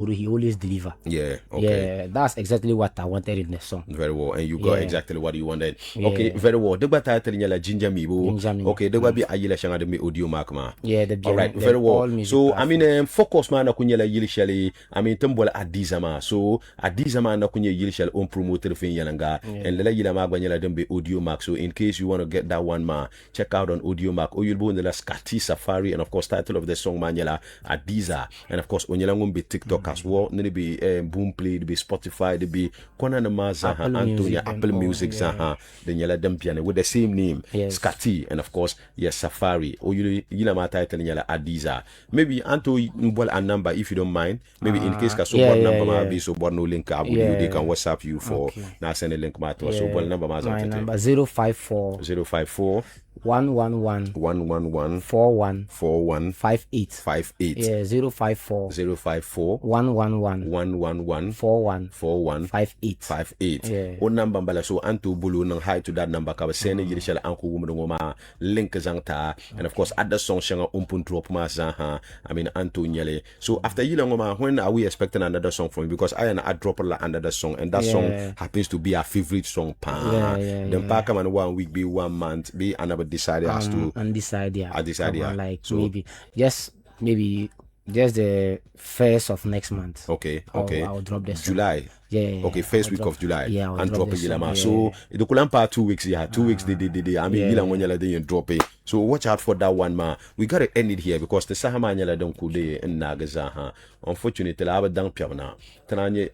he always deliver. Yeah, okay. Yeah, that's exactly what I wanted in the song. Very well, and you got exactly what you wanted. Yeah. Okay, very well. Degba title nyala Ginger Mibo. Ginger Me. Okay, degba bi ayila shanga de me audio mark ma. Yeah, the all right, very all well. music So I platform. mean, focus man na kunyela yili shali. I mean, tembola adizama. So adizama na kunye yili shali on promoter fin yalanga. And lela yila ma nyala dembe audio mark. So in case you want to get that one ma, check out on audio mark. Or you'll be on the Skati Safari, and of course title of the song man yala Adiza, and of course on yala ngumbi TikTok as well. Nene be Boomplay, be Spotify, be Kona na maza Antonia Apple Music zaha. Then yala dem piano with the same name, Skati, and of course yes Safari. Or you yila ma title yala Adiza. Maybe Anto mbol a number if you don't mind. Maybe in case ka so number ma be so no link up with you, they can WhatsApp you for now send a link ma to so number ma my number 054 111 41 58 yeah 054 111 41 58 yeah. O number mbala so antu bulu nang hi to that number ka send yiri shala anku wumu ngoma link zangta, and of course other song shanga umpun drop ma ha I mean antu nyale. So after yila ngoma, when are we expecting another song from you? Because I drop another song, and that song happens to be our favorite song then pack man 1 week be 1 month be another decided as to undecided. I decided like so maybe just the first of next month. Okay. I'll drop this July. Yeah. Okay, first week of July. Yeah, and drop it. song, So the kulampa 2 weeks. Yeah, 2 weeks. They. I mean, yila when yala they drop it. So watch out for that one, ma. We gotta end it here because the sahama yala don't kude and nagazaha. Unfortunately, I have done piana. Tananye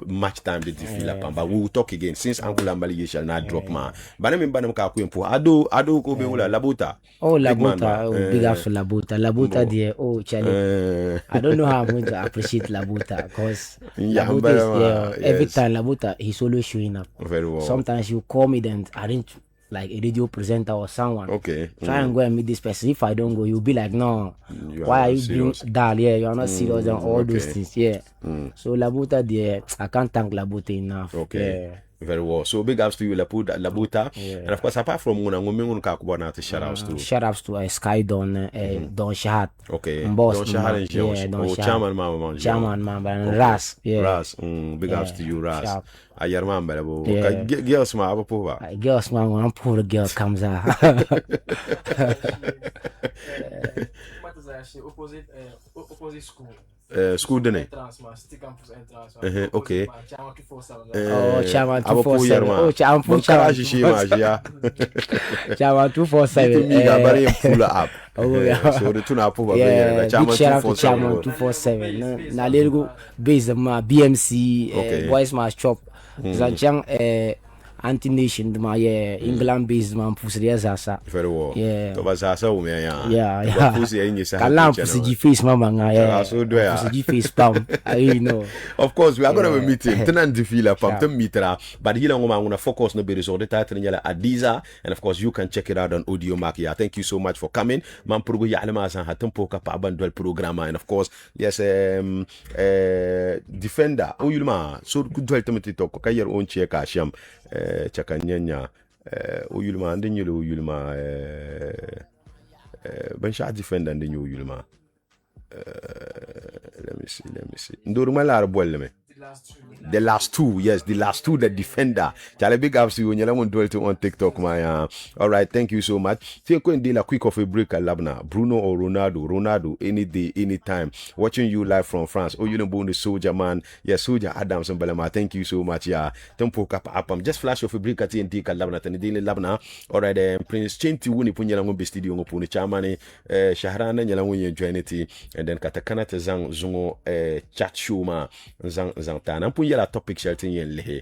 much time they feel up, but we will talk again since Uncle Ambali shall not drop ma. But I mean, banam kakuimpo. Ado ko beula labuta. Oh, Labuta, big up for Labuta. Labuta, dear. Oh, Charlie. I don't know how I'm going to appreciate Labuta because every time Labuta, he's always showing up. Very well. Sometimes you call me, then I didn't like a radio presenter or someone. Okay. Try and go and meet this person. If I don't go, you'll be like, no. Why are you being dull? Yeah, you're not serious and all those things. Yeah. So Labuta, dear, I can't thank Labuta enough. Okay. Yeah. Very well. So big ups to you, Labuta. And of course, apart from shout outs to Sky Don, Don Shahat. Okay. Boss, Don Shahat Don Chairman Mama, and Ras. Yeah. Ras. Big ups to you, Ras. Ayarman Belabo. Girls, ma, Abapova. Girls, man, when poor girl comes out. What is actually opposite school? School dinner. Okay. Chairman 247. Oh, Chairman 247. Up. Oh, yeah. So the two now put Chairman 247. Now let's go base my BMC, Voice my shop. Zanchang anti-nation my England based man pusriya zasa. Very well. Yeah. To bazasa umenya. Yeah. Kalam pusiji face mama nga. So do ya. Pusiji face pam. I know. Of course, we are gonna have a meeting. Tenan defila pam tem mitra. But hila ngoma nguna focus no be resort the title nyala Adiza, and of course you can check it out on Audio Mark. Yeah, thank you so much for coming. Man progo ya alama san hatempo ka pa bandwel programa, and of course yes defender oyulma so good dwel temeti to ka yer on check asham chakanyanya oyulma andenyelo oyulma ben sha defender andenyo oyulma let me see ndoruma la arbol me the last two, yes, the last two, the defender. Charlie, big ups to you. You're on TikTok, my. All right, thank you so much. Take a quick of a break, Labna. Bruno or Ronaldo, any day, anytime. Watching you live from France. Oh, you know, the soldier man. Yes, soldier Adams and Belema. Thank you so much. Yeah, tempo cap up. Just flash of a break at TNT, Labna, and daily Labna. All right, Prince Chenti Wuni Punyalango be studio on Chamani, Shaharan and Yalango join it, and then Katakana Zang Zungo, chat show ma Zangtan. La topic shelter yen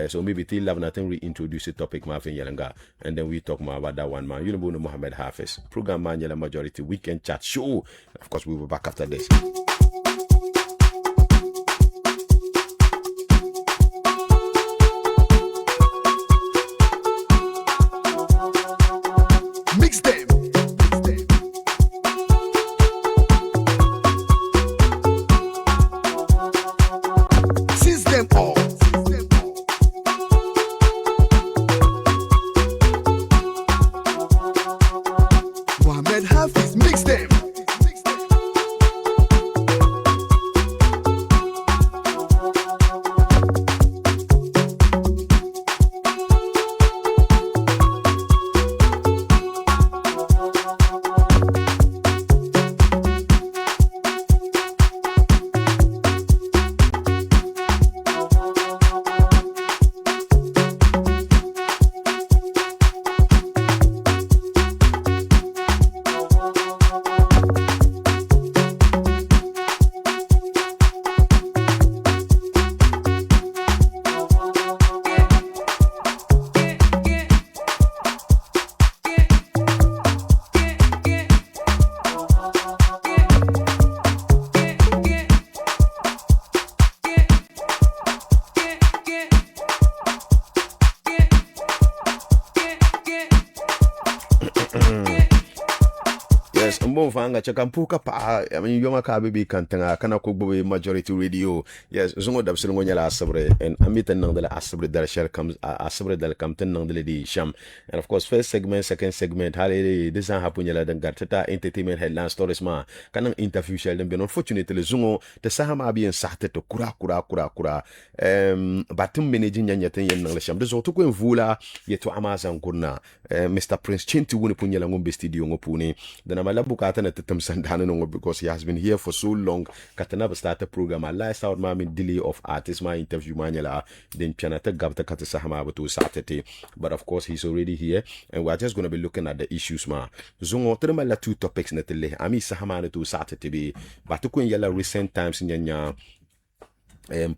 so maybe till have nothing reintroduce the topic ma yelanga, and then we talk more about that one man. You know Mohammed Hafiz program man yela majority weekend chat show. Of course we will be back after this. Mix them. MOHAMMED HAFIZ, mix them. mbon fanga chaka mpuka pa I mean yoma ka be kantanga kana ko bobe majority radio yes zongo dab sir ngonya la asabre and amita nang dala asabre dal share comes asabre dal kam tan nang dala di sham and of course first segment second segment hale this happen yala dan gartata entertainment headline stories ma kana interview shell dem unfortunately zongo te sahama bi en sahte to kura batum managing nyanya ten yen nang la sham de zo to ko vula yeto amazon kurna Mr Prince Chenti woni punyala ngombe studio ngopuni then I'm bukata na tetem sandana no because he has been here for so long katana start a program a lifestyle mami delay of artist my interview manuala then pianata gabta kata sahama to Saturday but of course he's already here and we're just going to be looking at the issues ma zongo terma la two topics na tele ami sahama to Saturday be but to yala recent times nyanya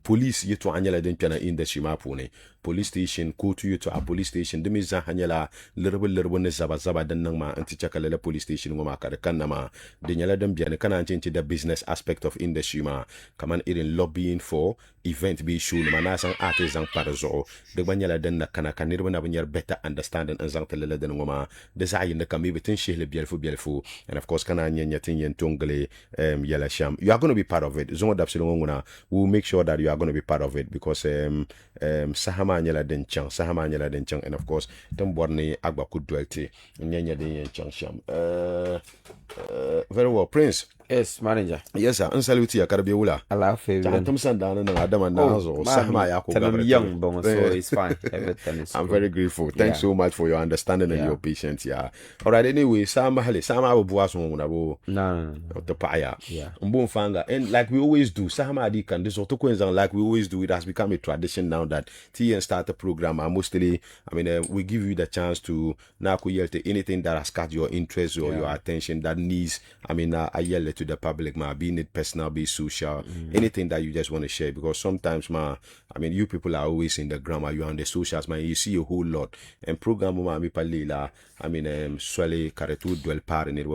police yetu anyala den piana industry mapune police station kotu yetu a police station demi za hanyala lerbo ne zaba dan nang ma anti chakalele police station ngoma kada kanama de nyala dem biane kana anti the business aspect of industry ma kaman irin lobbying for event be show ma na san artisan parazo de banyala den na kana kanirbo na banyar better understanding an zang telele den ngoma de za yin de kami betin shehle bielfu and of course kana nyanya tin yen tongle yala sham you are going to be part of it zongo dapsilo ngona we'll make sure that you are going to be part of it because sahama nyala den chang and of course dem borni agba kudwelti nyanya den chang sham very well Prince. Yes, manager. Yes, sir. Unsaluti ya karbi ula. Allah favor. Jantum sandana na adama nazo. Sahama ya ko I'm young, but so it's fine. Everything is I'm very grateful. Thanks so much for your understanding and your patience. Yeah. All right. Anyway, sama abu buaso muna bo. No. The paya. Yeah. Mbon fanga. And like we always do, Sahama adi kan this otokwenza like we always do. It has become a tradition now that TN start a program. And mostly, I mean, we give you the chance to now yelte anything that has caught your interest or your attention that needs. I mean, I yell to the public, be it personal, be social, anything that you just want to share. Because sometimes, I mean, you people are always in the grammar, you're on the socials, you see a whole lot. And program, mi palila, I mean, swale karetu dwell par in it.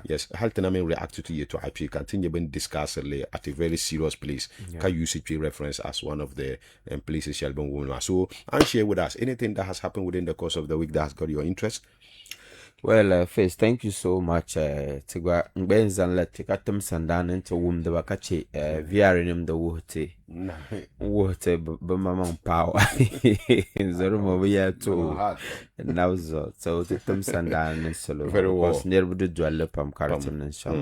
Yes, halten react to you to IP continue being discussed at a very serious place. Can use it reference as one of the places shall be woman. So, and share with us anything that has happened within the course of the week that has got your interest. Well, first, thank you so much. Tigwa mbenzan la tikatum sandan into the wakachi viarinum the water bumamang power in the room over here too. Now so titum sandan and solo very well near the dwell pam carton and so.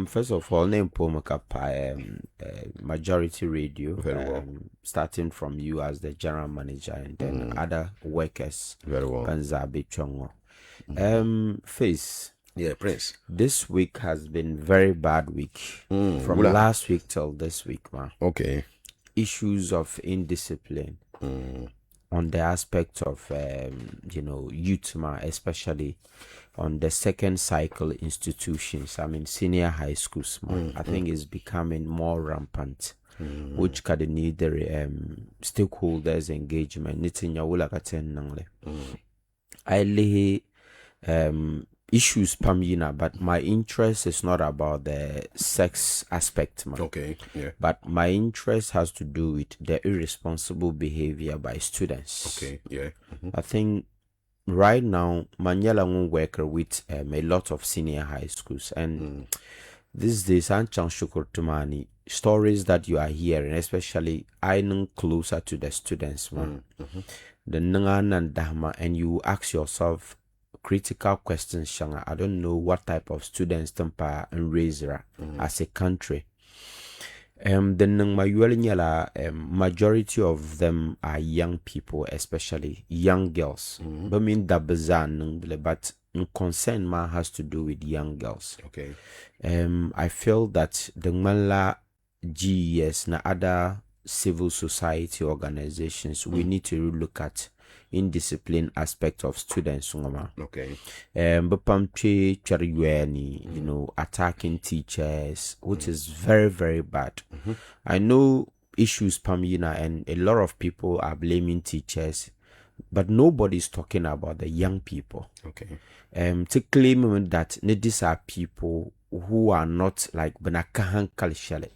First of all, name Pomaka Majority Radio. Very well. Starting from you as the general manager and then other workers. Very well. Kanzabi Chongo. Face. Yeah, Prince. This week has been very bad week. From last week till this week, man. Okay. Issues of indiscipline on the aspect of youth, man, especially on the second cycle institutions. I mean, senior high schools, man. I think it's becoming more rampant. Which can need the stakeholders engagement. I lay issues pamina, but my interest is not about the sex aspect, man. Okay, yeah. But my interest has to do with the irresponsible behavior by students. Okay, yeah. I think right now, Manyala won't work with a lot of senior high schools, and these days, Anchan Shukur Tumani, stories that you are hearing, especially I know closer to the students, man. The Nangan and Dahma, and you ask yourself critical questions, Shanga. I don't know what type of students Tampa and Razor as a country. The Nangmayuela, majority of them are young people, especially young girls. But mean that but concern ma has to do with young girls. Okay. I feel that the Mala GES na other civil society organizations, we need to look at indiscipline aspect of students. Okay. Attacking teachers, which is very, very bad. I know issues Pamina, and a lot of people are blaming teachers, but nobody's talking about the young people. Okay. To claim that these are people who are not like Benakahan Kalishale.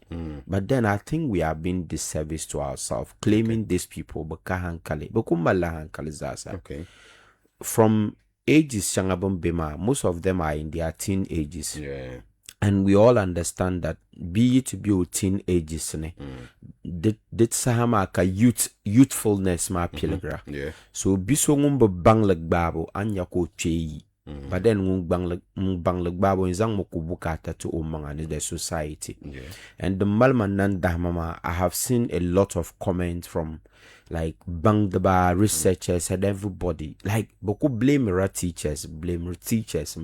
But then I think we are being disservice to ourselves, claiming these people Bakahan Kali, Bakumbalahan Kalizasa. Okay. From ages shangabon bema, most of them are in their teen ages. Yeah. And we all understand that be it to be teen ages, did sahama ka youthfulness ma pilegra. Yeah. So biso ngumba banglag babo anya ko cheyi. But then banglag babo inzang mo kubukata to umanga the society. Yeah. And the malmananda mama, I have seen a lot of comments from like bangdaba researchers and everybody. Like boku blame ra teachers, blame teachers.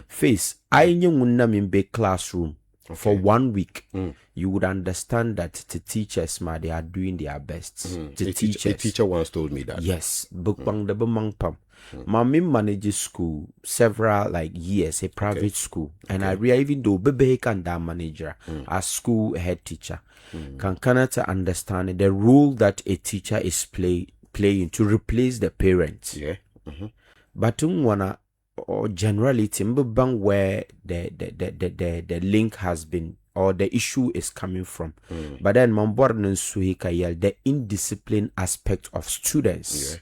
Face I knew in big classroom. Okay. For 1 week, you would understand that the teachers, they are doing their best. The A teacher once told me that. Yes, Mami manages school several like years, a private school, and I even though Bebe can da manager as school head teacher, can to understand the role that a teacher is playing to replace the parents. Yeah. But wanna or generally timbang where the link has been or the issue is coming from. But then the indisciplined aspect of students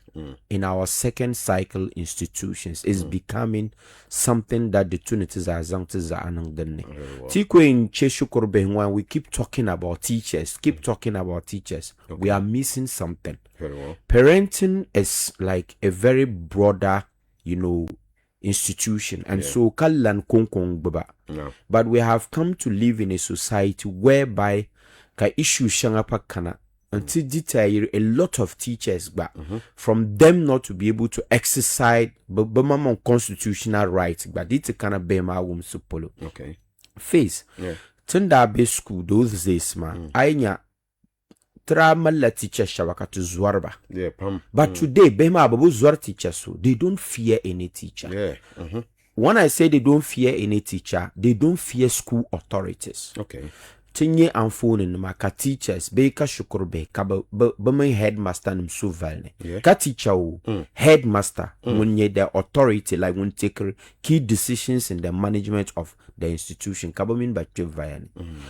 in our second cycle institutions is becoming something that the tunities are anang. When we keep talking about teachers, we are missing something. Very well. Parenting is like a very broader, institution, and so kallan konkong baba. But we have come to live in a society whereby ka issue shangapa kana until detail a lot of teachers but from them not to be able to exercise bama constitutional rights but it's kind of bema supolo. Okay. Face. Yeah. Tunda be school those days man. Ainya la teacher shawakatu zwarba. Yeah, But today, Bema Babu Zwar teachers, so they don't fear any teacher. Yeah. When I say they don't fear any teacher, they don't fear school authorities. Okay. Tinye and phone in maka teachers, Beka Shukurbe, Bama headmaster nim suvalne. Ka teacher headmaster when ye the authority like when take key decisions in the management of the institution. Kabamin by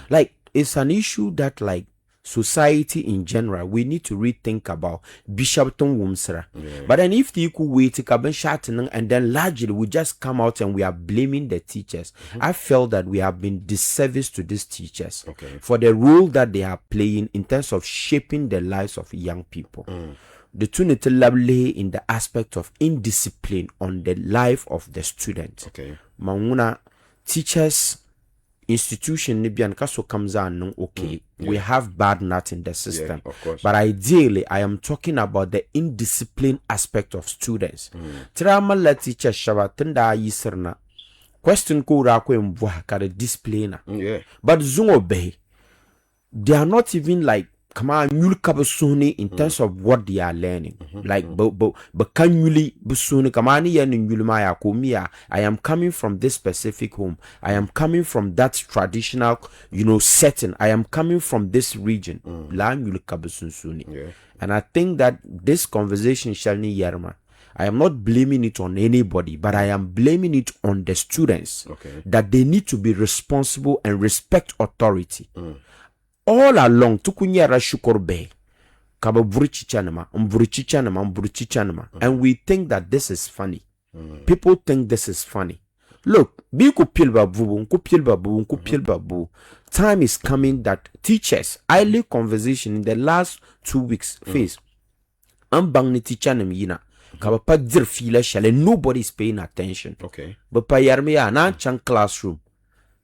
like it's an issue that like society in general, we need to rethink about Bishop Tom Wumsra. But then if the equal way to and then largely we just come out and we are blaming the teachers, I felt that we have been disservice to these teachers for the role that they are playing in terms of shaping the lives of young people. The two lay in the aspect of indiscipline on the life of the student. Manguna teachers institution Nibian Kaso comes on we have bad nuts in the system, of course. But ideally I am talking about the indisciplined aspect of students. Trama la teacher shabatenda yiserna question ko ra ko mbwa ka display na. But zungo be they are not even like come on yul in terms of what they are learning. Like but can yuli busuni kamani ya yulma ya komia. I am coming from this specific home. I am coming from that traditional setting. I am coming from this region. La yul kabusunsuni. And I think that this conversation shalni yarma, I am not blaming it on anybody, but I am blaming it on the students that they need to be responsible and respect authority. All along, tukunyara shukorbe, and we think that this is funny. People think this is funny. Look, time is coming that teachers, highly conversation in the last 2 weeks, face, nobody is paying attention. But payarmea na chan classroom.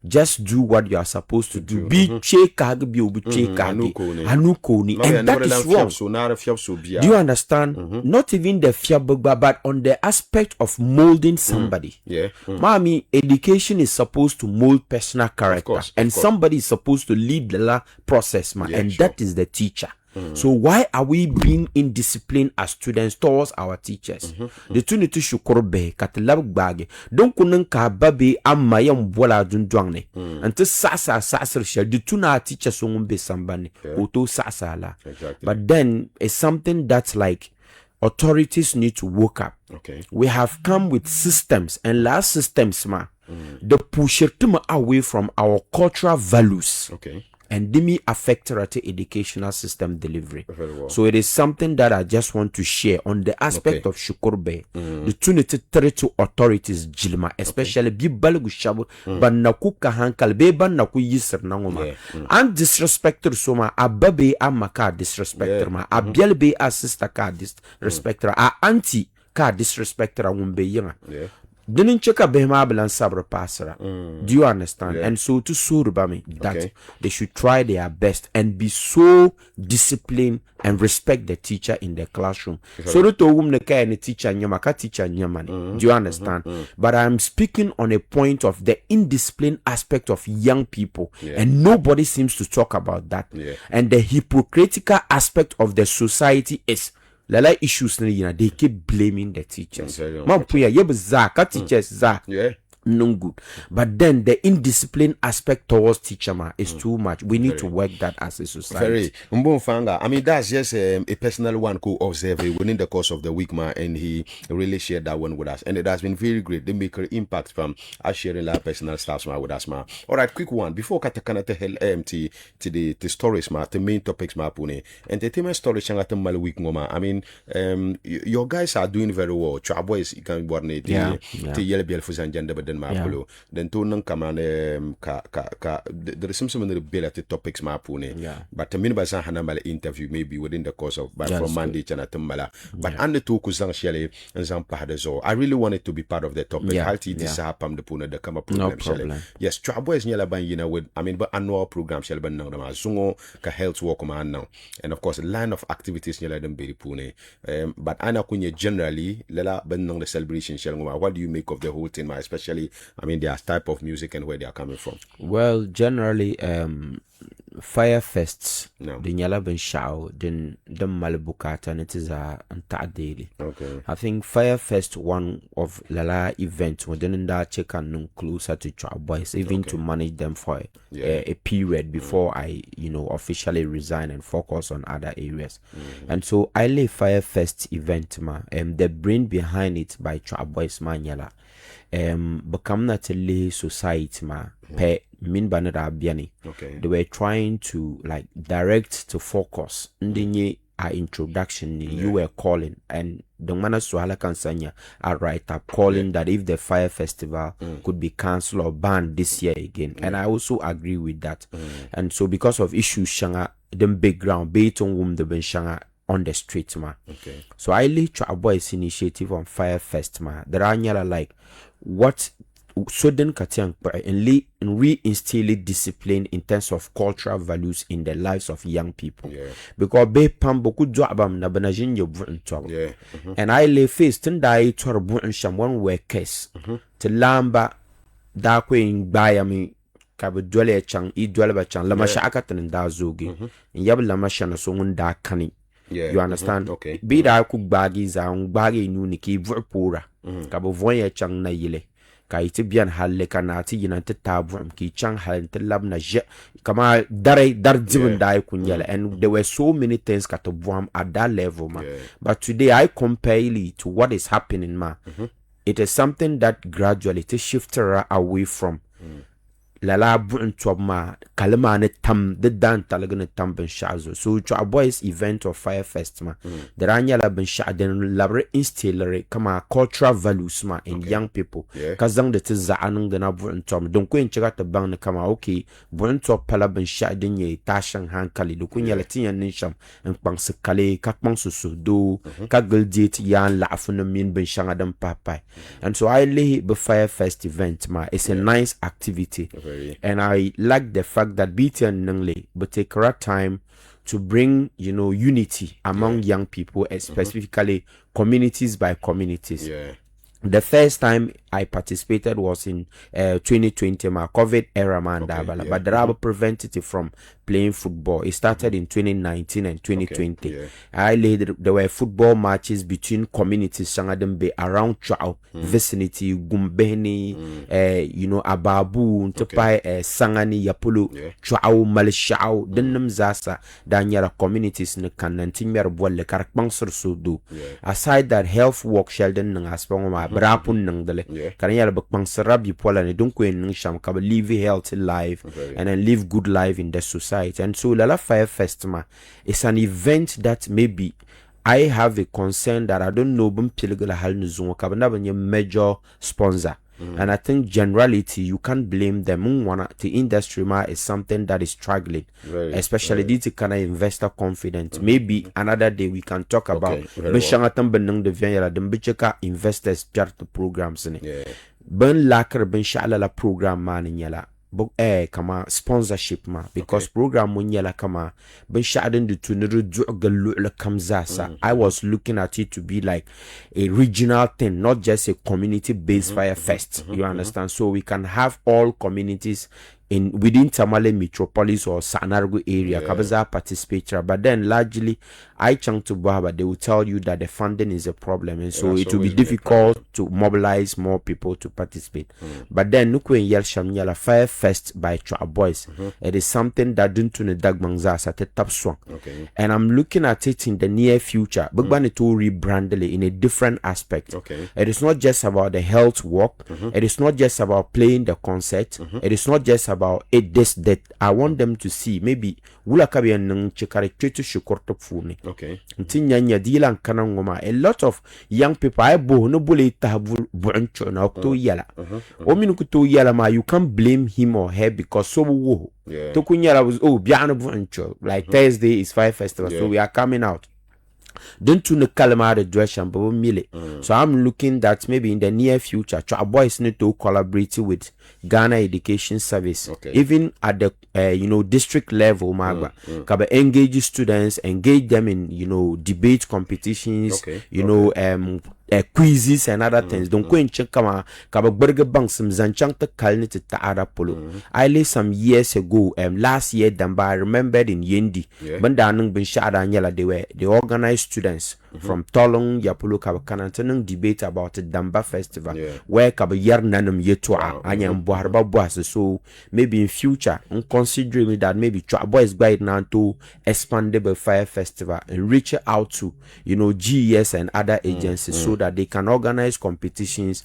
Just do what you are supposed to do. Be chekag be anukoni, and that is wrong. Do you understand? Not even the fiabugba, but on the aspect of molding somebody. Mommy, education is supposed to mold personal character, and somebody is supposed to lead the process, and that is the teacher. So why are we being indisciplined as students towards our teachers? The two need to shukurbe katlab bag. Don't kunen ka babi amma yam bola dundwangne. Until sasa shall the two na teachers won't be somebody. Oto sasa la. But then it's something that's like authorities need to wake up. We have come with systems and last systems the push away from our cultural values. and dimi affect educational system delivery. Very well. So it is something that I just want to share on the aspect of Shukurbe. The tunity to authorities jilma, especially bi balgu shabu ban naku kahankal be ban naku yisr nangoma. And disrespecter soma ababe amaka disrespecter ma abielbe a sister ka disrespecter a auntie ka disrespecter a wumbe yanga. Didn't check a behma and sabra passera. Do you understand? And so to surba that they should try their best and be so disciplined and respect the teacher in the classroom. So the teacher nyamani. Do you understand? But I'm speaking on a point of the indisciplined aspect of young people, and nobody seems to talk about that. And the hypocritical aspect of the society is Lala issues they keep blaming the teachers. Teachers no good. But then the indisciplined aspect towards teacher is too much. We need to work that as a society. I mean, that's just a personal one who observed it within the course of the week, man, and he really shared that one with us. And it has been very great. They make an impact from us sharing our personal stuff with us, man. All right, quick one. Before Katakana to the stories, man, the main topics, man, Pune. Entertainment stories, Shangatam week, man. I mean, your guys are doing very well. Boys, you can warn it. The yellow bell for gender, but then then to nang kaman there is some related topics but the minibus hanamala interview maybe within the course of but from Monday chanatamala but and the two kuzang shele and some pahadazo. I really wanted to be part of the topic. Halti this hapam the puna the kama program shele. Yes, trouble is nyala ban yina with but annual program shele ban now zungo ka health work man now, and of course line of activities nyala dem beri pune but ana kunye generally lela ban nang the celebration shele. What do you make of the whole thing, especially their type of music and where they are coming from? Well, generally, Fire Fests, the Nyala Ben Shao, then the Malibukata, and it is a daily. Okay. I think Fire Fest, one of Lala events, within that check and closer to Child Boys, even to manage them for a period before I, officially resign and focus on other areas. And so I lay Fire Fest event, the brain behind it by Child Boys Manyala. Become not a society pe min banada biani. They were trying to direct to focus ndinye our introduction you were calling, and the mana suhala kansanya are right up calling that if the Fire Festival could be cancelled or banned this year again, and I also agree with that. And so because of issues shanga the background based on whom the ben shanga on the street so I lead to a boys initiative on Fire Fest there are what so then Katiang and reinstill discipline in terms of cultural values in the lives of young people. Because be pamboku joabam na banajin yo brun and I lay face tin dai tor brun sham one work case to lamba da queen bayami kabu dwele chang I dwele ba chang lama shakatan da zogi yab lama shana so da kani. You understand? Okay. Be that cook baggies and baggy nuniki vurpura. Cabo voye chang na yile. Kaitibian halle kanati yinante tabum ki chang hal lab na je. Kama dare dar divin die kunyela. And there were so many things katobuam at that level, But today I compare it to what is happening, It is something that gradually to shift away from Lala Brun Twabma, Kalamane Tam, the Dan Talagan Tampen Shazo. So, to a boys' event of Fire Festival, the Ranyala Ben Shaden Labre instillery, come cultural values in young people. Kazang the Tiza Anung the Nabrun Tom, don't go and check out the bang kama okay, Brun Top Palaban Shaden ye, Tashang Hankali, Lukunya Latin Nation, and Pangsakale, Kakmansu do, Kaggle date Yan Lafun Min Ben Shangadam Papai. And so I lay the Fire Fest event, it's a nice activity. And I like the fact that BTN Nangle but take correct time to bring unity among young people, specifically communities by communities. The first time I participated was in 2020, my COVID era, but there are preventative from playing football. It started in 2019 and 2020. There were football matches between communities, Shangadembe, around Chao, vicinity, Gumbeni, Ababu, Ntepai, Sangani, Yapulu, Chao, Malishao, Denham Zasa, Danyara communities, Kanantimir Bolle, Karakbangsur Sudu. Aside that, health work, Sheldon, Aspong, Brapun, Nangdale. kan yala bak bang sarabi pola ne don ko en sham ka live a healthy life and then live good life in the society. And so Lala Fire Festival is an event that maybe I have a concern that I don't know bum pilgala hal nuzungo ka na major sponsor. And I think generality you can't blame them. The industry is something that is struggling, especially this kind of investor confidence. Maybe another day we can talk about investors programs. Ben laker ben shala program man yala. Kama sponsorship ma because program mun yala kama ben shadin de tunuru galu kamzasa. I was looking at it to be like a regional thing, not just a community based fire fest. You understand? So we can have all communities in within Tamale metropolis or Sanargo area kabaza participate, but then largely I chunk to Baba they will tell you that the funding is a problem, and so it will be difficult to mobilize more people to participate. But then Nukwe Yel Shamyala Fire Fest by Chwa Boys, it is something that didn't tune Dagmangza at a top swang. And I'm looking at it in the near future. Bugbani to rebrand it in a different aspect. It is not just about the health walk, it is not just about playing the concert, it is not just about it this that I want them to see maybe wula kabe nang chikare twetu shukorto funi. Ntinyanya dila nkana ngoma. A lot of young people I bo no bule tahabu buncho na okto yala. Ominu kuto yala ma you can't blame him or her because so wo. Tokunyala was biano buncho. Like Thursday is Fire Festival, so we are coming out. Don't to the calamari direction, but so I'm looking that maybe in the near future, our boys need to collaborate with Ghana Education Service, even at the district level. Engage students, engage them in debate competitions, quizzes and other things. Don't go and check kama burger bank some zanchang ta kalni ta ara polo. I lay some years ago, last year Damba, I remembered in Yendi, Bandanung bin Shada Nyala, they organized students from Tolong Yapulu Kabakanantanung debate about the Damba Festival, where Kabayar Nanum Yetua Anyam Buharba Boas. So maybe in future, considering that maybe Chabo is guide now to expandable Fire Festival and reach out to GES and other agencies so that they can organize competitions,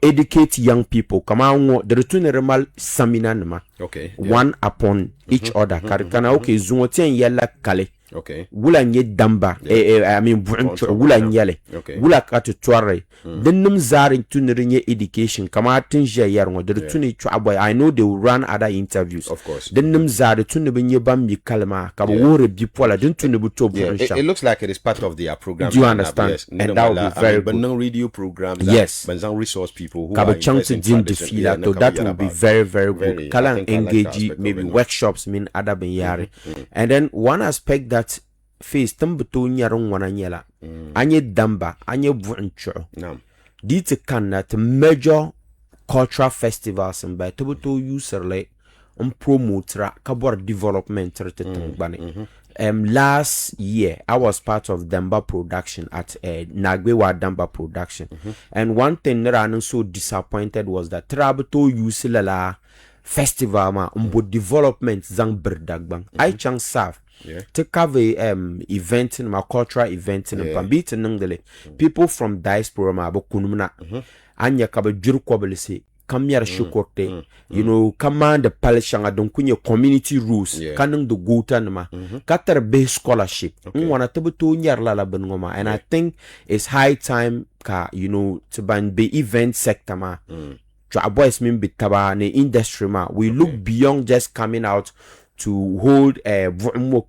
educate young people. Come on, the return seminar, one upon each other. Karikana Zungotian Yella Kale. Wula nye damba I mean wula nyale wula katu tware denum zari tunrinye education kama tinja yarwo de tuni chwa. I know they will run other interviews, of course. Denum zari tuni benye bambi kalma kaba wore bipola den tuni buto. It looks like it is part of their program. Do you understand? Yes. And that will be very good. But radio programs, but resource people who kaba are chance din the feel that will be very very good. Kalan engage maybe workshops mean other ben yare. And then one aspect that face tambuto nyarong wana nyela anye damba anye buncho dite kanna to major cultural festivals and by tabuto userle promoter kabor development bani. Last year I was part of Damba production at Nagbewa Damba production, and one thing that I'm so disappointed was that Trabuto uselala festival ma development zang berdagbang I chang serve to cover event in my cultural event in Pambit and people from diaspora ma bokunumna anya kaba juru kwabelese kamyar shukorte command the palishanga don kunye community rules kanang do gutan ma katar base scholarship wana tabuto nyar la benngoma. And I think it's high time ka to ban be event sector ma boys mean bitaba ne industry ma we look beyond just coming out to hold mo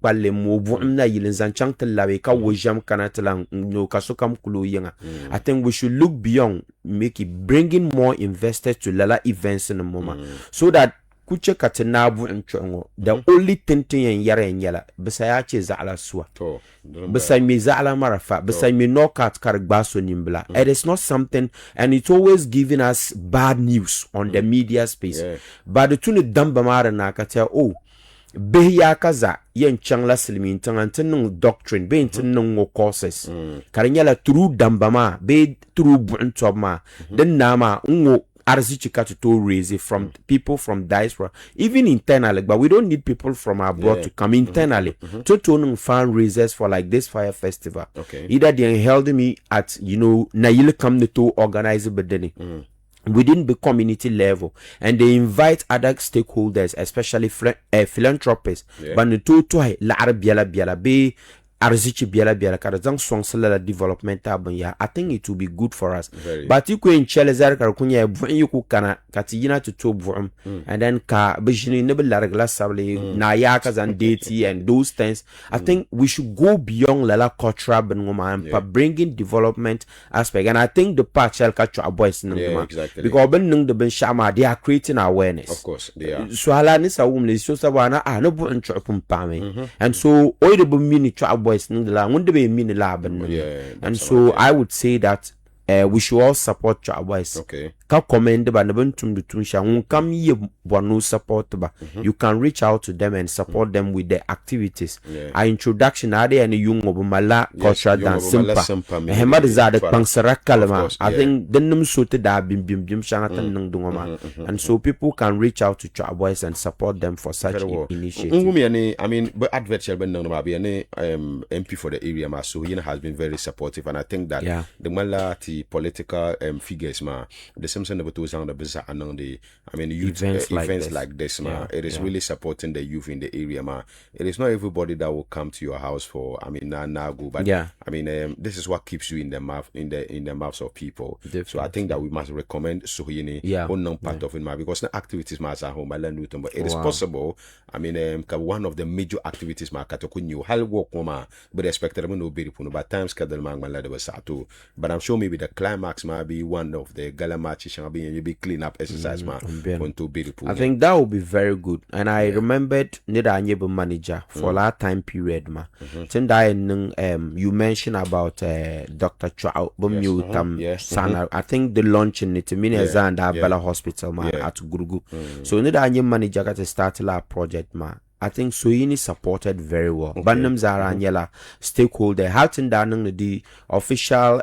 na yilin chang lawe ka wojam kanatalang kasokam kulo yenga. I think we should look beyond, make it bringing more investors to lala events in the moment so that kuche katena chongo the only thing yen yara yala besaya che zala swa besay mi zala marafa besay mi knockout kargbaso nimbla. It is not something, and it's always giving us bad news on the media space, but the tune damba mara na kata beya kaza yen changla silmin tangantin doctrine be intin courses karinyala through dambama be through buntoma then nama arzichika to raise it from people from diaspora, even internally, but we don't need people from abroad to come internally to fundraisers for like this Fire Festival. Either they held me at Nail come to organize it, but then within the community level, and they invite other stakeholders, especially philanthropists, but the two la biala be arziki biala kada zang song sala developmental ban ya. I think it will be good for us. But you in chelezar kar kunya bu you ku kana katiyina to top vom, and then ka bijini ne la regla sable na ya ka zan deti and those things. I think we should go beyond lala culture ban ngoma and bringing development aspect, and I think the part shall catch our boys exactly. because ben nung the ben shama they are creating awareness. Of course they are. So hala ni sa wumle so sa wana no bu nchopum pame, and so oy the bu mini to boys and so I would say that we should all support our boys. Okay. Ka commend ba na bentum de tunsha won kam ye bono support ba. You can reach out to them and support them with their activities. Our introduction are and young of mala cultural dance simpa. Hemad za de pangsara kalma. I think denum sote da bim shanatan nang dungoma. And so people can reach out to our boys and support them for such initiative. I mean, but advert shall be nang be any MP for the area ma, so has been very supportive, and I think that the mala political figures ma the Simpson of the I mean youth events like this ma, it is really supporting the youth in the area ma. It is not everybody that will come to your house for go, but I mean this is what keeps you in the mouth in the mouths of people. Definitely. So I think that we must recommend on part of it ma, because the activities ma at home but it is possible. I mean one of the major activities ma katokunyu hal work ma but expected no be but times schedule ma but I'm sure maybe the climax might be one of the gala matches and be clean up exercise I think that would be very good. And I remembered Nida manager for that time period ma. You mentioned about Dr. Chua Sana. I think the launch in it at Bella Hospital ma at Gurugu. So Nida manager got to start a project ma. I think Soyini supported very well. Bandam Zara Nyela stakeholder Halton Danang the official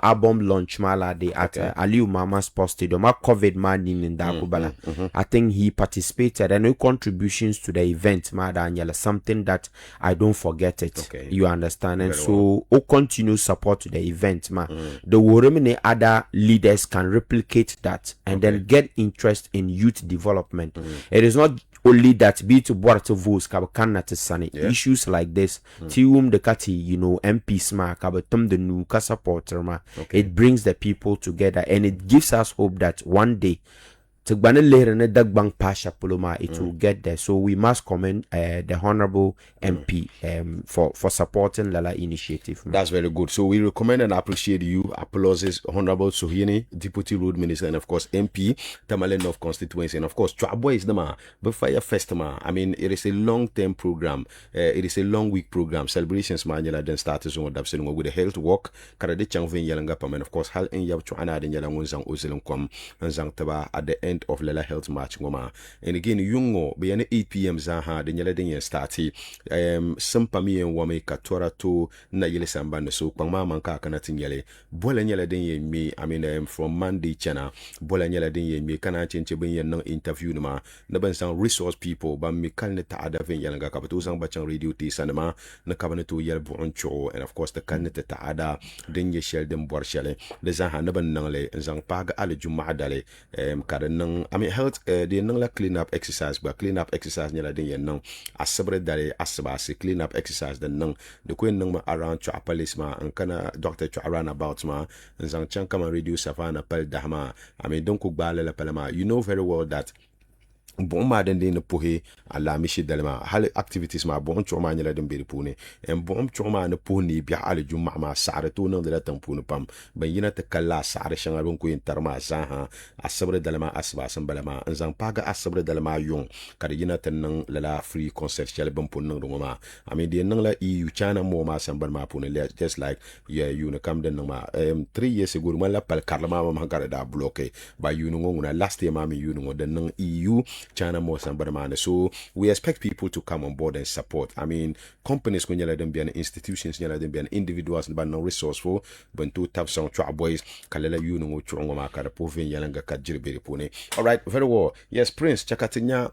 album launch mala de at Aliu Mama Sports Stadium. COVID man in Dakubala. I think he participated and no contributions to the event ma Daniela, something that I don't forget it. Okay. You understand? And very so continue support to the event ma. The Woremene other leaders can replicate that and then get interest in youth development. It is not only that be to board to votes kabakana to sunny issues like this tium the kati MPs ma kabatum the new supporter ma. It brings the people together and it gives us hope that one day it will get there. So we must commend the Honorable MP for supporting Lala initiative. That's very good. So we recommend and appreciate you. Applauses Honorable Suhini, Deputy Road Minister, and of course MP Tamale North constituency, and of course Chwabo is the man. But Fire Festival, I mean it is a long-term program. It is a long-week program. Celebrations manila then started with the health walk. Karade Changvin Yalangapam, and of course Hal in Yabchuana and Yalangunzang Uzelum Kom and Zangtaba at the end of Lela Health March Ngoma. And again, Yungo, be an 8 p.m. Zaha, the Yaladen starty. Sampami and Wame Katora to Nayele Samband, so Pama Manka Kanatin Yale, Bolan Yaladen me, I mean, from Monday Chana, Bolan Yaladen me, Kana Chenche no interview nama, Naban some resource people, but me Kaneta Adavin Yalanga Kapatuzang Bachan Radio T Sanama, Nakabanetu Yelboncho, and of course the Kaneta Ada, Denye Sheldon Borshele, the Zaha Naban Nale, and Zangpaga Ale Jumadale, Karanang. I mean, health, the nangla clean up exercise, but clean up exercise nyala den yen nang asabre dare asaba se clean up exercise den nang the queen nang around to police ma and kana doctor to around about ma and zang chan kama radio savana pel dahma. I mean, don't cook bala palama. You know very well that bon ma den de pohe ala mishi dalma hal activities ma bon choma nyala den beri pune en bon choma ne puni bi ala juma ma sare to no de la tampune pam ban yina te kala sare shanga bon ko interma sa ha asabre dalma asba san balama zan paga asabre dalma yon kada yina ten nan la free concert shele bon pun nan ma. I mean de nan la EU chana mo ma san balma pune just like you no kam den ma 3 years ago ma la pal karma ma gara da bloqué ba you no ngona last year ma mi you no den nan EU China more and so we expect people to come on board and support. I mean, companies when you let them be an institutions, you let them be an individuals, but no resourceful. But to tap some trap boys, Kalela you know chonga makara povin yalanga kajiri pone. All right, very well. Yes, Prince Chakatinya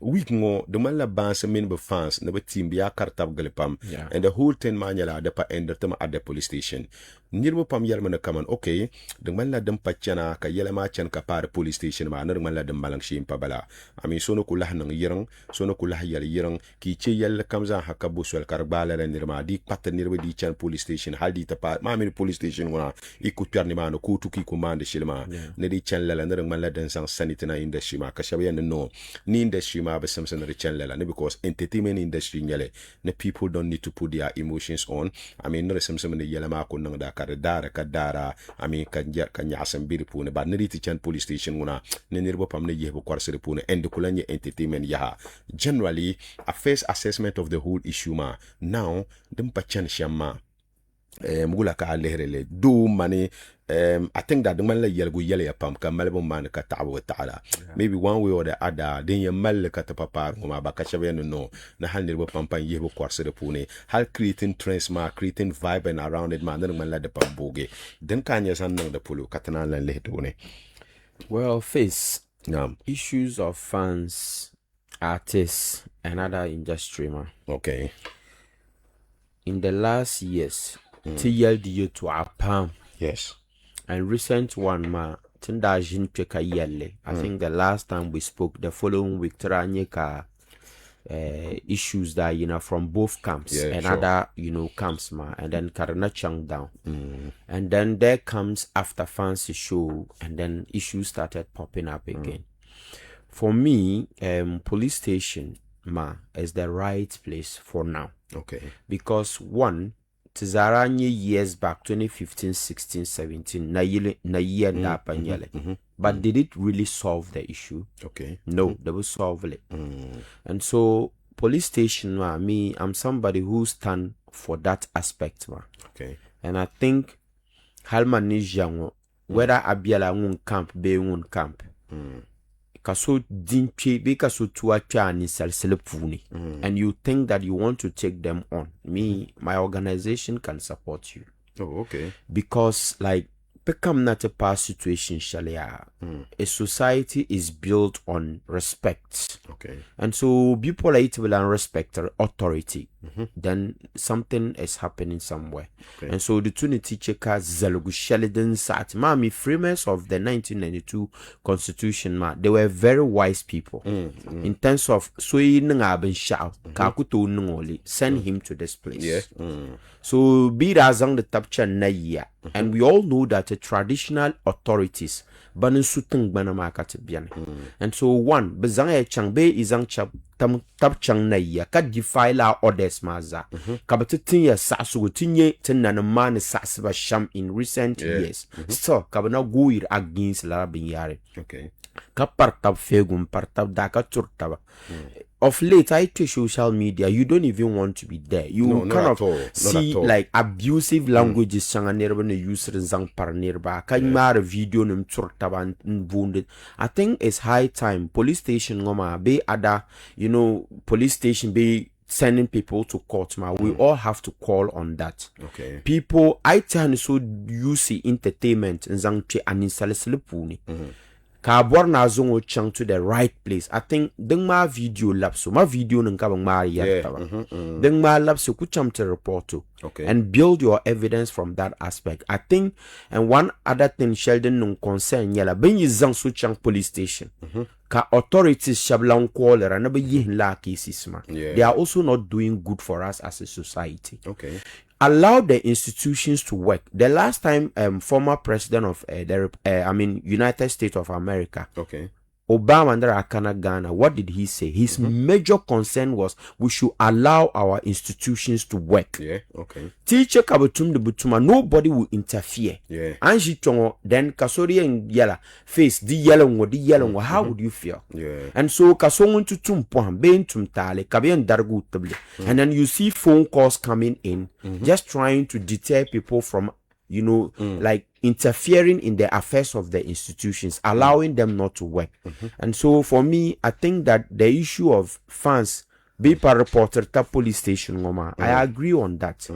week more the mala bands member fans never team be a kartab galipam and the whole 10 manual at the end of them at the police station. nirba pam yelma na kaman okay de man la dem pachana ka yelma chan ka par police station ma na man la dem malang shim pa bala ami sono kula nang yirang sono kula yel yirang ki che yel kamza hakka buswel kar bala la nirma di pat nirba di chan police station hal di ta pa ma mi police station wana ikutyar ni ma no ku tuki command shilma ne di chan la na man la den sang sanity na industry ma ka shabe no ni industry ma ba samson re chan la ne because entertainment industry nyale ne people don't need to put their emotions on I mean no samson ne yelma ko nang da kadara I mean kanya asambiri pune ba niri ti chan police station wana ne nirbo pam ne yebo kwarsere pune and kulanye entertainment ya generally a first assessment of the whole issue ma now dem pa chan shama mugula ka lehrele do money I think that the man like yelgo yele pam ka malbo man ka ta'awu ta'ala maybe one way or the other then you mal ka ta papa ngoma ba ka chabe no na hal nirbo pam pan yebo kwarsere pune hal creating trends ma creating vibe and around it man man la de pam boge den kanya san nang de pulu katana lan lehdo ne. Well, face issues of fans, artists, and other industry, man. Okay. In the last years, TLD to our palm. Yes. And recent one, man. I think the last time we spoke, the following week, Tranyeka issues that from both camps and other camps, man, and then Karana Chang down, and then there comes after fancy show, and then issues started popping up again. For me, police station is the right place for now. Okay. Because one, Tizaranye years back, 2015, 16, 17, but did it really solve the issue? Okay. No, they will solve it. And so, police station, I'm somebody who stand for that aspect, Okay. And I think Halman is young, whether Abiala won camp, be won camp. Kaso dinche be kaso tuacha ni salselepuni, and you think that you want to take them on. My organization can support you. Oh, okay. Because like become not a past situation, shalia. A society is built on respect. Okay. And so be polite and respect authority. Then something is happening somewhere. Okay. And so the Trinity checker Zalugu Sheldon sat Mami framers of the 1992 Constitution, they were very wise people in terms of send him to this place. Yeah. So be razang the tapcha na and we all know that the traditional authorities banin suteng banamaka and so one bezang chang be izang chap tap chang na ya ka defile our orders maza kabatitin ya sasu tinye tinana man sasba sham in recent years so kabana guir against la binyare. Okay. Ka partab fegum partab daka turtaba. Of late, I to social media, you don't even want to be there. You kind of see like abusive languages sanga nerba ne user zang par nerba. Kan mar video num turtaba wounded. I think it's high time police station ngoma be other, police station be sending people to court, we all have to call on that. Okay. People, I turn so use entertainment and zang che anisaleselepuni. Ka borna zongo chang to the right place. I think deng ma video lapso ma video nung kabang ma deng ma lapso ku cham to report to. Okay. And build your evidence from that aspect. I think, and one other thing Sheldon nung concern yala ben yi zang su chang police station. Ka authorities shablang caller and yin la cases ma. They are also not doing good for us as a society. Okay. Allow the institutions to work. The last time former president of United States of America, okay, Obama under Akana Ghana, what did he say? His major concern was we should allow our institutions to work. Yeah, okay. Teacher kabutum de butuma, nobody will interfere. Yeah. Anji tongo, then kasori and yella face the yellow. How would you feel? Yeah. And so kasongun to tumpoham, ben tumtale, kabian dargu table. And then you see phone calls coming in, just trying to deter people from like interfering in the affairs of the institutions, allowing them not to work. And so for me, I think that the issue of fans be per reporter ta police station I agree on that.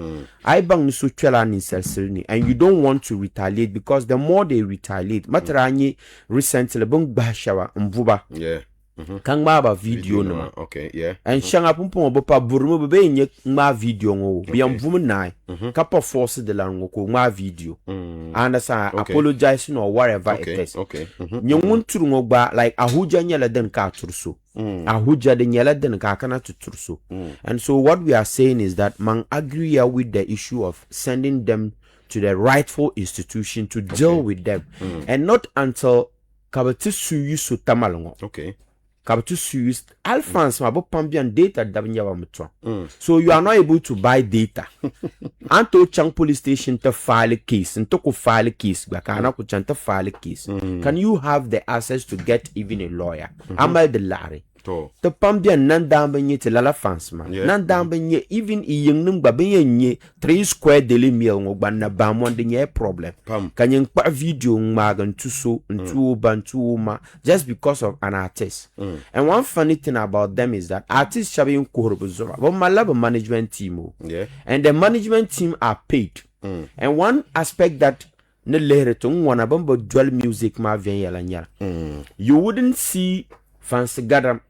I bang so and you don't want to retaliate because the more they retaliate, matrani recently bang bashawa mvuba. Yeah. Kang ba video no. Okay, yeah. And shanga pumpo bo pa burumo be nye ma video ngo. Bi am vum nai. Ka pa force de la ngo ma video. And apologizing or whatever it is. Okay. Nyongun turu ngo ba like ahuja nyala den ka turso. Ahuja de nyala den ka kana turso. And so what we are saying is that man agree with the issue of sending them to the rightful institution to deal with them, and not until kabati suyu so tamalongo. Okay. Kabati suyu alphans ma bo pambian data dabinya wa mutwa. So you are not able to buy data. Anto chang police station to file a case, and to file a case, bakana ku chang to file a case. Can you have the access to get even a lawyer? Amal de lari. The pambian nan dambenye te lala fans man. Nan dambenye even i yung nung babenye nye 3 square daily meal ngogban na bamwan de nye problem. Kanyang pa video magan tuso ntu bantu ma just because of an artist. And one funny thing about them is that artists shabi yung kuhurubuzora. But my love management team. And the management team are paid. And one aspect that ne leheretung wana bambo dual music ma vyen yala nyala. You wouldn't see fans gather.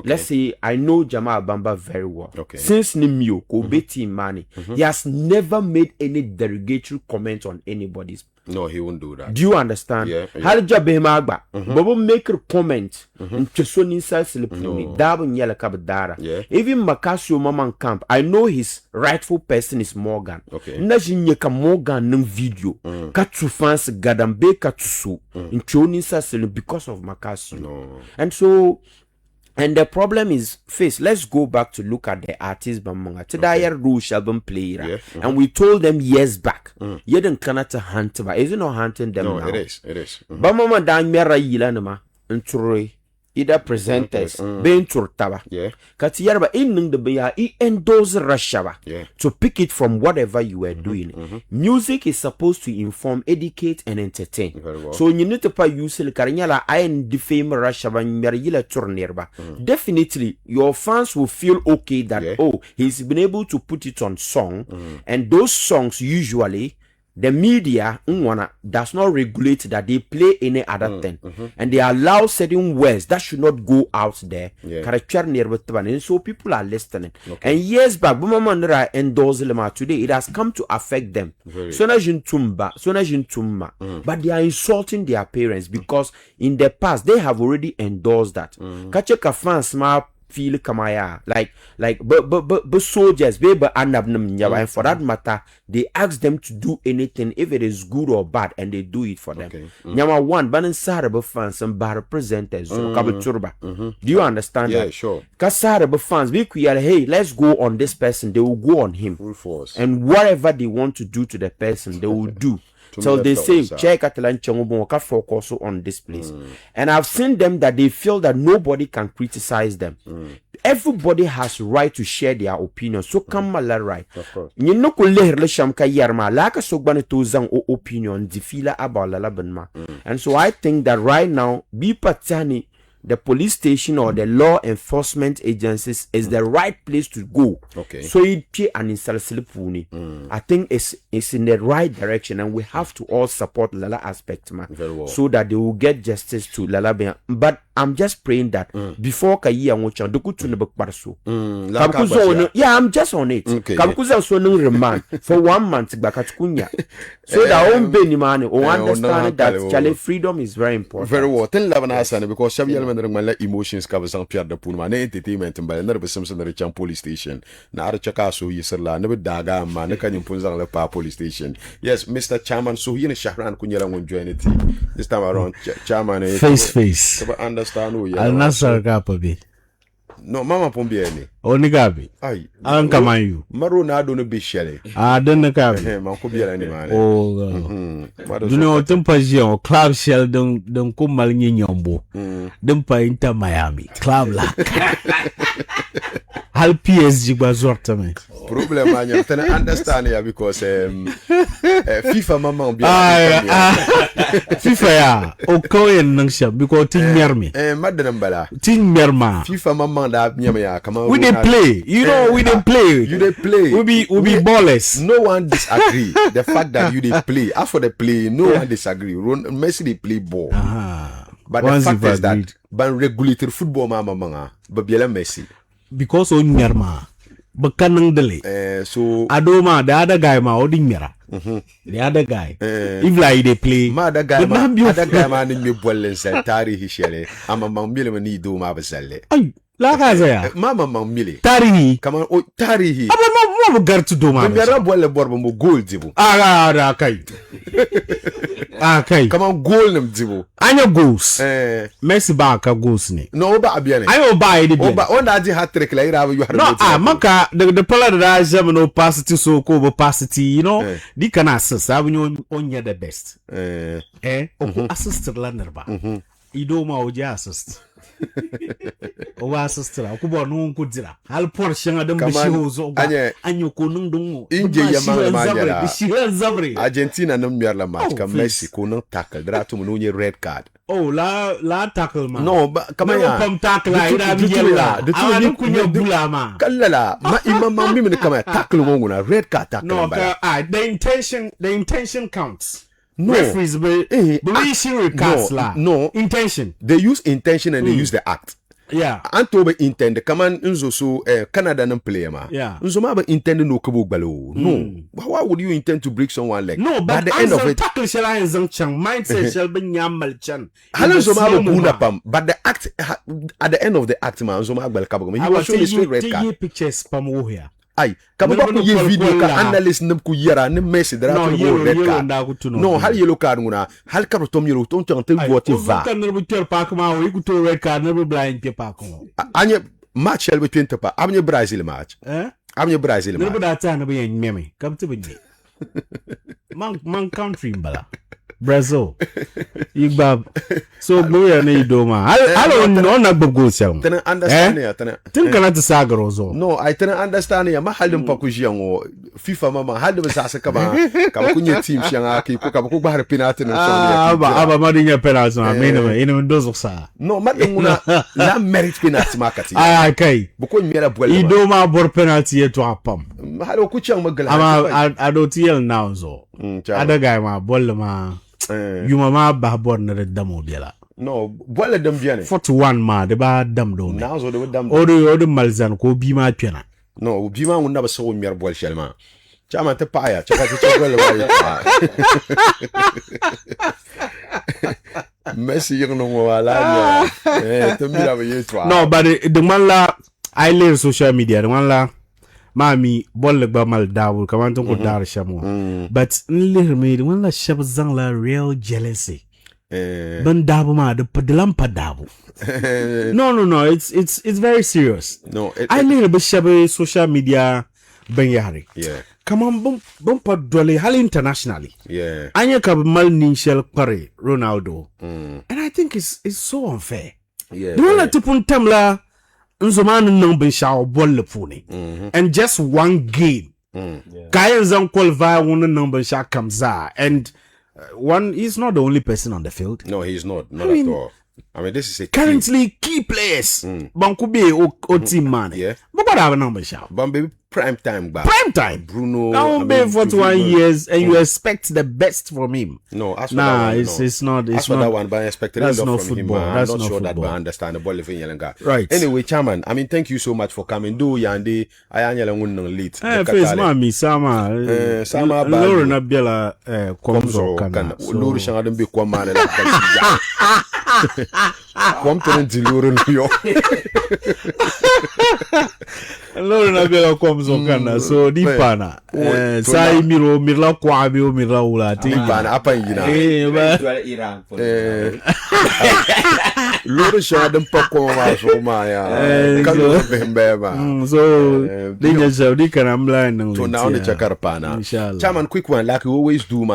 Let's say I know Jamal Bamba very well. Since Nimio Kobeti Mani, he has never made any derogatory comment on anybody's. No, he won't do that. Do you understand? Yeah. Halja Behemagba, Bobo make a comment. Cheson inside Silipuni, Dabun Yala Kabadara. Even Makasio Maman Camp, I know his rightful person is Morgan. Najinyeka Morgan nung video. Katsu fans Gadambe Katsu in Chonin Silip because of Makasio. And so. And the problem is, face, let's go back to look at the artist Bamanga. Today, Rouge album player. And we told them years back, you didn't cannot hunt, but is it not hunting them now? No, it is. Bamama dan mera yilanama, and either presenters, ben turtaba. Katiyarba in the beya, endorse Rashaba to pick it from whatever you were doing. Music is supposed to inform, educate, and entertain. So you need to pay use the Karinyala and defame Rashaba Merila Turnirba. Definitely, your fans will feel okay that he's been able to put it on song, and those songs usually. The media does not regulate that they play any other thing, and they allow certain words that should not go out there. And so people are listening. And years back, today it has come to affect them. But they are insulting their parents because in the past they have already endorsed that. Feel kamaya but soldiers and for that matter they ask them to do anything if it is good or bad and they do it for them. Nyama one banin saraba fans and bar presenters do you understand that? Sure. Kasaraba fans hey, let's go on this person, they will go on him and whatever they want to do to the person they will do. So they say, check at focus on this place. And I've seen them that they feel that nobody can criticize them. Everybody has right to share their opinion. So come right. You know opinion about and so I think that right now be patani the police station or the law enforcement agencies is the right place to go. So I think it's in the right direction, and we have to all support Lala aspect, man, so that they will get justice to Lala. But I'm just praying that before Kayi and Wochan, the good to the Bakbarso. Yeah, I'm just on it. Kabukuza so no remand for 1 month back at Kunya. So that won't be any money or understand that Charlie freedom is very important. Very well. Tell Lavan because Shabby emotions cover some Pierre de Puma, entertainment and by another Simpson the police station. Now Chakaso, Yisla, never Daga, Manakan Punzan the police station. Yes, Mr. Chairman, so here in Shaharan Kunyala won't join it. This time around, Chairman, face. Understand who I'll not Gapabi. No, Mama Pombiani. Only Gabi. Aye, I'll come on you. Maruna don't be shelly. I don't know. Mancobia any man. Oh, you know, Tempazio, Club Shell don't come Malin Yombo. Don't pay into Miami. Club la. Hal PSG bazorta me. Problem man, you understand here because FIFA mama FIFA ya. O koyen nang siya because tin mermi. Madam bala. Tin merma. FIFA mama da nyama ya kama. We dey play. You know we dey play. You dey play. We be ballers. No one disagree. The fact that you dey play. As for the play, no one disagree. Messi dey play ball. But the fact is that ban regulator football manga ba biela Messi because on nyarma ba kanang dele so adoma the other guy ma odin nyara the other guy if like they play ma da guy ma ni me bollen sa tarihi shele ama mambile mani do ma basalle ay la kaza ya mama mambile tarihi kama o tarihi aba ma gartu do ma me ra bolle borba mo goal dibu ara kai kai kama goal nam dibu anya goals Messi ba ka goals ni no ba abiane ayo ba idi bi ba on adi hat trick la ira you har no maka the player that has no pasity so ko bo pasity you know di kana assist abunyo onya the best o assist la nerba ido ma o ja assist o wa assist la ko bo no ko dira hal Porsche adam bi shi hozo ba anyo ko nung dungo inje yamma ma shi zabre Argentina nam miar la match ka Messi ko no tackle dratum no nye red card la tackle man no ba kama ya pam tackle ida bi yella ani kunyo bulama kallala ma imam mi kama tackle ngona red card tackle no the intention counts. No, referees no intention. They use intention and they use the act. Yeah. Antobe intend kaman nzo so Canada nan player ma. Yeah. Nzo ma ba intend no kubo balo. No. Why would you intend to break someone leg? No, but at the end of it, tackle shall and chang mindset shall be nyamal chan. Halan zo ma ba buna pam, but the act at the end of the act man nzo ma gbal kabagam. He was showing straight red card. You pictures pam wo here. Ay kama ba ku ye video ka analyst nam ku yara ne Messi dara ko red card no hal yellow card nguna hal ka tom yellow ton tan tel vote va kan ne buter pa kuma o ku to red card ne blind pe pa ko anye match el between pa amne Brazil match amne Brazil match ne ba ta ne ba yen meme kam te bi man country mbala Brazil Igbab so boya ne idoma halo no na gbogbo siam tana understand ya tana tin kana ta sagaro zo no I tana understand ya ma halin pa ku jiango FIFA mama halin ba sa kama kunye team shianga ki ko kama ku bahar penalty no so aba ma dinya penalty na me ina ndozo sa no ma dinguna la merit penalty makati kai bu ko mera bwel idoma bor penalty yeto apam halo ku chiang magala ama adotiel now zo ada guy ma bol ma yuma ma ba bor na damo biela no boile dam biane 41 ma de ba dam do me na zo de dam odo malzan ko bi ma twena no bi ma ngunda ba so mier bol shelma chama te paya chaka te chogol wa Messi yong no wala to mira ba yetwa no but the man la I live social media the man la mami bol ba mal dawul kaman ton ko dar shamo but nlir me the man la shab zang la real jealousy ban dabu ma de lampa dabu no it's very serious no I live ba shab social media ben yari come on bum pa dole hal internationally anya ka mal ninshel pare Ronaldo and I think it's so unfair the one that tipun tamla nzomanu nang ben shaw bol puni and just one game kayan zan qualify one number sha kamza and one he's not the only person on the field. No, he's not at all. I mean, this is a currently team. Key players bankube o team man but what have a number sha baby prime time Bruno now be 41 years and you expect the best from him. No, it's not that one, but I expected a lot from football. him. I'm not sure that I understand the ball if right. Anyway, chairman, I mean, thank you so much for coming. Do yandi ayanya ngun lead. Face mami sama ba Loro na biela komzo kana. Loro shanga dem be kwa mane la kasi. Kwam tenen di loro yo. Loro na biela komzo kana. So di pana. Sai mirla kwa bi o mirla ula ti. Di pana apa yina. Iran. Loro shanga dem poko ma so ma ya. Kalo bembe ma. So dinya Saudi kana mla nang. So now the chakar pana. Chairman, quick one, like we always do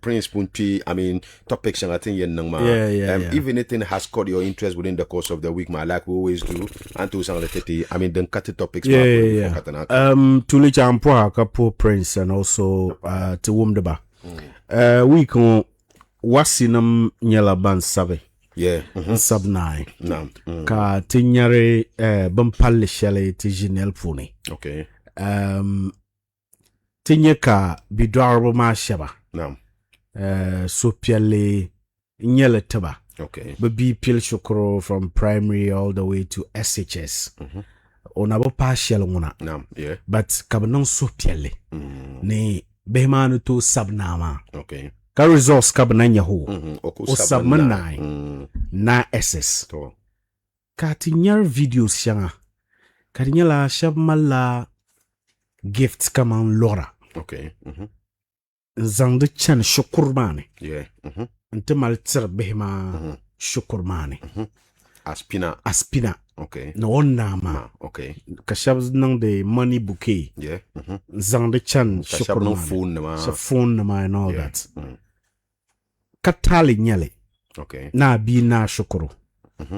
Prince Punti, I mean topics and I think even anything has caught your interest within the course of the week, like we always do, and to some of the I mean then cut the topics. Tuli champo kapo Prince and also to Wumdeba. We can wasinam nyala ban sabe. Sub 9. Ka tinyare bampalle shale ti jinel puni. Okay. Tinyeka bidwarbo ma shaba. Naam. So piale nyele taba. Okay. Baby Pil Shukro from primary all the way to SHS. Onabo partial nguna. Nam, yeah. But kabanong so piele. Ni behmanu to sabnama. Okay. Ka resource kabanan yaho. O sabmanai. Na SS. To. Katinyar videos shanga. Katinyala shabmala gifts kaman lora. Okay. Zangde chan shukurmane. Yeah. Nte maltsir behma shukurmane. Aspina. Okay. No nama. Okay. Kashab nang de money bouquet. Yeah. Zangde chan Kashab no shukurmane. phone nama. Sa phone nama and all that. Katali nyale. Okay. Na bi na shukuru.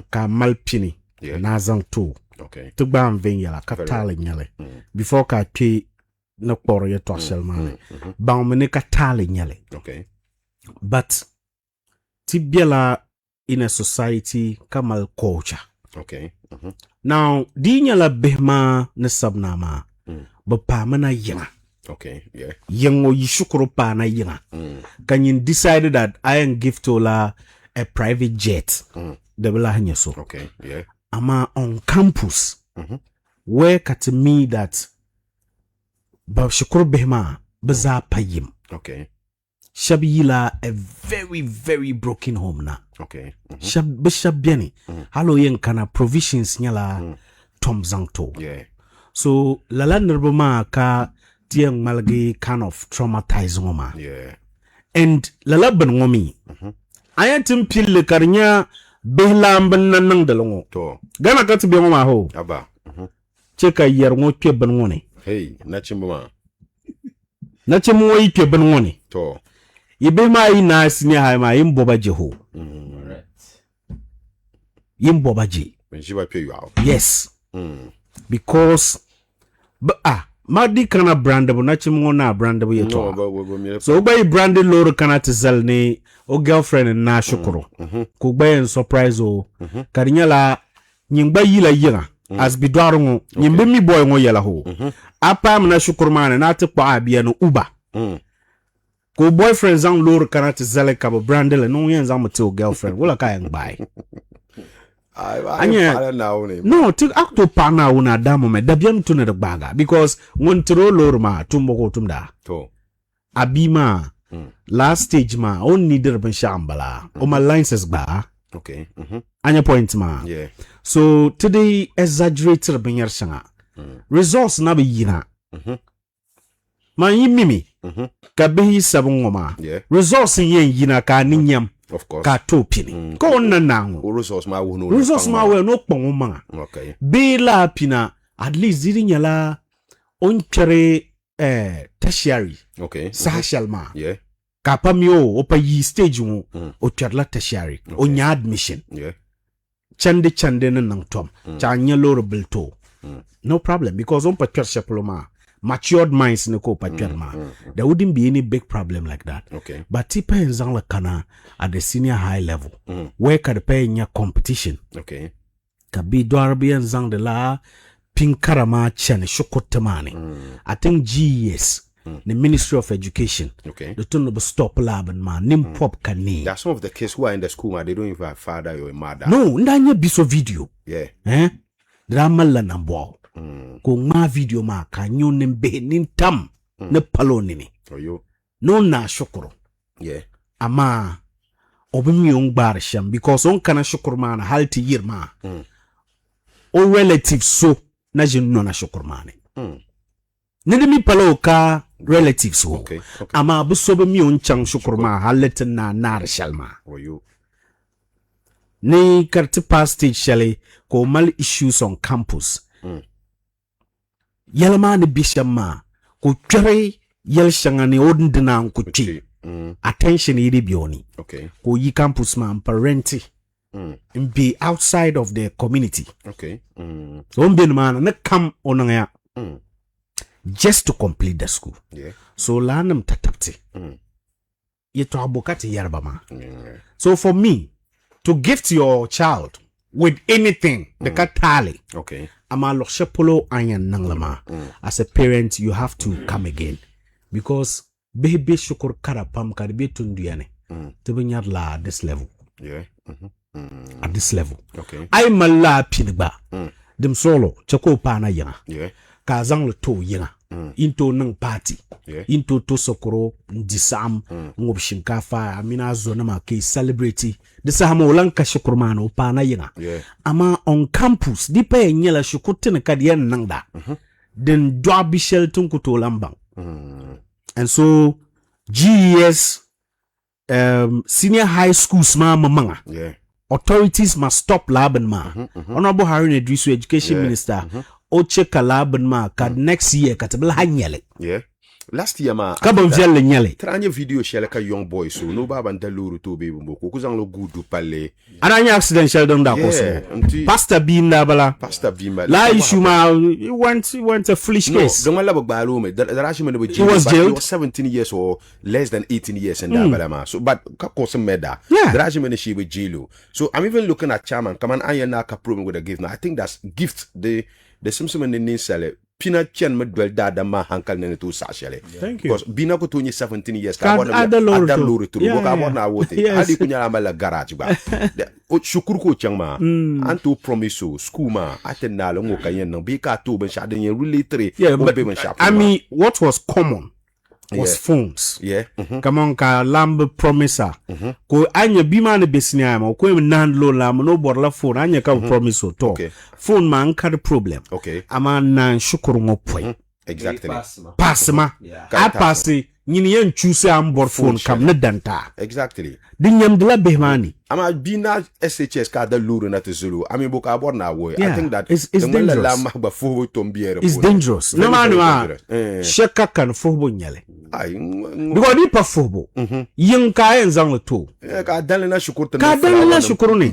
Ka malpini. Yeah. Na zang tu. Okay. Tugba mvenyala katali nyale. Before ka ke na kporo ye torsel mane. Bang mene katali nyale. Okay. But tibiela in a society kamal culture. Okay. Now, di nyala behma na sabnama. Bapa mana yenga. Okay. Yeah. Yengo yishukuru pa na yenga. Kanyin decided that I am give to la a private jet. Debela hanyeso. Okay. Yeah. Ama on campus. Where kat me that ba shukuru behma baza payim. Okay. Shabila a very, very broken home na. Okay. Shabiani. Halo yen kana provisions nyala Tom Zangto. Yeah. So lala nerbama ka tiang malagi kind of traumatized ngoma. Yeah. And lala ben ngomi. Ayatim pile karnya behlam ben nanang dalongo. To. Gana kati be ngoma ho. Aba. Cheka yer ngo twe ben ngone. Hey, nachimba. Na chemo yi twe ben ngone. To. Ibe ma yi na sinya ha ma imboba jeho. Imboba je. When she will pay you out. Yes. Because madi kana brandable na chimo na brandable yeto. No, So by branded loro kana tzel ne o girlfriend na shukuru. Ko gba surprise o. Karinyala nyimba yila yira as bidwaru nyimbe mi boy ngo yela ho. Apa na shukuru mana na te kwa abia no uba. Ko boyfriend zang loro kana tzel ka brandele no yen zang mate o girlfriend wala ka yang bai. No, to acto pana una damo me dabiam to ne baga because when tro lorma tumbo tumda to abima last stage ma on needer ben shambala o my licenses ba okay anya point ma yeah so today exaggerated ben yer shanga resource na be yina ma yimimi ka be sabon ngoma yeah resource yen yina ka ninyam of course ka topini ko na nango resource ma wo no resource ma we no pon ma okay be la pina at least zirinyala on kere tertiary okay sahashal ma yeah ka pamio opa yi stage wo o kere tertiary o nya admission yeah chande nan tom cha nya loro bilto no problem because on pa kere diploma matured minds ne ko pa kere ma there wouldn't be any big problem like that okay but tipa enzang la kana at the senior high level where ka pay nya competition okay ka bi dwarbi enzang de la pinkarama chane shokotamani I think GES the Ministry of Education okay the turn of stop lab and man nim pop kani there are some of the kids who are in the school man they don't even have a father or a mother no ndanya biso video yeah drama la nambo ko ma video ma ka nyone be nintam ne paloni ni oyo no na shukuru yeah ama obimi on bar sham because on kana shukuru ma na halti yirma o relatives so na jinno na shukuru ma ne mi palo ka relatives so okay ama bu so be mi on chang shukuru ma halatin na nar shalma oyo ni karti past stage shale ko mal issues on campus yalma ni bishama ko kere yel shangani odindina nkuchi attention yidi bioni okay ko yi campus man parenti be outside of the community okay so mbin man na kam onanga just to complete the school yeah so lanam tatapti yeto abokati yarba ma so for me to gift your child with anything the katali okay ama loshepolo ayan nanglama as a parent you have to come again because baby shukur karapam karbe tunduyane to be la this level yeah at this level. Okay. I mala pinba. Dem solo chako pana yana. Yeah. Ka zang le to yana. Into nang party. Yeah. Into to sokoro disam ngob shinkafa amina zona ma ke celebrity. Disa hama ulang ka shukurmano pana yana. Yeah. Ama on campus di pa nyela shukutene kadiyan nangda. Den dwa bishel tunku to lambang. And so GES senior high schools manga. Yeah. Authorities must stop laban ma. Honorable Harun Idrisu, Education Minister, Oche kalaban ma kad next year katabla hanyele. Yeah. Last year ma Kabam jelle nyele. tranye video shele ka young boy so no baba ndaluru to be mboko kuzang lo gudu pale. Ananya accident shell don da koso. Pastor Beam da bala. Pastor Beam. La issue ma went a foolish case. No, don't labo balo me. He was jailed. He was 17 years or less than 18 years and that bala so but ka koso meda. Yeah. Darashimene she with jail. So I'm even looking at chairman. Come on, I na ka problem with a gift. Now I think that's gift the simsum in the sale. Pina chen medwel dada ma hankal nene tu sashele. Thank you. Because bina ko tunye 17 years Kad ada lori tu. Boka abona wote. Yes. Adi kunya la mala garage ba. Shukuru ko changma. Anto promiso school ma atena lo ngoka yen no bi ka to ben sha de really three. Yeah, but I mean what was common was phones. Yeah. Come on, ka lamb promiser. Ko anya bima ne besnia ma ko nan lo lam no borla phone anya ka promise to. Okay. Phone man ka the problem. Okay. Ama nan shukuru mo point. Exactly. Passma. I pass nyini yen choose am bor phone kam ne danta. Exactly. Dinyam de la behmani. Ama bina SHS ka da luru na tezulu. Ami boka abona wo. I think that it's dangerous. It's dangerous. No man sheka kan fobo nyale. Because di pa fobo. Yin ka en zang le to. Ka dan na shukuru Ka dan na shukuru ni.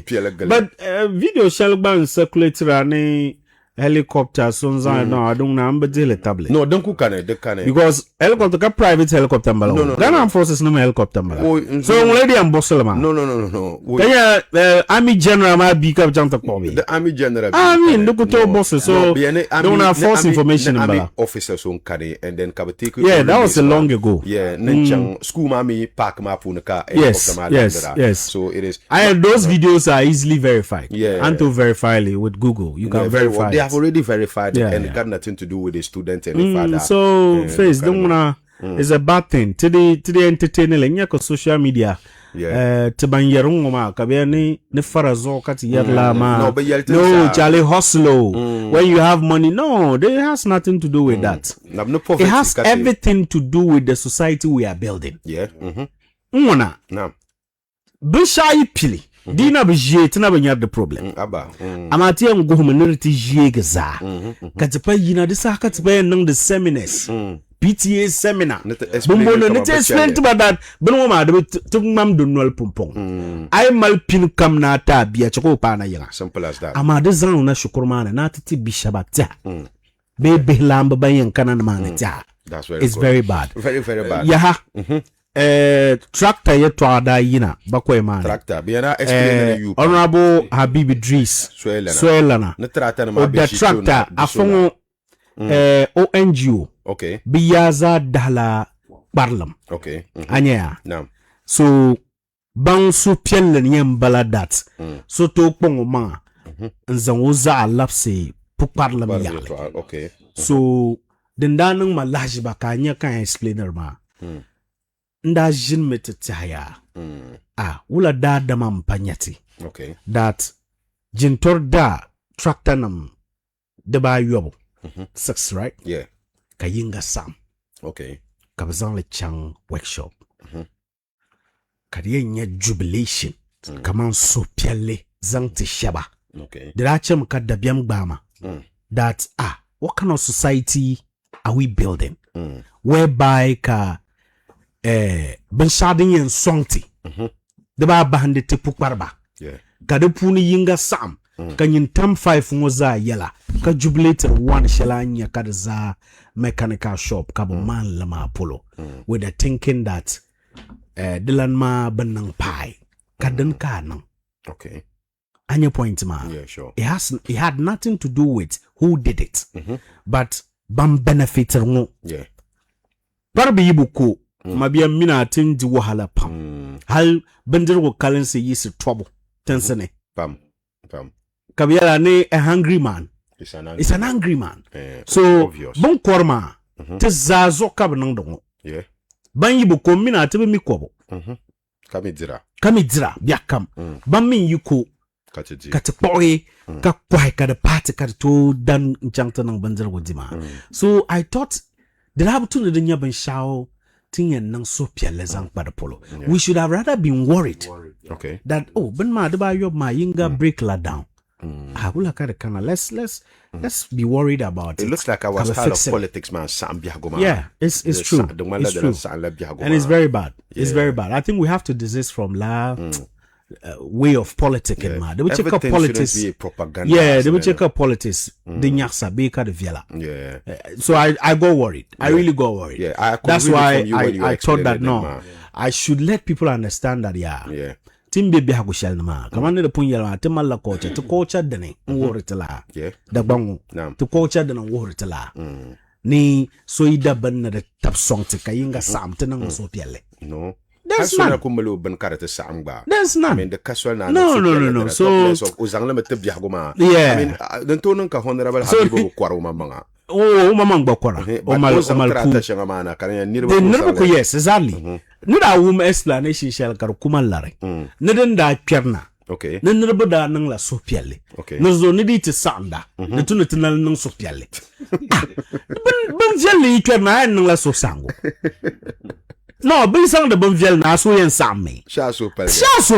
But video shall ban circulate rani helicopter sonza no I don't know the tablet. No, don't cook de kane. Because helicopter ka private helicopter mbala. No. Ghana forces no helicopter mbala. So lady am bossel No. Kaya army general ma bi ka janta ko bi. The army general. I mean look to boss so don't have false information mbala. Army officers on kane and then ka take. Yeah, that was a long ago. Yeah, nenchang school mami park ma punika Yes. So it is. Those videos are easily verified. Yeah. And to verify it with Google. You can verify They have already verified it and it got nothing to do with the student and the father. So face don't wanna it's a bad thing. Today entertaining like social media. Yeah. Tibanyerung ma kabeni ne farazo kati yerla ma. No, Charlie hustle. When you have money, no, it has nothing to do with that. It has everything to do with the society we are building. Yeah. Una. No. Bishai pili. Dina bije tina banya the problem. Aba. Amati am go minority jegza. Katipa yina disa katipa nang the seminars. PTA seminar. Bumbo no nite explain to that. Beno ma de tumam donwal pumpong. I mal pin kam na ta bia choko pa na yanga. Simple as that. Amade zan na shukurmana na titi bishabata. Be lamba bayan kanan manita. That's very It's good. very bad. Very, very bad. Yaha. Tractor ye twada yina bakwe man. Tractor. Biana explain you. Honorable Habib Idris. Swelana. Na tractor na O the tractor afongo ONGO. Okay. Biyaza dala barlam. Okay. Anya. Naam. So bang su pielle nyem baladat. So to pongo ma. Nzango za lapse pu parlam yale. Okay. So den danang ma lajiba kanya kan explainer ma. Nda jin metetaya. Wula da damam panyati. Okay. That jintor da tractor nam deba yobo. 6, right? Yeah. Kayinga sam. Okay. Kabazan le chang workshop. Kadiye nya jubilation. Kaman so piale zangti shaba. Okay. Dirachem kadabiam bama. That what kind of society are we building? Whereby ka ben shading yen songti. Deba bahande te pukbarba. Yeah. Kadepuni yinga sam. Kanyin tam 5 ngoza yela. Ka jubilator 1 shalanya kadza mechanical shop kabo man lama apollo. With the thinking that dilan ma benang pai. Kaden kanang. Okay. Anya point ma. Yeah, sure. It had nothing to do with who did it. But bam benefiter ngo. Yeah. Barbi yibuko. Mabia mina atindi wahala pam. Hal bendir wo kalense yisi trouble. tensene. Pam. Kabiala ne a hungry man. It's an angry man. So bon korma te zazo kab nang dongo. Yeah. Ban yibo ko mina te be mi kobo. Kamidira biakam. Ban min yuko kate poi ka kwai ka de party ka to dan nchangta nang banzar wodima. So I thought the opportunity nya ban shao ting and nang so piale zang pa polo. We should have rather been worried. Okay. That ben ma de ba yo ma yinga break la down. Let's be worried about it. It looks like I was tired of politics, man. Yeah, it's true. It's true. And it's very bad. It's very bad. I think we have to desist from way of politicking, man. They will check up politics. Be propaganda. Yeah, they will check up politics. The nyaksa beka de viela. Yeah. So I go worried. I really go worried. Yeah, that's why I thought that I should let people understand that. Yeah. Timbe biha ko shel ma kamane de punya te malla coach to coach dene woritala da bangu to coach dene woritala ni so ida ban na de tap song te kayinga sam te nan so piele no there's none kumalo ban karate sam ba there's none. I mean the casual na no so uzang le mete biha goma yeah. I mean den to nun ka honorable habibo kwaro manga oh mama ngbakwara o mal ku de nirbo ko yes exactly nida wum explanation shell kar kuma lare niden da pierna okay ne nirbo da nan la so piale okay no zo nidi ti sanda ne tunu tinal nan so piale ben jeli pierna nan la so sango no ben sang de bon viel na so yen samme sha so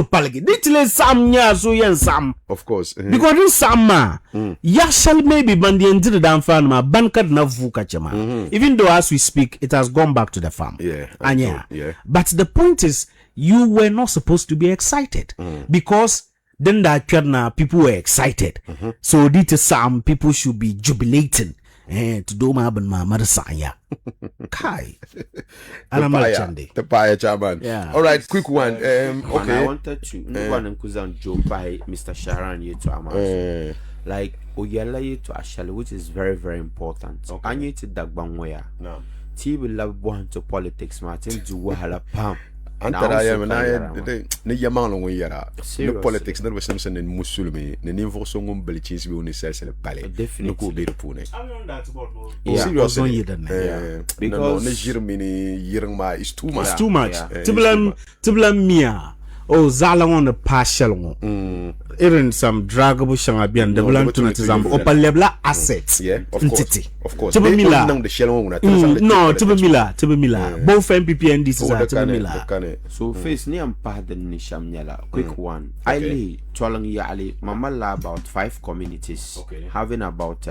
palge ditile sam nya so yen sam of course because this sama ya shall maybe bandi ndiri dan fan ma bankad na vuka chema even though as we speak it has gone back to the farm yeah but the point is you were not supposed to be excited because then that people were excited so this some people should be jubilating to do my madrasanya kai the pie chairman. All right, quick one. Okay, I wanted to one and kuzan Joe by Mr. Shaharan you to Amas like oyela you to Ashali, which is very very important. I need to dagbangwaya no T will love one to politics Martin do wahala pam ne yamang lo yara no politics no Simpson in musulmi ne niveau so ngum belicins bi unisel pale no ko be pune seriously because ne jirmini yirma is too much tiblam mia oh zala on the partial even some dragable shanga bi and develop to example upper level assets of course tibamila the shell no tibamila both MPP and this is tibamila so face ni ampa the nisham nyala quick one I lay twalang yali mamala about 5 communities having about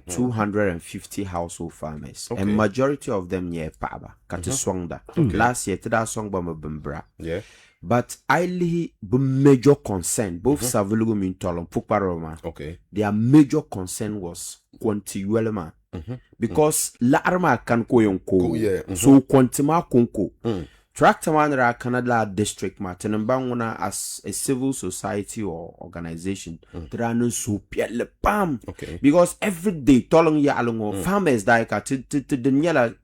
250 household farmers and majority of them near Paba Katiswangda last year tada song bama bembra but I lay major concern both Savulugo Mintolom Puparoma their major concern was Quantiwelema because la arma kan koyonko so Quantima konko Tractor man Canada district Martin Banguna as a civil society or organization. There are no soup pam because every day tolong ya along farmers die to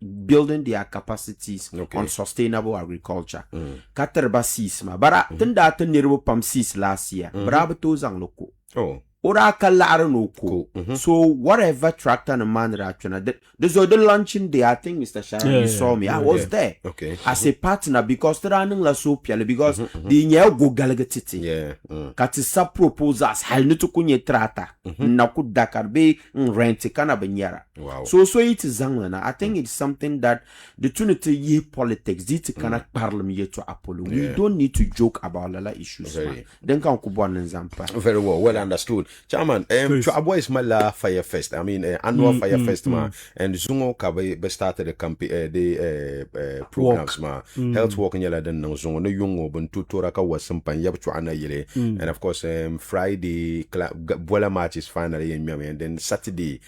building their capacities on sustainable agriculture. Katerba sisma bara tenda tenirbo pam sis last year. Brabato zang loko. Ora kala no ko. So whatever tractor and man that there's the launching day. I think Mr. Shaharan you saw me. I was there as a partner because the running la so piale because the nyel go galagatiti. Katisa proposals hal no to kunye trata. Na ku Dakar be rent kana benyara. So it is zanglana. I think it's something that the tunity ye politics dit kana parliament to Apollo. We don't need to joke about lala issues. Then can kubwan example. Very well understood. Chairman, Chua is my Fire Fest. I mean, annual Fire Fest, man. And Zungo Kabe started the programs, ma. Health walking yellow than no Zungo, no young open Tutoraka was some pan Yapchuana yele. And of course, Friday, Bola match is finally in Miami. And then Saturday,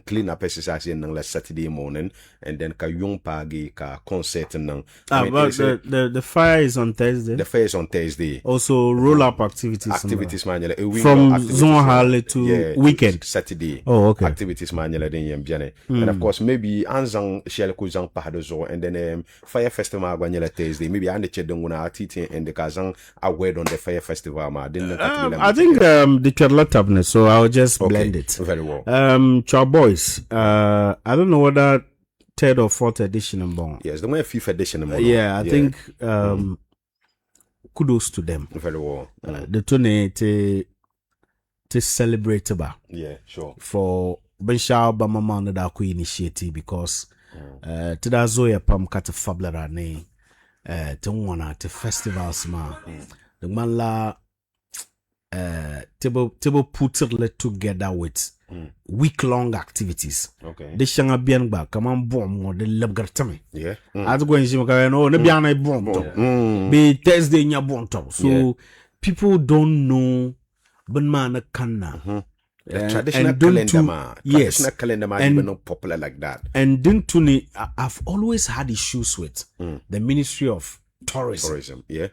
clean up exercise in last Saturday morning. And then Kayung Pagi, ka concert and the fire is on Thursday. The fire is on Thursday. Also, roll up activities, man. From on Harley to weekend Saturday. Oh, okay. Activities manual den yembiane. And of course maybe anzang shell kuzang pahadozo and then fire festival manual Thursday. Maybe ande chedonguna atiti and the kazang a word on the fire festival ma. I think the charlatan, so I'll just blend it. Very well. Chow Boys. I don't know whether 3rd or 4th edition and bon. Yes, the way 5th edition. Yeah, I think kudos to them. Very well. The tune to celebrate about. Yeah, sure. For Benshao Bamama da ku initiative because to da zoya pam kat fablara ne to wana to festivals ma. The man la table put it together with week-long activities. Okay. The shanga bien ba kaman bom or the lebgartame. Yeah. As go in Jimaka no ne biana bom. Be Thursday nya bom top. So people don't know ben man kanna. The traditional calendar ma. Traditional calendar ma even not popular like that. And then tuni I've always had issues with the Ministry of Tourism. Yeah.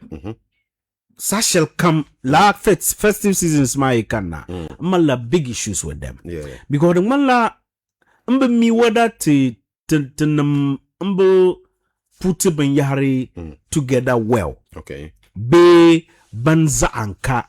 Such shall come la festive seasons my kanna. Mala big issues with them. Yeah. Because the mala mi wada te put ben yari together well. Okay. Be banza anka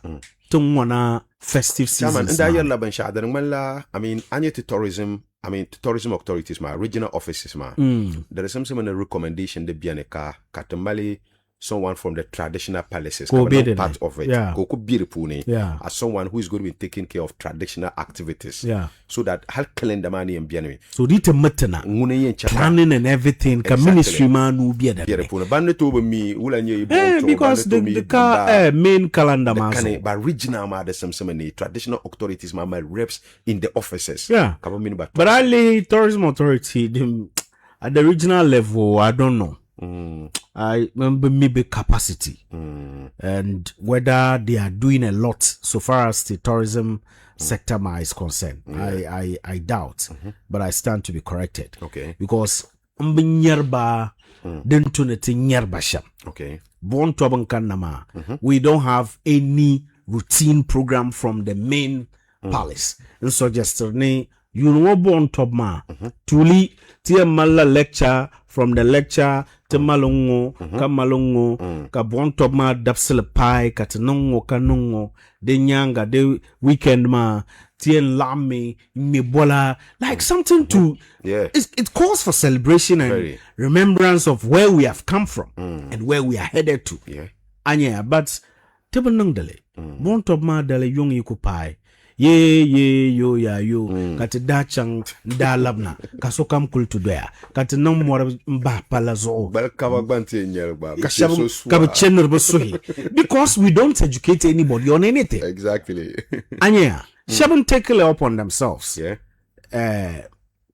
wana festive seasons. And that ban shada mala I mean anya to tourism authorities ma regional offices ma. There is some recommendation de bianeka katamali someone from the traditional palaces part of it. As someone who is going to be taking care of traditional activities. Yeah. So that help calendar money and bianwe. So dite matana planning and everything ministry man will be there. Because the main calendar man. But regional ma there's some traditional authorities ma reps in the offices. Yeah. But only tourism authority at the regional level, I don't know. I remember maybe capacity and whether they are doing a lot so far as the tourism sector is concerned. I doubt, but I stand to be corrected. Okay. Because nyerba dentunete nyerba sham. Okay. Born to Abankanama, we don't have any routine program from the main palace. And so just you know born top ma tuli tia mala lecture from the lecture te malongo ka malongo ka bon top ma dapsel pai ka tenongo kanongo de nyanga de weekend ma tia lame me bola like something to it calls for celebration and remembrance of where we have come from and where we are headed to. Anya but tebe nang dele bon top ma dele yong yiku pai yo kati dachang da labna kaso kam kultu doya kati nam mora mba palazo because we don't educate anybody on anything. Exactly. Anya shaban take it upon themselves.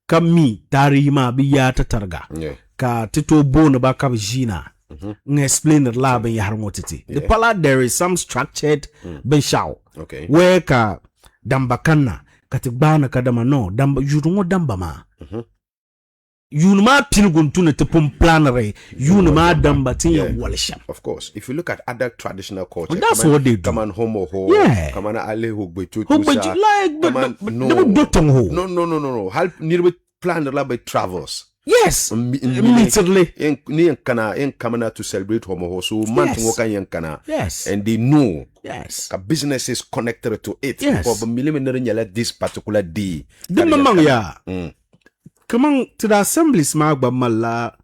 Kami tarima biya tatarga ka tito bon ba kabjina explain the lab in harmotiti the pala there is some structured benshao where ka damba kanna katibana kadama no damba yurungo damba ma yunuma pilguntune te pum planare yunuma damba tinya walsham. Of course, if you look at other traditional culture, that's what they do. Come on, homo ho. Come on, ale ho betu. No. Help nearby plan the lab travels. Yes, immediately. In Kamana to celebrate homo so man kana. Yes, and they know. Yes, a business is connected to it. Yes, for this particular day. Come on to the assembly smag mala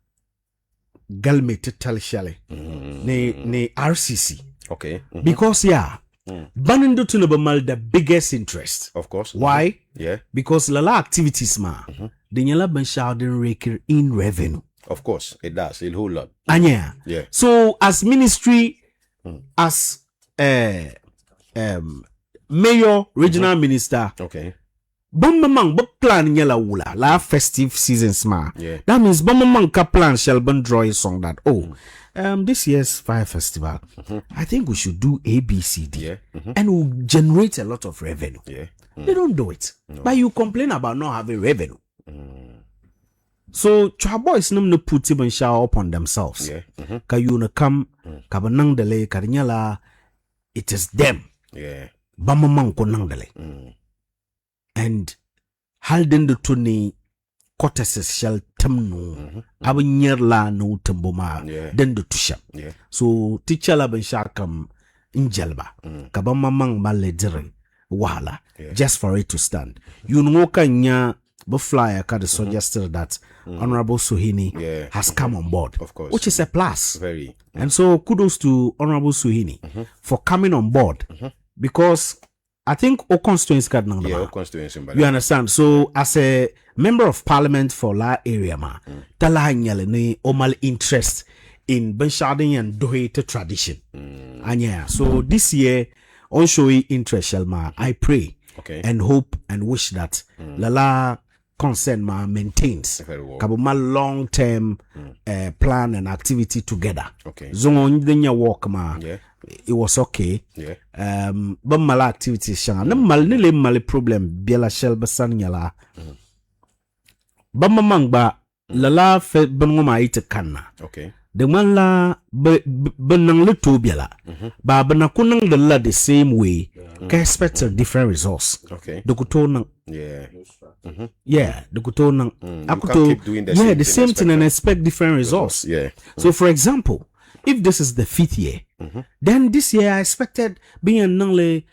galme to tell shale ne RCC. Okay. Because Banindo to the biggest interest. Of course. Why? Yeah. Because lala activities the nyala ben shouldn't rake in revenue. Of course, it does. A whole lot. Yeah. So as ministry, as mayor, regional minister. Okay. Bamamang plan nyala wula la festive seasons ma. Yeah. That means Bamamang ka plan shall ben draw a song that this year's fire festival I think we should do ABCD and we'll generate a lot of revenue. They don't do it. But you complain about not having revenue. So Chow Boys no put even shower upon themselves. Ka you no come kabanang dele karinyala it is them. bamamang ko nangdale. And halden de tuni cortesis shall temno abenyer la no temboma den de tusha. So teacher la ben shakam injelba kabamamang maledire wala just for it to stand. You know kanya the flyer kind suggested that Honorable Suhini has come on board, of course, which is a plus. Very. And so kudos to Honorable Suhini for coming on board because I think all constituency card you understand. So as a member of parliament for La area ma talahanyale ni omal interest in Benshading and Dohete tradition. And yeah, so this year on showy interest Shelma, I pray and hope and wish that Lala concern ma maintains kabuma long term plan and activity together. Zongo ndenya work ma it was okay. But mala activities shanga na mal nile male problem biela shel basan nyala. Bamba mangba lala fe bangoma ite kanna. The man la benang le to biela. Ba benakunang the la the same way. Can expect a different results. The kutonang. Yeah, the kutonang. The same thing and expect different results. So for example, if this is the 5th year, then this year I expected being only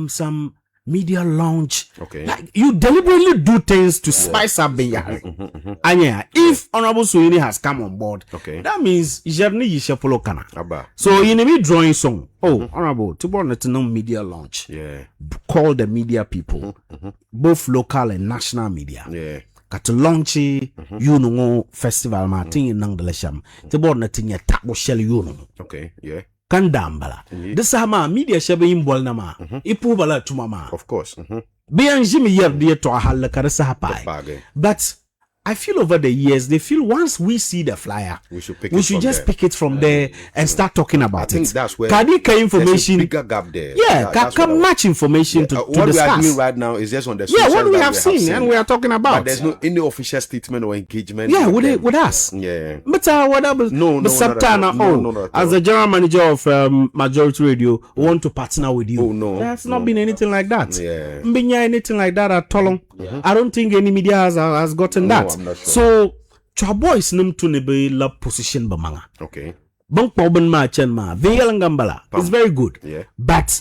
some media launch. Like you deliberately do things to spice up Benyahari. And yeah, if Honorable Suhini has come on board, that means Jerni Yishapolo Kana. So in a drawing song, Honorable, to born no media launch. Call the media people, both local and national media. Kat launch you know festival Martin in Nangdalesham. To born a thing tabo shell you know. Kandambala. This sama media shabe imbol nama. Ipu bala to mama. Of course. Beyan Jimmy yer dear to a hal karasa hapai. But I feel over the years they feel once we see the flyer, we should just pick it from there and start talking about it. I think that's where Kadika information. Bigger gap there. Yeah, can match information to what discuss. What we are doing right now is just on the social what we have seen and we are talking about. But there's no any official statement or engagement. Yeah, with us. Yeah. But whatever. No, as the general manager of Majority Radio, want to partner with you. Oh no, that's not been anything like that. Yeah, anything like that at all. I don't think any media has gotten that. I'm not sure. So boys num to nebe la position bamanga. Bang poben ma chen ma veyalangambala. It's very good. But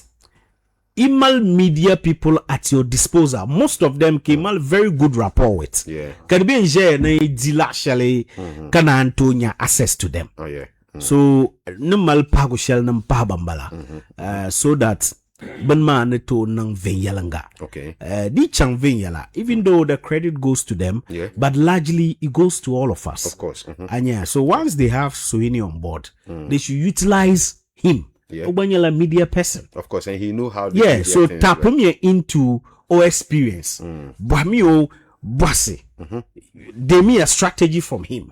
email media people at your disposal. Most of them came very good rapport with. Can be enjoy na dila shale kana Antonia access to them. So numal pago shell num pa bambala. So that Benma neto nang venyalanga. Di chang venyala. Even though the credit goes to them, but largely it goes to all of us. Of course. And yeah, so once they have Suhini on board, they should utilize him. Obanyala media person. Of course, and he knew how. So tap him into our experience. Bwamio bwase. They me a strategy from him.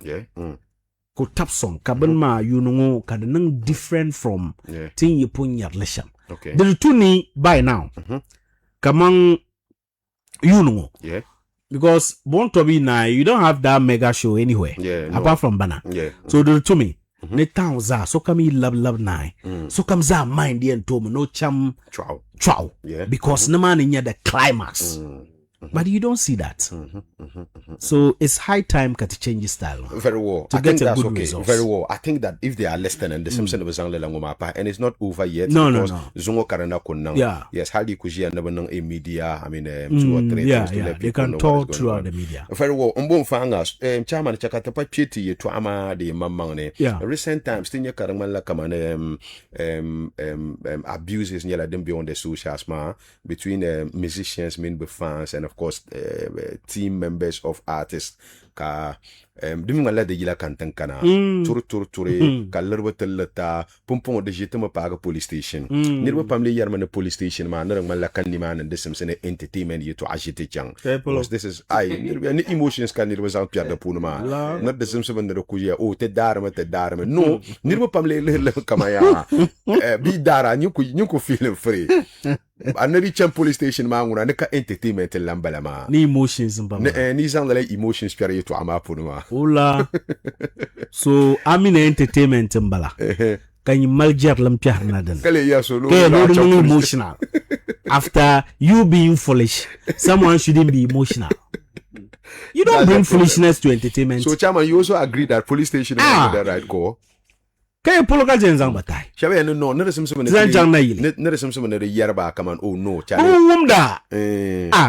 Ko tap song kabenma you know kadenang different from thing you put your lesham. The two ni by now. Kamang you know. Because born to be now you don't have that mega show anywhere. Apart from Bana. So the two me. Ne town za so come love nine. So come za mind the and tome no cham chow. Because no man in the climax. But you don't see that. So it's high time to change style. Very well. To I get think a that's good okay. results. Very well. I think that if they are listening and the Simpson was and it's not over yet. No. Zungo karana kunang. Yes, Hardy Kujia never know a media. I mean, 2 or 3 things to let they can talk throughout the media. Very well. Fangas. Chairman Chakatapa Chiti to Ama de Mamane. Recent times, Tinya Karamala Kamane abuses near them beyond the socials between musicians, fans, and of course team members of artists ka dumi ngala de gila kantan kana tur ka lerba telata pompon de jetema paga police station nirba pamle yarmane police station ma nang mala kan ni man de semsene entertainment yeto agite chang because this is nirba ni emotions kan nirba zan pierre pour ma not de semsene de kuya te darma no nirba pamle le kama ya bi dara nyuko feel free another champ police station ma nguna ne ka entertainment lambala ma ni emotions mbama ni zan le emotions pierre yeto ama pour ma Ola. So I'm in entertainment mbala. Can you maljar lam piar nadan? Kale ya so no. Kale no emotional. after you being foolish, someone shouldn't be emotional. You don't bring foolishness to entertainment. So, Chairman, you also agree that police station is the right call? Can you pull a batai? Shabe no, never some yerba come on. Oh no,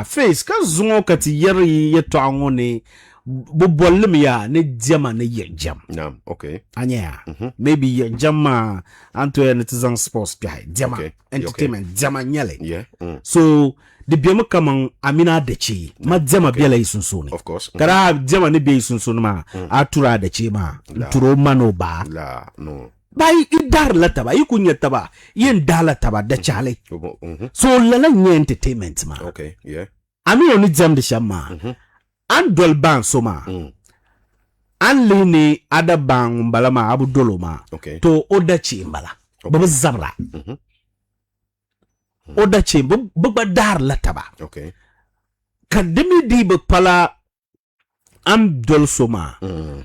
face kazungo kati yeri yetwangone bobolmia ne jama ne yejam. Nam, okay. Anya. Maybe yejama Antoine Tizan sports guy. Jama entertainment jama nyale. Yeah. So the bioma kamang amina dechi ma jama biela isunsuni. Of course. Kara jama ne be isunsuni ma atura dechi ma turo mano ba. La no. Bai idar la taba ikunya taba yen dala taba de chale. So lala nye entertainment ma. Okay, yeah. Ami oni jam de shama. Andol bang soma. Anlini ada bang mbalama abu doloma. Okay. To oda chimbala. Baba zabra. Oda chimbo baba dar la taba. Okay. Kademi di pala am dol soma.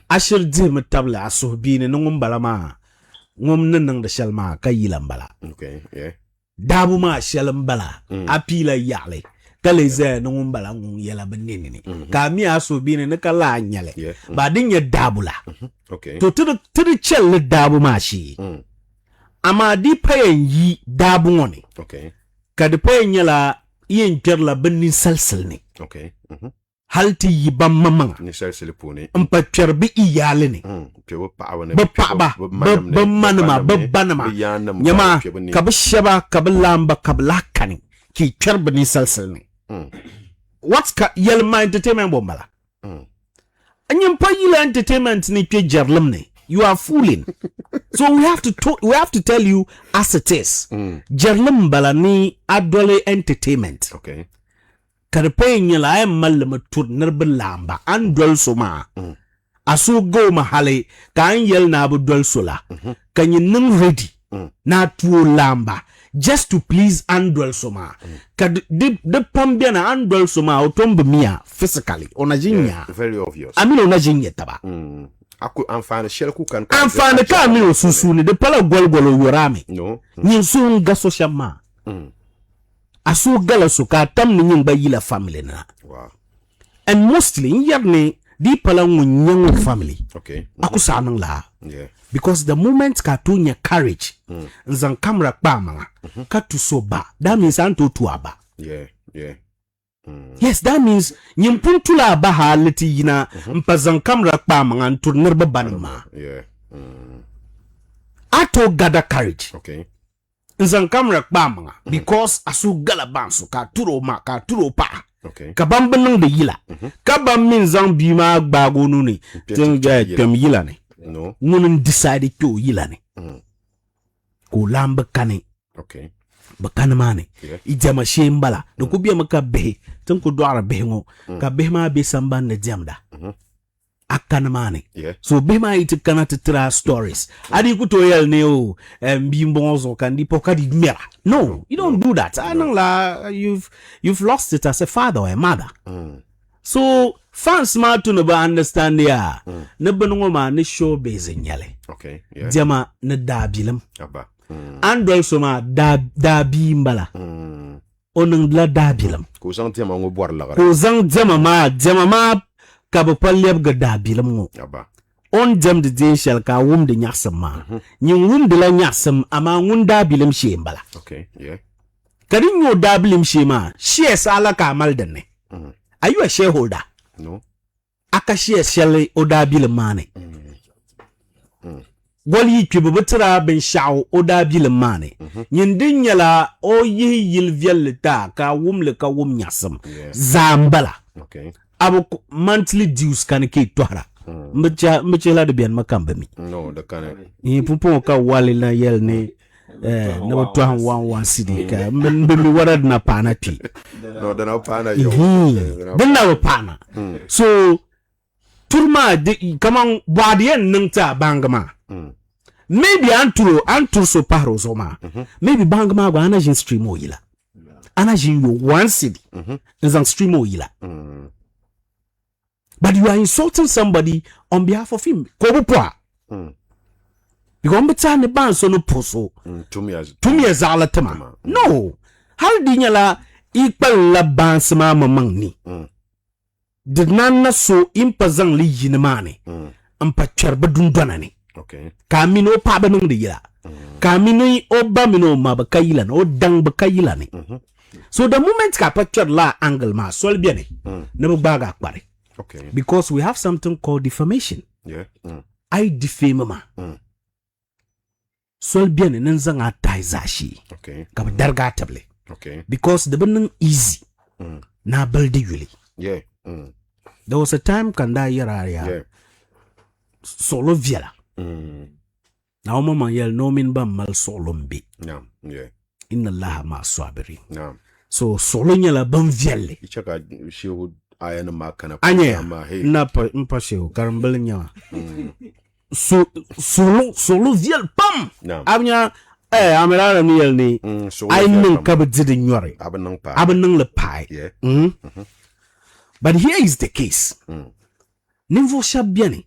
Ashir dim tabla aso bine nungum balama. Ngom nang de shalma kayilam bala. Okay, yeah. Dabu ma shalam bala. Apila yale. Kaleze nungum bala ngung yala benini. Kami aso bine ne kala nyale. Ba dinye dabula. Okay. To the chel le dabu ma shi. Ama di payen yi dabu ngoni. Okay. Kadi payen yala yen kerla benin salsal ni. Okay. Halti yi bam mamanga. Ni salsal puni. Mpa cherbi iyale ni. Banama. Nyama kabishaba kabilamba kabilakani. Ki cherbi ni salsal ni. What's yelma entertainment bombala? Anyampa yila entertainment ni pye jarlum ni. You are fooling. So we have to tell you as it is. Jarlum bala ni adole entertainment. Okay. Karpe nyala ay malama tur nerbelamba andol soma. Asu go mahale kan yel na abudol sola. Kan yin ready na tuo lamba just to please andol soma. Kad de pambia na andol soma otombe mia physically onajinya. Very obvious. Amino onajinya taba. Aku amfane shell ku kan amfane ka mi osusuni de pala golgolo yorame. No. Nyin sun gaso shama. Asu gala suka tam ni nyimba yila family na. Wow. And mostly yerne di pala ngunyangu family. Okay. Aku sanang la. Yeah. Because the moment ka tunya courage nzan kamera pa manga ka tu soba, that means anto tuaba. Yeah. Yes, that means nyimpuntula ba haliti yina mpazan kamera pa manga nturnerba banma. Yeah. Ato gada courage. Okay. Nzan kamera pa manga because asu gala banso ka turo pa. Okay. Kabamba nang de yila. Kabam min zang bima gbago nuni. Tem yila ne. No. Ngunun decide to yila ne. Ko lamba kane. Okay. Bakana mane. Ijama shembala. No kubia maka behe. Tanko doara behe ngo. Ka behe ma be samban na jamda. Akana mane. Yeah. So behe ma iti kana titra stories. Adi kuto yel ne o. Bimbonzo kandi pokadi mera. No, you don't do that. Anang la, you've lost it as a father or a mother. So fans ma to never understand ya. Never no ma ne show base nyale. Okay. Yeah. Jama ne dabilam. Aba. And also ma dabi mbala. Onang la dabilam. Ko sang tema ngo bor la. Ko sang jama ma kabapaleb ga dabilam ngo. Aba. On jam de jenshel ka wum de nyasam ma. Nyin wum de la nyasam ama ngun dabilam shembala. Okay. Yeah. Kadin yo dabilam shema. Shares ala ka maldene. Are you a shareholder? No. Aka share shele o dabilam mane. Wali kibubutra ben shao o dabilam mane. Nyindin yala o yil vielta ka wum le ka wum nyasam. Zambala. Okay. Abo monthly dues kan ke tohara. Mche la de bien makamba mi. No, the kind. Pupo ka wali na yel ne na watu wan city ka mbemi warad na pana pi. No, the na pana yo. Na pana. So turma de kamang wadien nangta bangama. Maybe anturo so paro so ma. Maybe bangama wa anajin stream o yila. Anajin yo one city. Nzang stream o yila. But you are insulting somebody on behalf of him. Kobupwa. Because mbeta ne ban so no poso. 2 years. 2 years ala tema. No. hal di nyala ikpal la bansma mamang ni de nanna so impazang li yinmane ampa charba dundana ni okay kamino pa banung de yila kamino oba mino mabakayila no dang bakayila ni so the moment ka picture la angle ma sol bien ne baga akbare okay because we have something called defamation I defame ma sol bien nan zanga taizashi okay ka darga table okay because the bunun easy na balde yuli there was a time kanda yara solo viala na mama yel no min ba mal solo mbi inna allaha ma sabiri so solo nyala ban viale ichaka shehu ayana makana anya na pa mpa shehu karambel nya solo vial pam abnya amera ni yel ni ay nin kabdide nyore abanang le pai but here is the case nimvo shabiani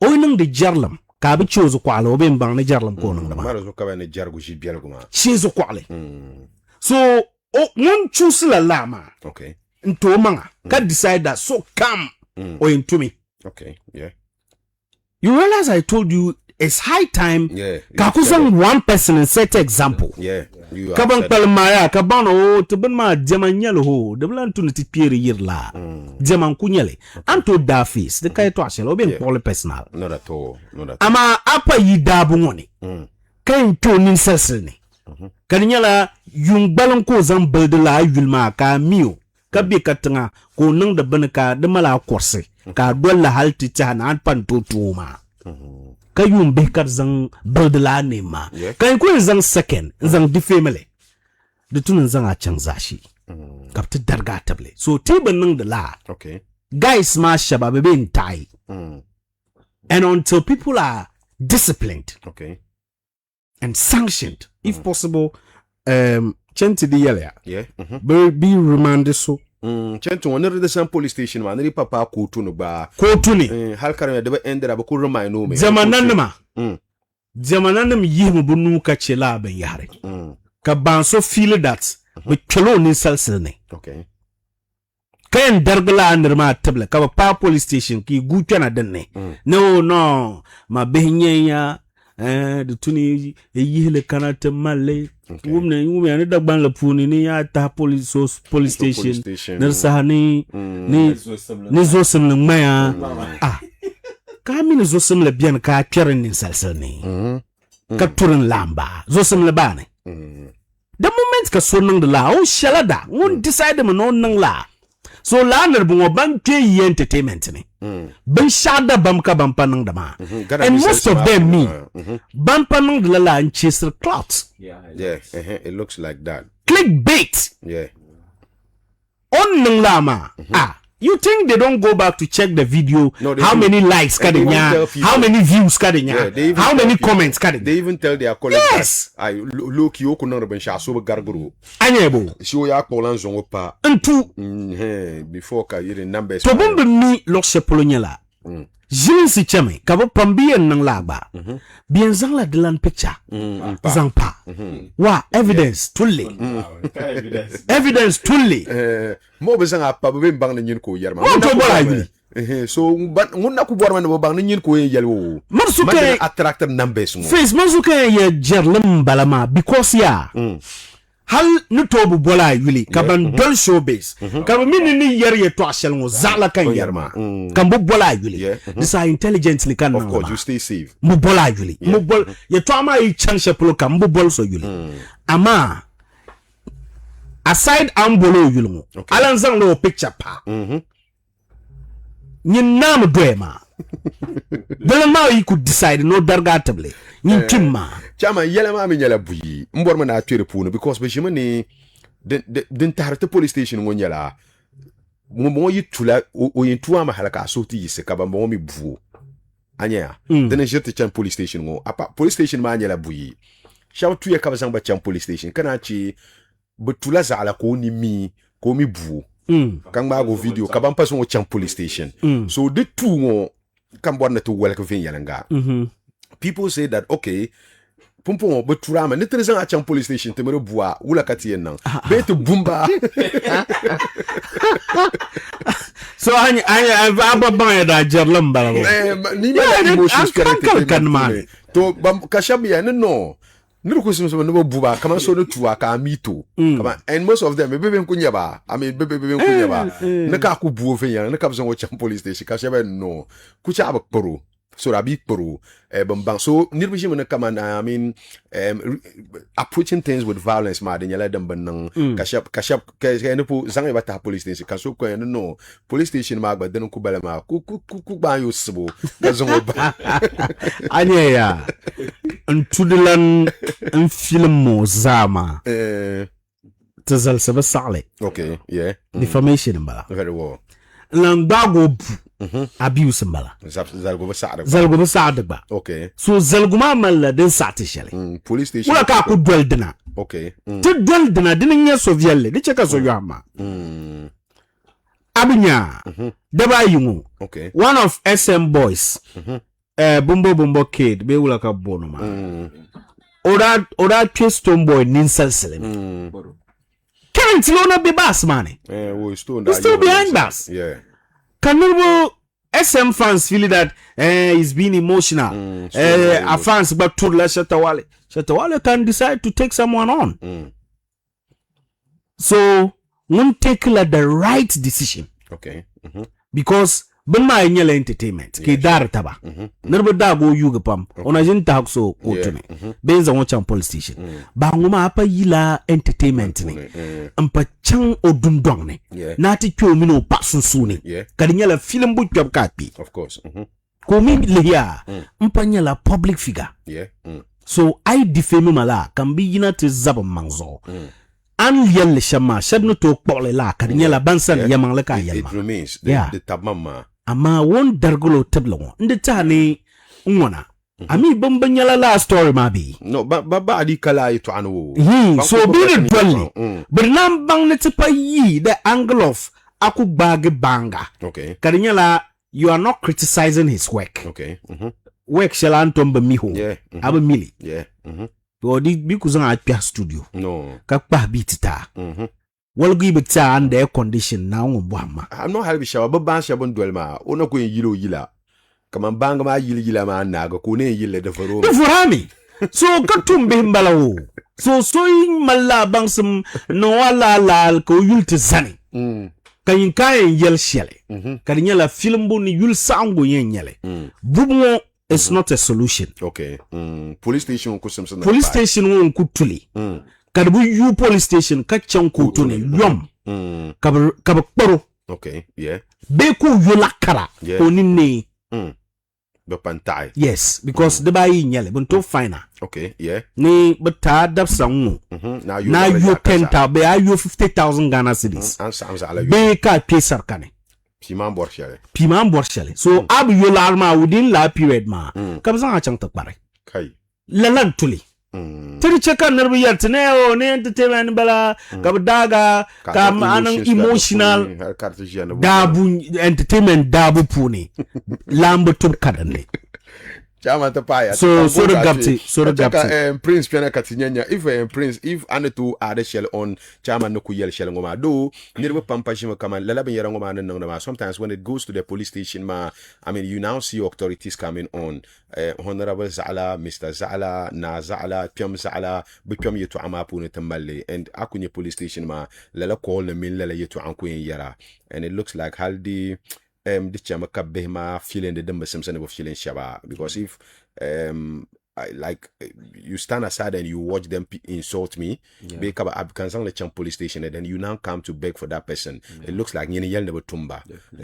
oynang de jarlam ka bi chozo kwalo ben bang ne jarlam ko nang dama mara zo ka ne jargu ji biel kuma chezo kwale so mon choose la lama okay nto manga ka decide that so come or into me okay you realize I told you it's high time kakusang one person and set example kabang palmaya kabano to ben ma jamanyalo ho de blan tu ti pieri yirla jaman kunyele anto dafis de kay to aselo ben pour le personal not at all ama apa yidabu ngoni kan to nin sesne kan nyala yung balon ko zan balde la yulma ka miyo ka bi katanga ko nang da ben ka de mala korse ka dolla halti tana an pan to tuma kayum bekar zang baldala ne ma kay ko zang second zang defamele de tun zang a canza shi kapta darga table so tiban nan da la okay guys ma shabab be tai and until people are disciplined and sanctioned if possible chenti di yele be remanded so Chento wani rida san police station ma nari papa kotu no ba kotu ni hal karam da ba endera ba ko remind no me zamanan ma zamanan yimu bunu ka chela ben yare ka ban so feel that we kelo ni salsel ne okay kayan dargala anir table ka pa police station ki gutu na danne no ma behnyanya de tuni yihile kanata male wumne da ban la puni ni ya ta police station nar sahani ni zo sim maya ka mi zo sim la bien ka kirin ni salsal ni ka turin lamba zo sim la bane the moment ka so nang la o shalada won decide mo nang la so la nar bu ban ke yi entertainment ni ban shada bam ka bam panang dama and most of them me bam panang de la and chaser clout it looks like that clickbait on nang lama you think they don't go back to check the video how many likes kadenya how many views kadenya how many comments kadenya they even tell their colleagues I look you ko nang ban sha so garguru anyebo so ya ko lan zongo pa ntu before ka yire numbers to bombe mi lo sepolonyala jin si chame ka bo pambien nang lagba bien zang la de lan picture zang pa wa evidence tulli evidence tulli mo be zang pa be bang na nyin ko yarma to bola yuli so ngun na ku bor man bo bang na nyin ko yel wo marsuke attractive numbers mo face marsuke ye jerlem balama because ya hal nutobu bola yuli kaban don showbiz kaba mini ni yer ye to ashel ngo zala kan yerma kan bo bola yuli this are intelligently kan of course you stay safe mo bola yuli mo bol ye to ama yi chanshe plo kan bo bol so yuli ama aside ambolo yuli ngo alan zang lo picture pa nyin nam doema Belema you could decide no dargatable. Nyimma. Chama yele ma mi nyala buyi. Mbor ma na atwere puno because be shimani den tarate police station won yala. Mo yitula o yintu ama halaka so ti yise kaba mo mi bu. Anya. Den jete chan police station ngo. Apa police station ma nyala buyi. Shaw tuye kaba zanga chan police station kana chi betula za ala ko ni mi ko mi bu. Kangba go video kaba mpa so chan police station. So the two ngo kambwa na to welcome vin yalanga. People say that okay, Pumpo, but Turama, Nitrezan at police station, Temero Bois, Ulakati and now. Bet Bumba. So I've buy that Jerlamba. Nima emotions can man. To Kashabia, no. No questions of no buba, come on, so no tuaka, me too. Come on, and most of them, baby Kunyaba, I mean, baby Kunyaba, Nakaku Buofia, Nakabs on watching police station, Kashaba, no, Kuchaba Peru, so Rabi Peru, Bambang. So, Nirvishim when come and I mean, approaching things with violence, Madden, you let them banang, Kashap, Kanepu, Zangabata police station, Kasuko, and no, police station mark, but then Kubalama, Kukubayo Sabo, Gazon. Anya, and to the land and film more Zama. Tazal Saba Sale. Okay, yeah. Defamation mbala. Very well. Landago abuse mbala. Zalgo Sadaba. Okay. So Zalguma mala den satishele. Police station. Wala ka ku dweldena. Okay. To dweldena dinin ya sovielle. Di cheka so yama. Abinya. Deba yungu. Okay. One of SM boys. Bumbo kid. Be wala ka bono ma. Oda twistone boy ninsel selim. Currently on be bass money. We're still behind bars. Yeah. Can SM fans feel that he's being emotional? Our fans but to Shatawale can decide to take someone on. So won't take the right decision. Okay. Because Bama Nyela entertainment, ke dar taba. Nerba da go yuga pam. Ona jinta hakso kotune. Benza woncha police station. Ba ngoma apa yila entertainment ni. Ampa chang odundong ni. Na ti kyo mino pasunsu ni. Kadi nyela film bu job kapi. Of course. Ko mi leya ampa nyela public figure. Yeah. So I defame mala kan bi yina te zaba mangzo. An yelle shama shabno to pole la kadi nyela bansan yamang la ka yelma. It remains the tabama. Ama won dargulo tablo ndi tani ngona ami bambanyala la story mabi no ba adi kala ito anu so be the dwelly but nam bang netipa yi the angle of aku bag banga. Okay. Karinyala, you are not criticizing his work. Okay. Work shall antomba miho. Yeah. Aba mili. Yeah. Odi bikuzanga atwa studio. No. Kakpa bitita. Walgi bita and air condition na ngomba. I'm not happy shawa ba ban shabon dwelma. Ono ko yilo yila. Kama banga ma yila ma naga ko ne yile de foro. De forami. So katumbe mbalawo. So in mala bangsum no wala la ko yulte zani. Kayin kayen yel shele. Kadinyala filmbu ni yul sango yen yele. Bubo is not a solution. Okay. Police station ko samsana. Police station won kutuli. Kadibu yu police station kachan kutuni yom. Kabakporo. Okay. Yeah. Beku yulakara. Onine. The pantai. Yes, because the buy nyele bunto finer. Okay, yeah. Ni bata dab sangu. Now you 10,000, be you 50,000 Ghana cedis. Be ka pesar kane. Piman borshale. So abu yolarma within la period ma. Kabza achang takpare. Kai. Lalan tuli. Tiri cheka nerbi yatne o ne entertainment bala kabdaga kam anang emotional dabu entertainment dabu puni lambo tum kadane. Chama tapaya. So the gapti. Prince piana katinyanya. If Prince, if anetu ade shell on chama no kuyel shell ngoma do nirwe pampashima kama lalaben yera ngoma nangoma. Sometimes when it goes to the police station ma, I mean you now see authorities coming on. Honorable Zala, Mr. Zala, Na Zala, Piam Zala, Bipiam yetu amapune tambale and akunye police station ma lala call the mill lala yetu ankuyen yera. And it looks like haldi this chama kabehma feeling the dumb Simpson of feeling shaba because if you stand aside and you watch them insult me, because I can the champ police station and then you now come to beg for that person. It looks like you never tumba.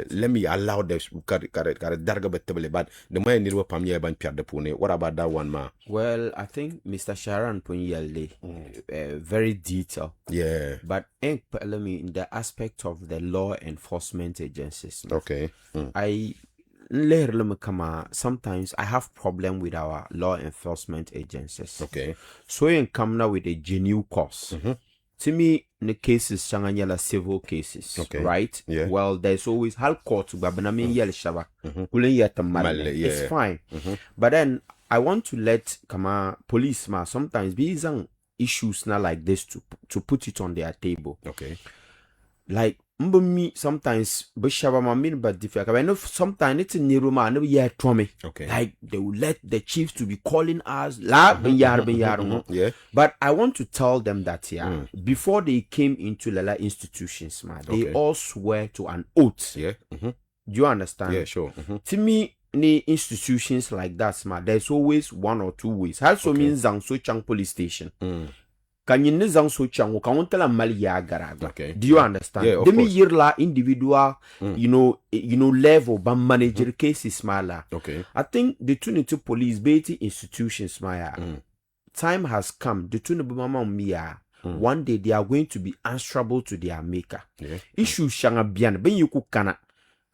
Let me allow this but the more need to pam ban Pierre de Pune. What about that one, ma? Well, I think Mr. Shaharan Punyele very detailed. Yeah. But in the aspect of the law enforcement agencies. Okay. Sometimes I have problem with our law enforcement agencies. Okay. So you come now with a genuine cause. To me, the cases shanganyala civil cases. Okay. Right? Yeah. Well, there's always hal court babanamin yel shaba. It's fine. But then I want to let police sometimes be some issues now like this to put it on their table. Okay. Like me sometimes but I know sometimes it's in Niruma and yeah trauma. Okay. Like they will let the chiefs to be calling us yeah. But I want to tell them that before they came into Lala institutions, they all swear to an oath. Yeah. Do you understand? Yeah, sure. To me, any institutions like that, there's always one or two ways. Also means Zhangsu Chang police station. Can you Zhangsu Chang tell mali ya garaga? Okay. Do you understand? Yeah, of Demi course. yirla individual, you know, level but manager cases smala. Okay. I think the Trinity police Betty institutions time has come. The Trinity mama mia. One day they are going to be answerable to their maker. Yeah. Issues shanga bian ben you kana.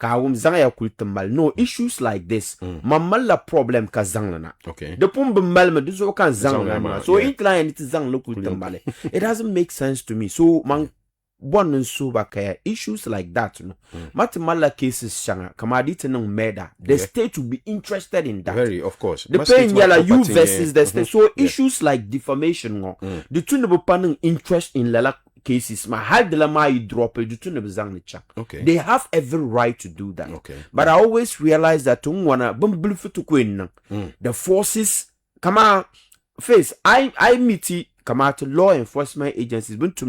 No issues like this. Mamala problem ka zanglana. Okay. The pumbe malme do kan zanglana. So incline it zang local tambale. It doesn't make sense to me. So man one and so bakaya issues like that. No. Matamala cases shanga kamadi tenong murder. The state will be interested in that. Very, of course. The pain yala you versus the state. So issues like defamation the two never panning interest in lala cases had the drop okay. They have every right to do that. Okay. But I always realize that the forces come on face I meet come out law enforcement agencies but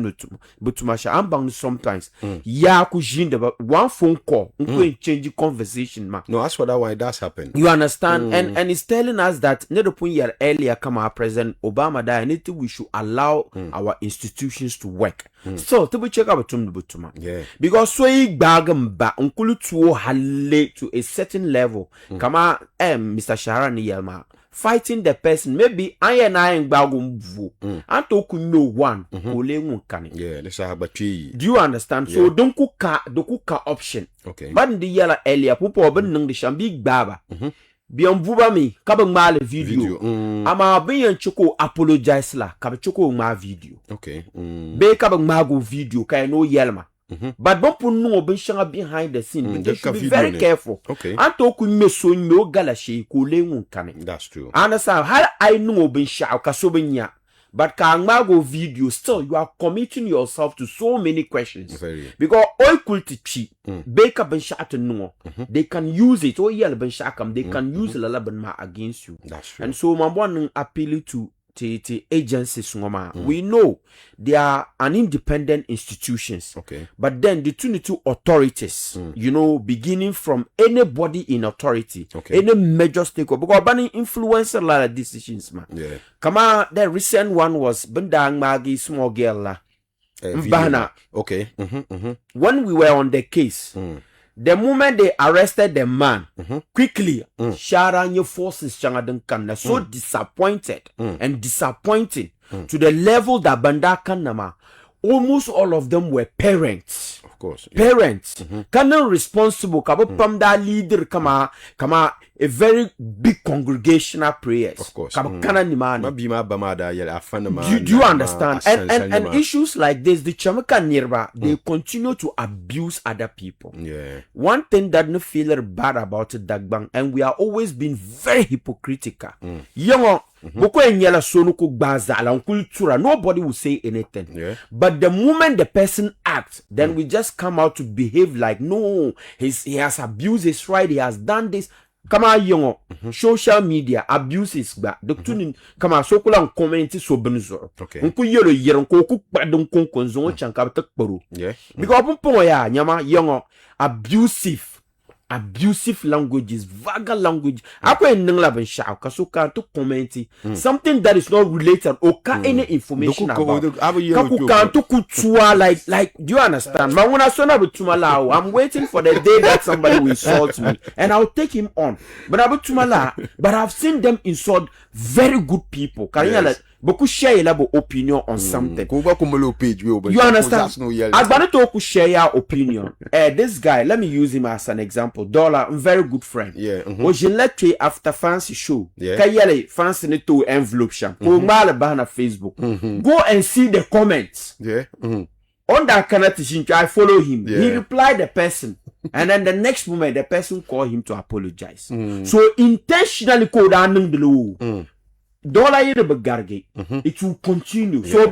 sometimes one phone call change the conversation no that's why that's happened. You understand? And it's telling us that earlier President Obama died we should allow our institutions to work. So to be check out yeah. Because so bagamba to a certain level Mr. Shaharan Yelma fighting the person maybe I and bagum and to no one yeah, let's have a tree. do you understand? Yeah. So don't cook option. Okay. But in the yellow earlier people ben the sham big baba Bion buba mi kabang male video. Ama ben choko apologize la kabachoko ma video. Okay. Be kabang mago video kay no yelma. But don't put no ben shanga behind the scene. They should be very careful. Okay. Anto ku meso no galashe ko lengun kane. That's true. Understand? How I know ben sha kasobenya. But Kangmago video, still you are committing yourself to so many questions. Very. Because oil kulti Baker ben shot no. They can use it. Oh yeah, ben shakam. They can use the ma against you. That's true. And so my one appeal to agencies we know they are an independent institutions. Okay. But then the two authorities, you know, beginning from anybody in authority, any major stakeholder, because banning influencer like decisions, man. Yeah. Come on, the recent one was Bendang Magi small girl la. Bana. Okay. When we were on the case, the moment they arrested the man, quickly, Sharanya forces Changadan so disappointed and disappointing to the level that Bandakanama, almost all of them were parents. Of course. Yeah. Parents. Kana responsible, Kabapamda leader, kama, a very big congregational prayers. Of course. Kana Nimani. Do you understand? And issues like this, the Chamaka Nirba, they continue to abuse other people. Yeah. One thing that no feel bad about it, Dagbang, and we are always being very hypocritical. Young nobody will say anything. Yeah. But the moment the person acts, then we just come out to behave like no, he has abused his right, he has done this. Come on, young, social media abuses back. The tuning come on, so cool comment so benzo. Okay. Unku yellow year cook badon conzo chankatak peru. Yeah. Because ya nyama young abusive languages, vague language. Akwe nengla ben sha kasuka to commenti something that is not related or any information about. Kakuka to kutua like do you understand? Ma when I saw Abutumala, I'm waiting for the day that somebody will insult me and I'll take him on. But Abutumala, but I've seen them insult very good people. Yes. Boku share a level opinion on something. You understand? I'm going to share your opinion. This guy, let me use him as an example. Dollar, very good friend. Yeah. Ojinlete after fancy show. Yeah. Kayele fancy ne to envelope sham. Facebook. Go and see the comments. Yeah. on that Kanati, I follow him. Yeah. He replied the person. And then the next moment, the person called him to apologize. So intentionally called the law. Dollar it will continue. So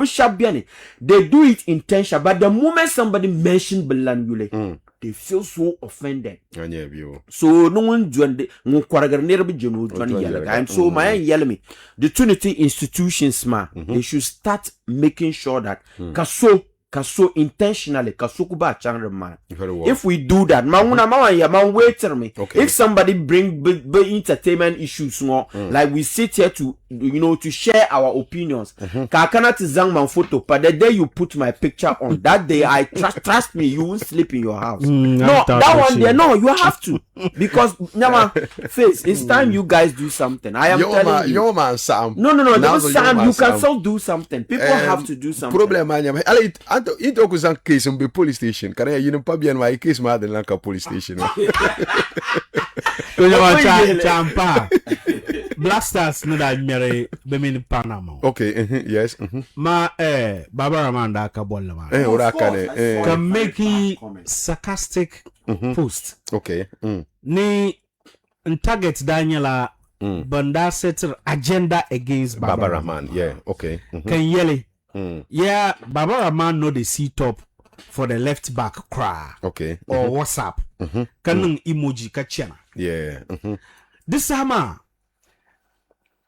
they do it intentionally, but the moment somebody mentioned Belanule, they feel so offended. So no one joined and so my yell me the Trinity institutions they should start making sure that Kaso intentionally Kasukuba channel man. If we do that, man wait me. If somebody bring entertainment issues like we sit here to to share our opinions. Kakana tizang man photo, but the day you put my picture on that day, I trust me, you won't sleep in your house. No, that one there, no, you have to because face. It's time you guys do something. I am telling you. Your man Sam. No, Sam, you can still do something. People have to do something. Problem it was a case on the police station. Can you know Pabian my case more than like a police station? Champa. Blasters no that mere be Panama. Okay, yes. Ma Barbara Amanda ka bolla ma. Can make sarcastic post. Okay. Ni target Daniela Banda set agenda against Barbara Rahman. Yeah, okay. Can yell yeah, Barbara Rahman know the C top for the left back cry. Okay. Or WhatsApp. Can emoji kachana. Yeah. This summer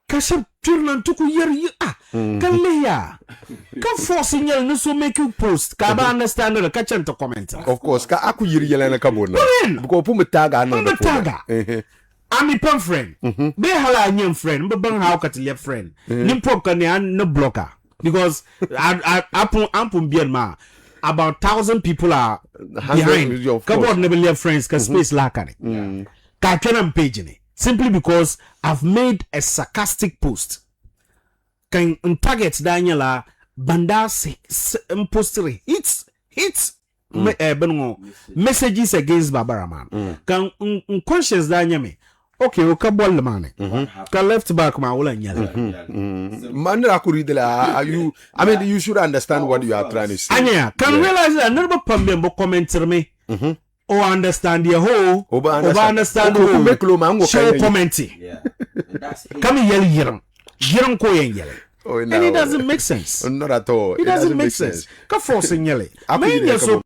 Kasha turn to year can ya can force signal no so make you post ka ba understand the catch to comment. Of course, ka aku yiri yela na kabona. Because pu metaga no metaga. Ami pen friend. Be hala nyem friend, be ban how kat left friend. Nim pop kan no blocker because I ma about 1,000 people are behind. Keyboard never left friends cause space lakane. Ka kenam page ni. Simply because I've made a sarcastic post. Can target Daniela Banda imposter hits messages against Barbara man. Can conscious Daniel okay, okay, ball the man. Can left back my whole nyala. Man, are you? I mean, you should understand what you are trying to say. Anya, can realize that never pambe comment me. Or understand the whole, or understand the whole, show commenting. Come here, Yiram Koyen yelling. And it doesn't make sense. Not at all. It doesn't make sense. Come forcing yelling. I mean, so.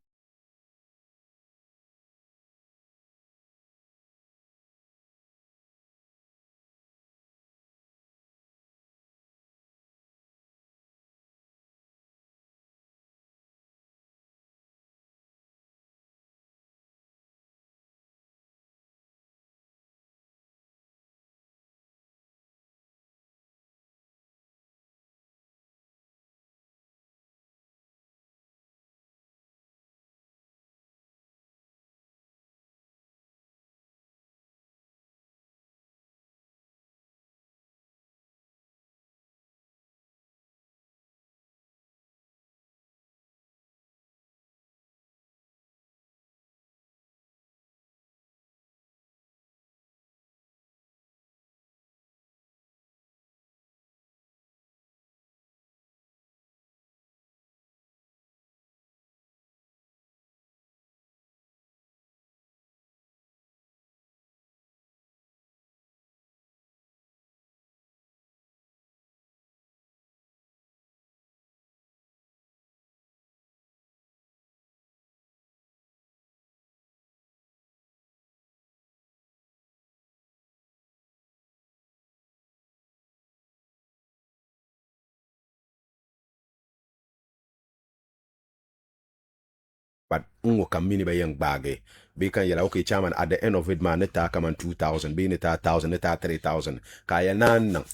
But ungo kamini ba yang bage. Be kan yela okay chairman at the end of it man neta come on 2,000 be neta 1,000 neta 3,000 kaya nan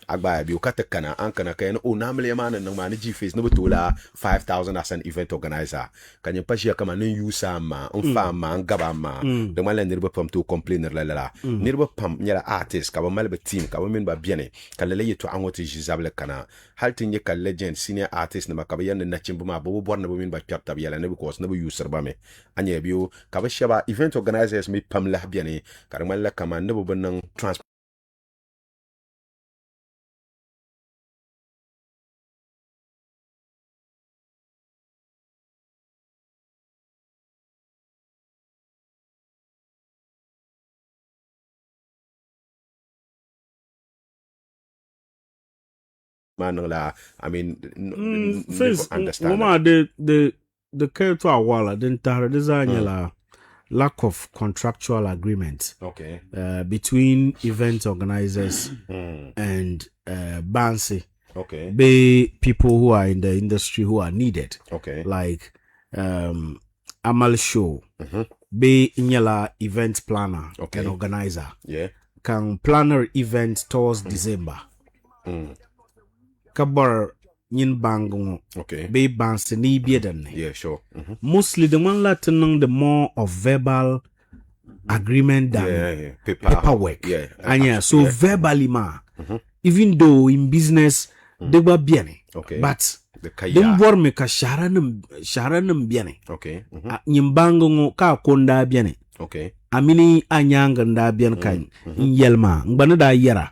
agba bi ukata kana ankana kaya no namle man nan man G-face no betola 5,000 as an event organizer kanya pashi kama no user ma fama ngaba ma de man nirba pam to complainer la nirba pam nyala artist ka ba malbe team ka ba min ba biene kala le yeto angote jizable kana haltin ye ka legend senior artist na makaba yan na chimbu ma bo borna bo min ba kyarta bi yala ne because ne bo user ba me anya biyo ka ba shaba event organizers mi pam la biene karmal la kama ne bo ban trans manala. I mean, first, understand. The character wala didn't design lack of contractual agreement. Okay. Between event organizers and Bansi. Okay. Be people who are in the industry who are needed. Okay. Like Amal Show. Be Inyala event planner and organizer. Yeah. Can planner event towards December. Kabar Yin Bango. Okay. Be Bansi ni bieden. Yeah, sure. Mostly the one Latin the more of verbal agreement than paperwork. Yeah. And so verbally even though in business they were bien. Okay. But them war me ka shaharanum bien. Okay. Nyimbango ka konda bien. Okay. Amini anyanga nda bien kan yelma ngbana da yera.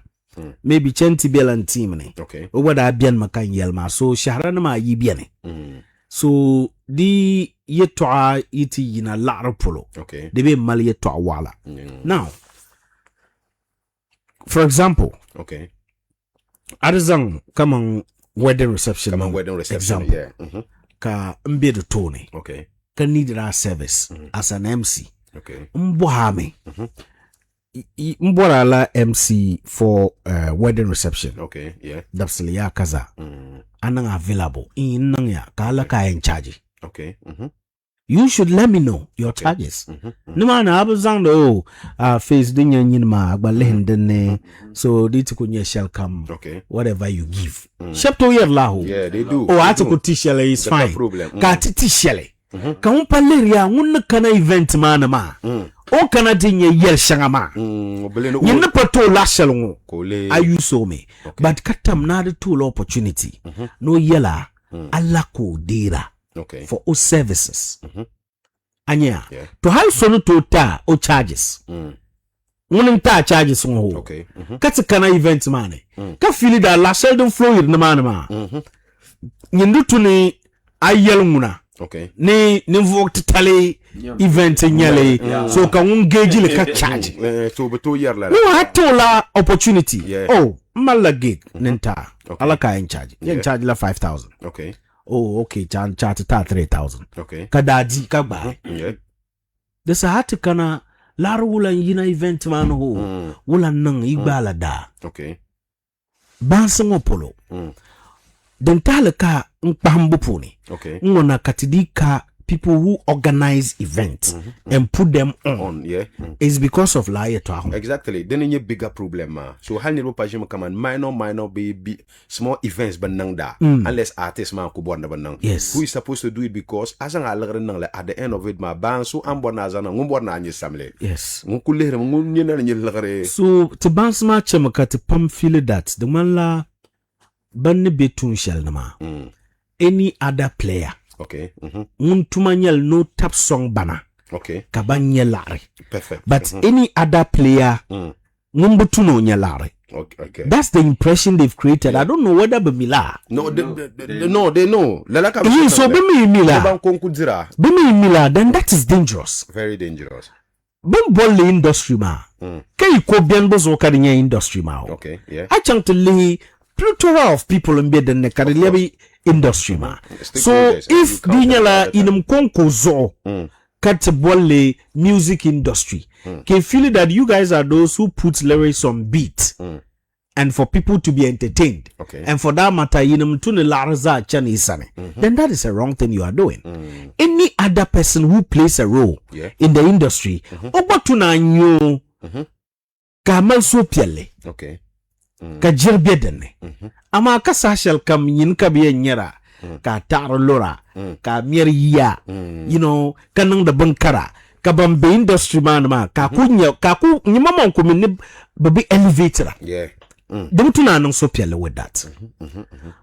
Maybe CHENTI belan team ne. Okay. Owa da bien makan yelma. So shaharanum a yi bien. So di yetoa iti yina lara polo. Okay. They be mal yetoa wala. Now, for example, okay. Arizang come on wedding reception. Come on wedding reception. Example. Yeah. Ka mbe de Tony. Okay. Ka need our service as an MC. Okay. Mbohame. Mbora la MC for wedding reception. Okay. Yeah. Dapsili ya kaza. Anang available. Inang ya kala ka in charge. Okay. You should let me know your charges. No man abuzang do face dinya nyinma agbalendene. So diti kunye shall come. Okay. Whatever you give. Shepto yer lahu. Yeah, they do. Oh, ati kutishele is fine. Problem. Ka tishele. Ka umpaleria ngunna kana event ma. O kana dinye yel shangama. Nyinna pato la shalongo. Ayu so me. But katam na the tool opportunity. No yela alako dira. Okay. For all services. Anya. To how so to ta o charges. One ta charges on ho. Okay. Kati kana event money. Ka feel that la sheldon flow ir na ma. Nyindu tu ni ayel muna. Okay. Ni vokti tale event nyale. So ka ungeji le ka charge. So beto year la. No hato la opportunity. Oh, mala gig nenta. Okay. Alaka in charge. In charge la 5,000. Okay. Oh, okay. Chan ta 3,000. Okay. Kadadi kagba. Yeah. There's a hat kana lar wula yina event man ho. Wula nang igbala da. Okay. Bansang polo. Dentale ka mpambu puni. Okay. Ngona katidika people who organize events and put them on. Yeah. It's because of lie to home. Exactly. Then you bigger problem ma. So how need pajama come and minor be small events banang da. Unless artists man ko born banang. Yes. Who is supposed to do it because as an already nang at the end of it ma bang so am born azana ngum na anyi samle. Yes. Ngukulere ngum nyena nyi lagare. So to bounce ma chama ka to pam feel that the man la banne betun shell na ma. Any other player. Okay. Muntumanyel no tap song bana. Okay. Kabanyelare. Perfect. But any other player Mumbutuno nyalare. Okay. That's the impression they've created. I don't know whether Bemila. No, they know. So Bemila, then that is dangerous. Very dangerous. Bumbolli industry ma. Kay ko bianbo zo karinya industry ma. Okay, yeah. I chant to lay plethora of people in bed in the Karilebi industry ma. So if Dinyala inum konko zo Katebolle music industry can feel that you guys are those who put lyrics on beat and for people to be entertained. Okay. And for that matter, inum tune larza chani isane. Then that is a wrong thing you are doing. Any other person who plays a role in the industry, obatuna nyo kamal so piele. Okay. Ka jirbedene. Ama ka sashal kam yin ka biye nyera. Ka tar lora. Ka miriya. You know, kanang da bankara. Ka bambe industry man ma. Ka ku nyimama ko min baby elevator. Yeah. Dem tuna nang so piele with that.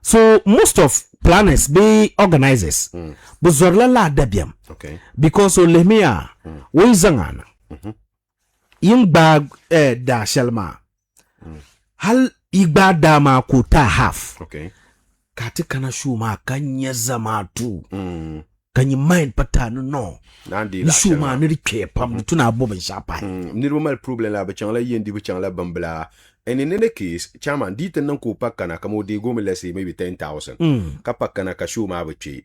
So most of planners be organizers. Buzorla la dabiam. Okay. Because o lemia we zangana. Yin bag da shelma. Hal igba dama ko ta half. Okay. Kati kana shuma kanya zama tu. Kanyi mind patano no. Nandi la shuma ni rike pam tuna boben shapa. Ni normal problem la bachang la yendi bachang la bambla And in any case, chairman, dite nan ko pakana kamo de go me let's say maybe 10,000. Ka pakana ka show ma bache.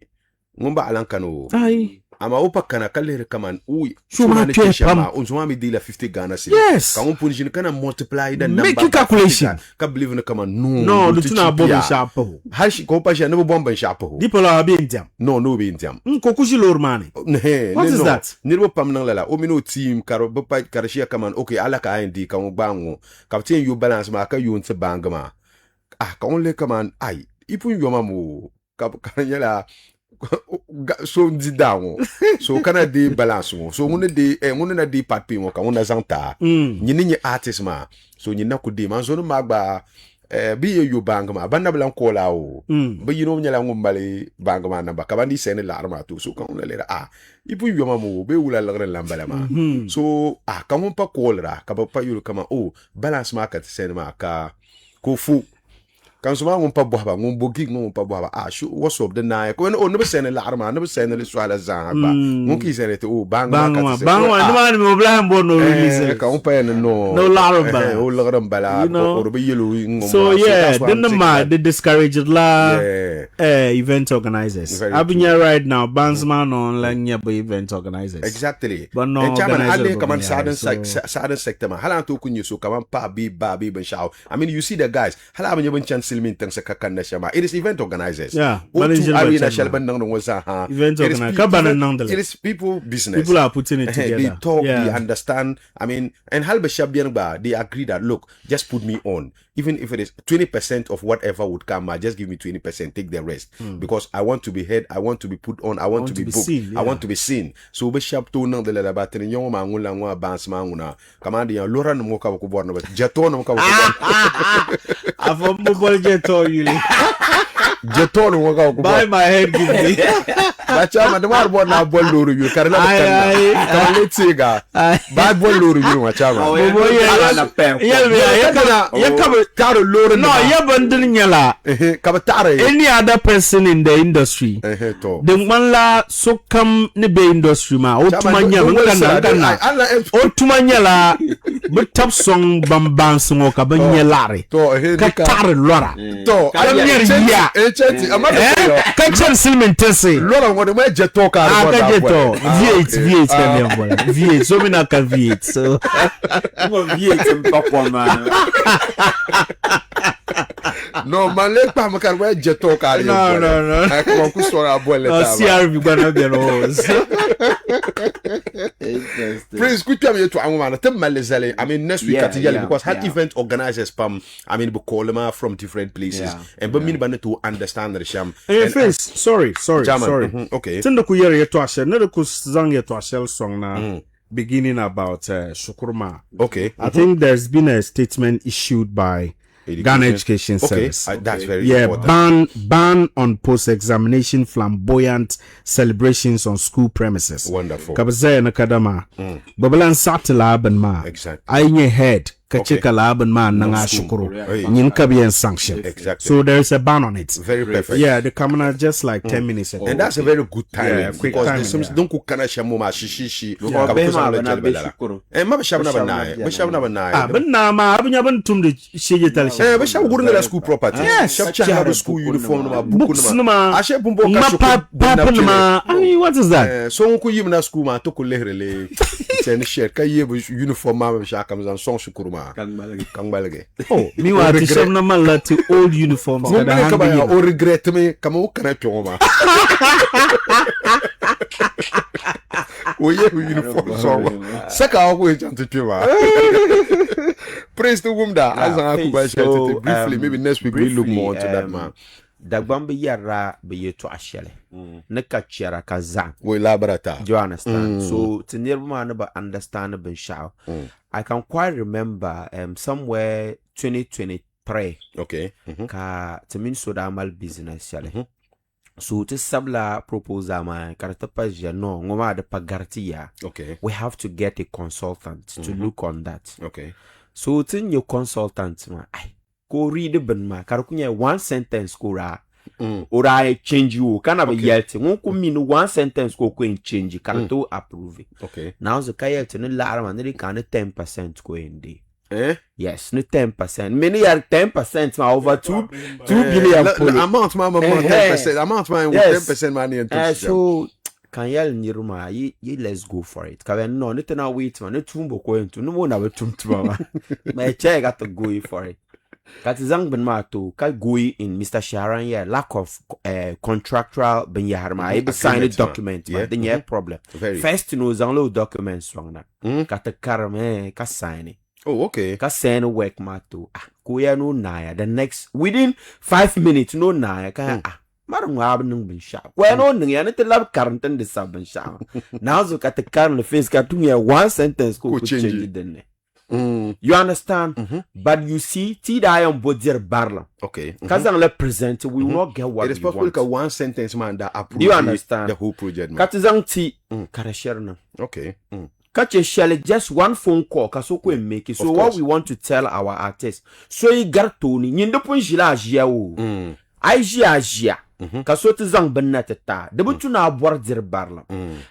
Ngomba alan kano. Ai. Ama opa kana kalere kaman ui Shuma chama unzuma mi deal 50 Ghana cedi. Yes. Ka unpunjin kana multiply the number. Make calculation. Ka believe na kaman no do tuna bomb sharp. Hashi ko pa no bomb sharp. Dipola be indiam. No be indiam. Kokushi lormane. What is that? Nirbo pam nang lala o mino team karo pa karashia kaman okay ala ka indi ka ngbango. Captain you balance ma ka you nse bangama. Ah ka only kaman ai ipun yo mamu ka kanyala so ndi dawo so kana de balance mo so ngone de ngone na de papi mo ka ngona zanta nyini nye artist ma so nyina ku de man so no magba bi you bang ma banda blan ko lawo ba yino nyala ngumbale bang ma na ba ka bandi sene la arma to so ka ngona lera ipu yo mamu be wula la gran lambala ma so ka ngom pa ko lera ka ba pa yulu kama balance ma ka sene ma ka ko fu kan suma ngum pa bohba ngum bogi ngum pa bohba shu what's up the night ko no be sene la arma no be sene le swala zan ba ngum ki sene te bang no man mo blah bo no release ka on pa no la arma la arma or be yelu ngum so yeah then the discouraged la event organizers abinya right now bandsman on la nya event organizers exactly but no chairman alle kaman sudden sector ma hala to kunyu so kaman pa bi ben shaw I mean you see the guys hala abanya ben chance silmin tang sa kakanda shama it is event organizers arena shalban nang no sa event organizers kabana nang it is people business people are putting it together they talk they understand I mean and halba shabian ba they agree that look just put me on even if it is 20% of whatever would come just give me 20% take the rest because I want to be heard I want to be put on I want to be booked seen, I want to be seen so be shap to nang de la battery nyong ma ngula ngwa bounce ma nguna kamandi ya lora no ka ko borno ba jeton no ka ko afo mo jeton yuli jeton no ka ko buy my head give me ba chama de mar bo na bol luru yu karla ka letiga ba bol luru yu ma chama bo ya taro loro no ya bandin nyala ka tare any other person in the industry the man la so come ne be industry ma o tumanya ngana o tumanya la be tap song bamban so ka banyelare ka tare lora to ya chenti amana ka chen silmentese lora ngode ma jeto ka jeto V8 ka mbola V8 so mina ka V8 so V8 mpakwa man no malek pa makar wa jeto ka no ko ku sora bolle ta CRV gonna be rose Prince ku tell me to amana tem malezale I mean next week at yale because had event organizers pam I mean be call them from different places and but mean to understand the sham sorry okay tendo ku yere to ashe ne ku zang ye to ashe song na beginning about Shukurma. Okay. I think there's been a statement issued by Ghana Education Service. That's very important. Ban on post-examination flamboyant celebrations on school premises. Wonderful. Kabaze na kadama. Babalan satila aban ma. Exactly. Aye head. Kacheka la aban ma nanga shukuru. Nyin kabiyan sanction. Exactly. So there's a ban on it. Very perfect. Yeah, they come out just like 10 minutes ago. And that's a very good time. Yeah, quick because time. Some don't cook kana shamu ma shishi. Eh ma shabna banai. But na ma abunya ban tum de sheje tal shi. Ba shabu gurun la school property. Yes, Shab school uniform no ma books no ma. Ashe bumbo ka shuku. Ma. I mean, what is that? So ku yim na school ma to ko lehrele. Sen shirt ka yeb uniform ma sha kam zan son shukuru ma. Kang balage. Oh, me wa ti sham na mala to old uniforms. O regret me kama ukana pyoma. Oye uniform so. Saka ko jantu pyoma. Praise the Wumda as an akubasha briefly maybe next week we look more into that man. Dagbambe yara be yeto ashele. Ne ka chiara ka zan. We labarata. Do you understand? So to near man but understand ben shaw. I can quite remember somewhere 2023. Okay. Ka to mean so da mal business yale. So to sabla proposal ma karata page no ngoma de pagartia. Okay. We have to get a consultant to look on that. Okay. So tin your consultant ma go read ben ma karukunya one sentence ko ra or I change you kind of a yelty won't come in one sentence go change can to approve it. Okay. Now the kayel to the alarm and they can 10% go in day. Yes, no 10%. Many are 10% ma over 2 billion. Amount ma 10%. Amount ma 10% money and so can yell niruma ye let's go for it. Ka no no na wait man no tumbo ko into no na wetum tuma. My check got to go for it. Katizang ben ma to ka go in Mr. Shaharan here lack of contractual ben yaharma able sign a document then yeah problem. First no zanglo documents wang na. Kata karame ka sign. Oh, okay. Ka sign work ma to kuya no na the next within 5 minutes no na ka marung abnung bin sha kweno ning ya nete lab karantan de sabin sha now zo ka te karn face ka tunya one sentence ko change den you understand but you see ti da yon bodir barla okay kazan le present we will not get what it is possible ka one sentence man that approve you understand the whole project man katizang ti kare share na okay Catch shell just one phone call kaso ko make it. So what we want to tell our artists so you got to ni ndo pun jila ajia o ai jia kaso te zang benatata de butu na abwar dir barla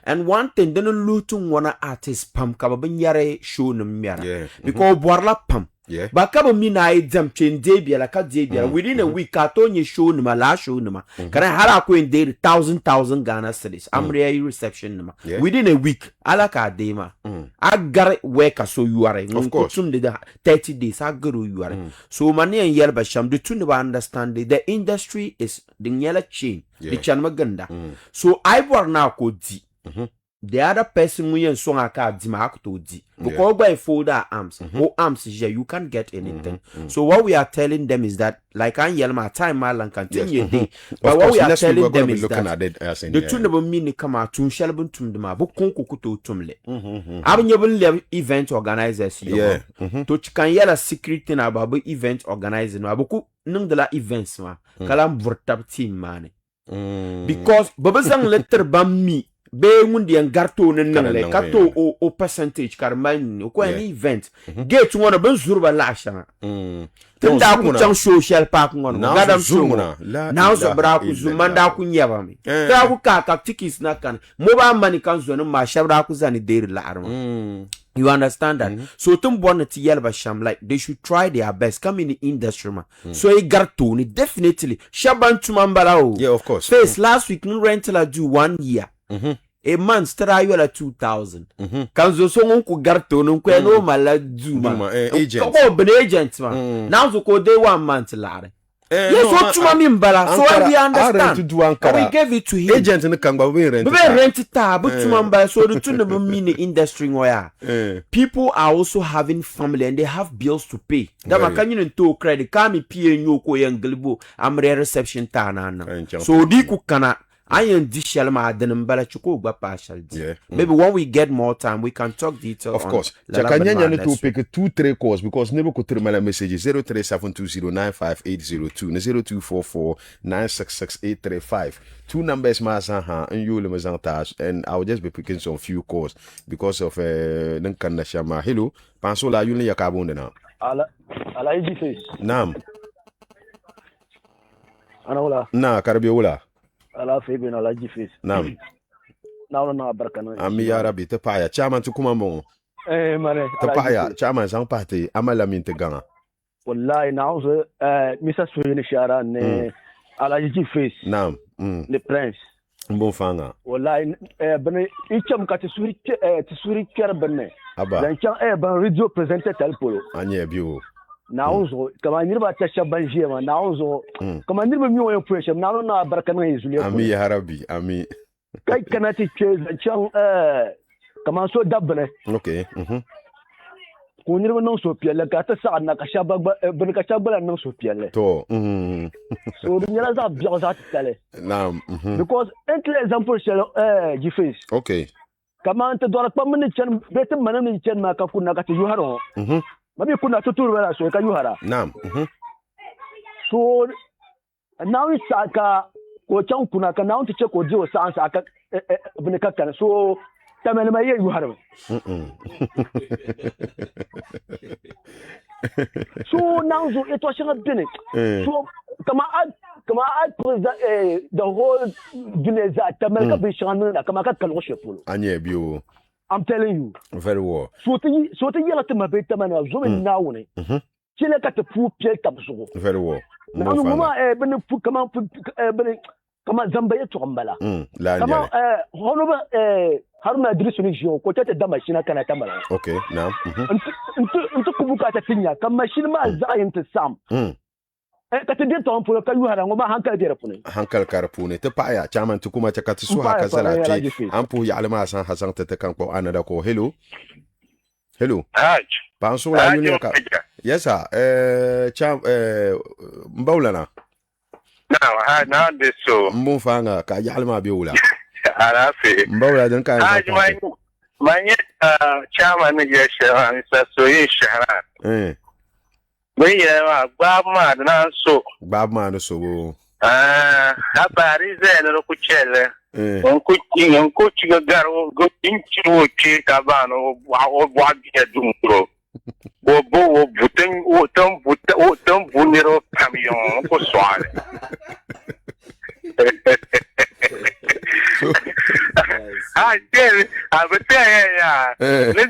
and one thing den lutun wana artist pam ka ba nyare show no miara because bwarla pam ba ka ba mi na ai jam chen debia la ka debia within a week ka to nye show no ma la show no ma kana hala ko in there 1,000 Ghana cedis amre reception no ma within a week ala ka de ma agar work so you are of course de 30 days agar you are so mani en yel ba sham de tun ba understand the industry is the nyela chain the chan maganda so I bor na ko di the other person we so aka di ma akto di because by folder arms arms here you can't get anything so what we are telling them is that like an yel ma time malan continue day but what we are telling them is that the tun the mean come out tun shall bun tum de ma bu konko kuto tumle abnyebun event organizers to kan yela secret thing about event organizing abuku nung de la events ma kala burtap team man because babazang letter bam mi be ngundi en garto nenle kato o percentage karman ko any event gate wona ben zurba la sha tunda ku chang social park ngon gadam zumuna now so bra ku zumanda ku nyaba mi ta ku ka tickets na kan mo ba mani kan zo no ma shabra ku zani der la arma you understand that so tum bonnet yelba sham like they should try their best come in the industry ma so e garto ni definitely shaban tumambala o yeah of course face last week no rental do 1 year a month try you 2,000 kanzo so ngon ku garto no ku no mala du ma agent ko ben agent ma now so ko day 1 month lare yes what tuma mi mbala so we understand we gave it to him agent no kan ba we rent ta but tuma mbala so the tun no mean industry ngoya people are also having family and they have bills to pay that makanyi no to credit kami pie nyoko yanglibo amre reception ta na so di ku kana I am dishal ma adenim bala chuko gba partial. Maybe when we get more time we can talk detail. Of course. Chakanya need to pick 2-3 calls because never could tell messages 0372095802 02449668835. 2 numbers masaha and you lemazantage and I will just be picking some few calls because of Nankanda Shama. Hello, Pansola Yuni Yakabunda now. Ala face. Nam. Anaula. Na Karabiola. Ala febe na laji face. Naam. Na barkana. Ami ya rabi te paya chairman tu kuma mo. Mane. Te paya chairman sang party amala minte ganga. Wallahi na uzo Mr. Soyini Shara ne alaji face. Naam. Le prince. Mbon fanga. Wallahi bene icham ka tsuri kera bene. Aba. Dan chan ban radio presenter tel polo. Anye bio. Nauzo kama nirba tasha banje ma nauzo kama nirba mi wo pressure na barkana yizule ami ya harabi ami kai kana ti chan kama so dabne okay ko nirba non so piele ka ta sa na ka shaba ben ka shaba non so piele to so nyala za bien za tale naam because entre example shelo jifes okay kama ante dora pa mini chan betem manani chan ma ka kuna ka ti yuharo Mabi kuna tuturu wala so ka yuhara. Naam. So now it's aka ko chan kuna ka now to check ko dio sans aka binika kan so tamele ma ye yuhara. So now so it was a bini. So kama the whole dineza tamele ka bi shanu na kama ka kan wo shepulu. Anye bio. I'm telling you. Very well. So to yell at my beta man of zooming now. Chile got the poor Piel. Very well. Now, Mama, come on, Zambia to Ambala. Come on, Honover Haruna Drisson, quoted the machine at Kanatamala. Okay, now. Into Kubuka Tinya, come machine Zion to some. Kati ton pour ka yuhara ngoma hankal dere pune hankal karpune te paya chaman tukuma ta kati su haka salati ampu ya alma san hasan ta kan ko anada ko hello panso la yuni ka yes sir cham mbawlana na de so mbon fanga ka ya alma bi wula ara fe mbawla dan kan manye chaman ne ya shaharan sa so yin shaharan yeah, Babman, so Babman, so Paris and Rocuchelle, on coaching a girl, go into a chick cabano, or what you do. Bobo, Butem, Bunero, Camion, for Swan. I tell you, I would tell you,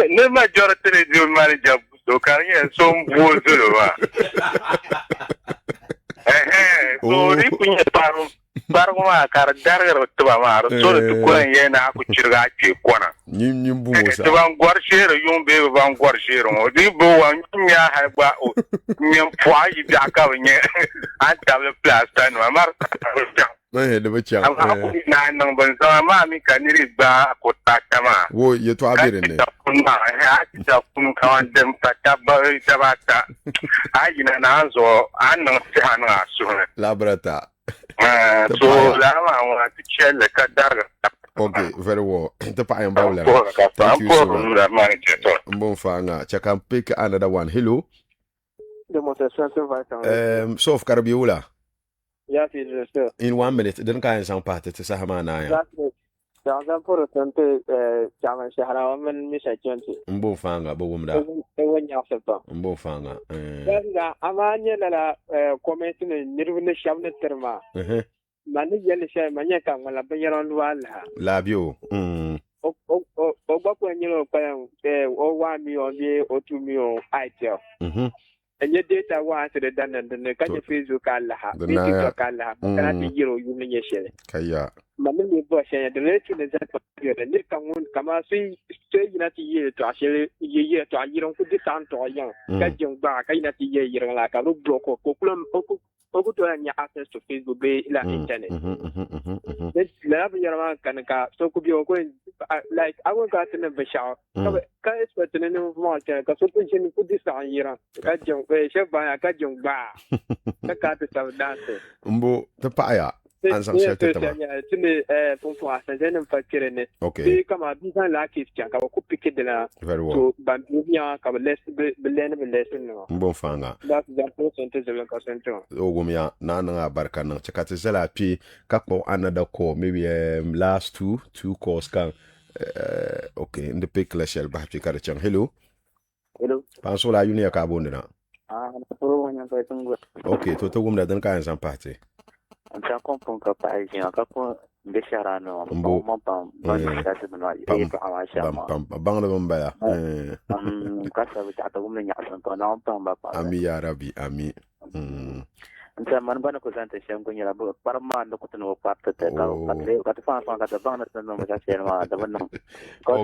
no majority do manager. So can you some wood? So if you Barma, Cardarer to Amar, so to Quayena, which you got you corner. You Van Guarshire, you be Van Guarshire, or Dibo and Yia have Poi, Jacka, and Table Plaster, and Martha. Nine numbers, Mammy can read back or Takama. Wo, you to have it in there. I count them Takaba, Tabata. I in an answer, I know Hana soon. Labrata. So Lama want to share the Kadar. Okay, very well. The pie and bowler. Thank you so much. Bonfanga. Check and pick another one. Hello. The most expensive item. Soft Carabiola. Yes, it's still. In 1 minute, then can some part to Sahamana. Exactly. The important German SHAHARAN and Miss CHENTI. Mbofanga, Bowumda. When you have to. Mbofanga. Amanya commenting in Nirvana Shamnet Terma. Mani Yelisha Maniaka, Malabayan Walla. Labio. When you know, 1 million or 2 million ITL. And your data was the done and the kind of Facebook Allah, the Kala, cannot be you humiliation. Kaya. Mammy Bush and the legend is that the Nick come out, see, stay not a year to actually a year to a year on the sound to a young, get young back, I not a year like a look block or coculum, or to any access to Facebook Bay like internet. Let's love your man can so could be going like I won't got in the Bishop. Guys, but in the water, because we put this on here. Got young, chef by a got young bar. The cat is our dancer. Mbo, the paya. And some shelter. Okay. Come out, these are like his jack. I could pick it very well. But Bambia, come less, lesson. Mbofanga. That's the percentage of the center. Ogumia, Nana Barcana, Chakatizella P, Capo, another call, maybe last two calls can. Okay, in the pick, let's shall perhaps you got a chance. Hello. Pansola Unia Carbonina. Okay, to the woman that don't kind some party. I'm talking about Paris, you know, Besharano, Ami Arabi, Ami. And some man was anti-sham when you're about Parma, no cotton part to take out, but the fun at the bonus and no one. Because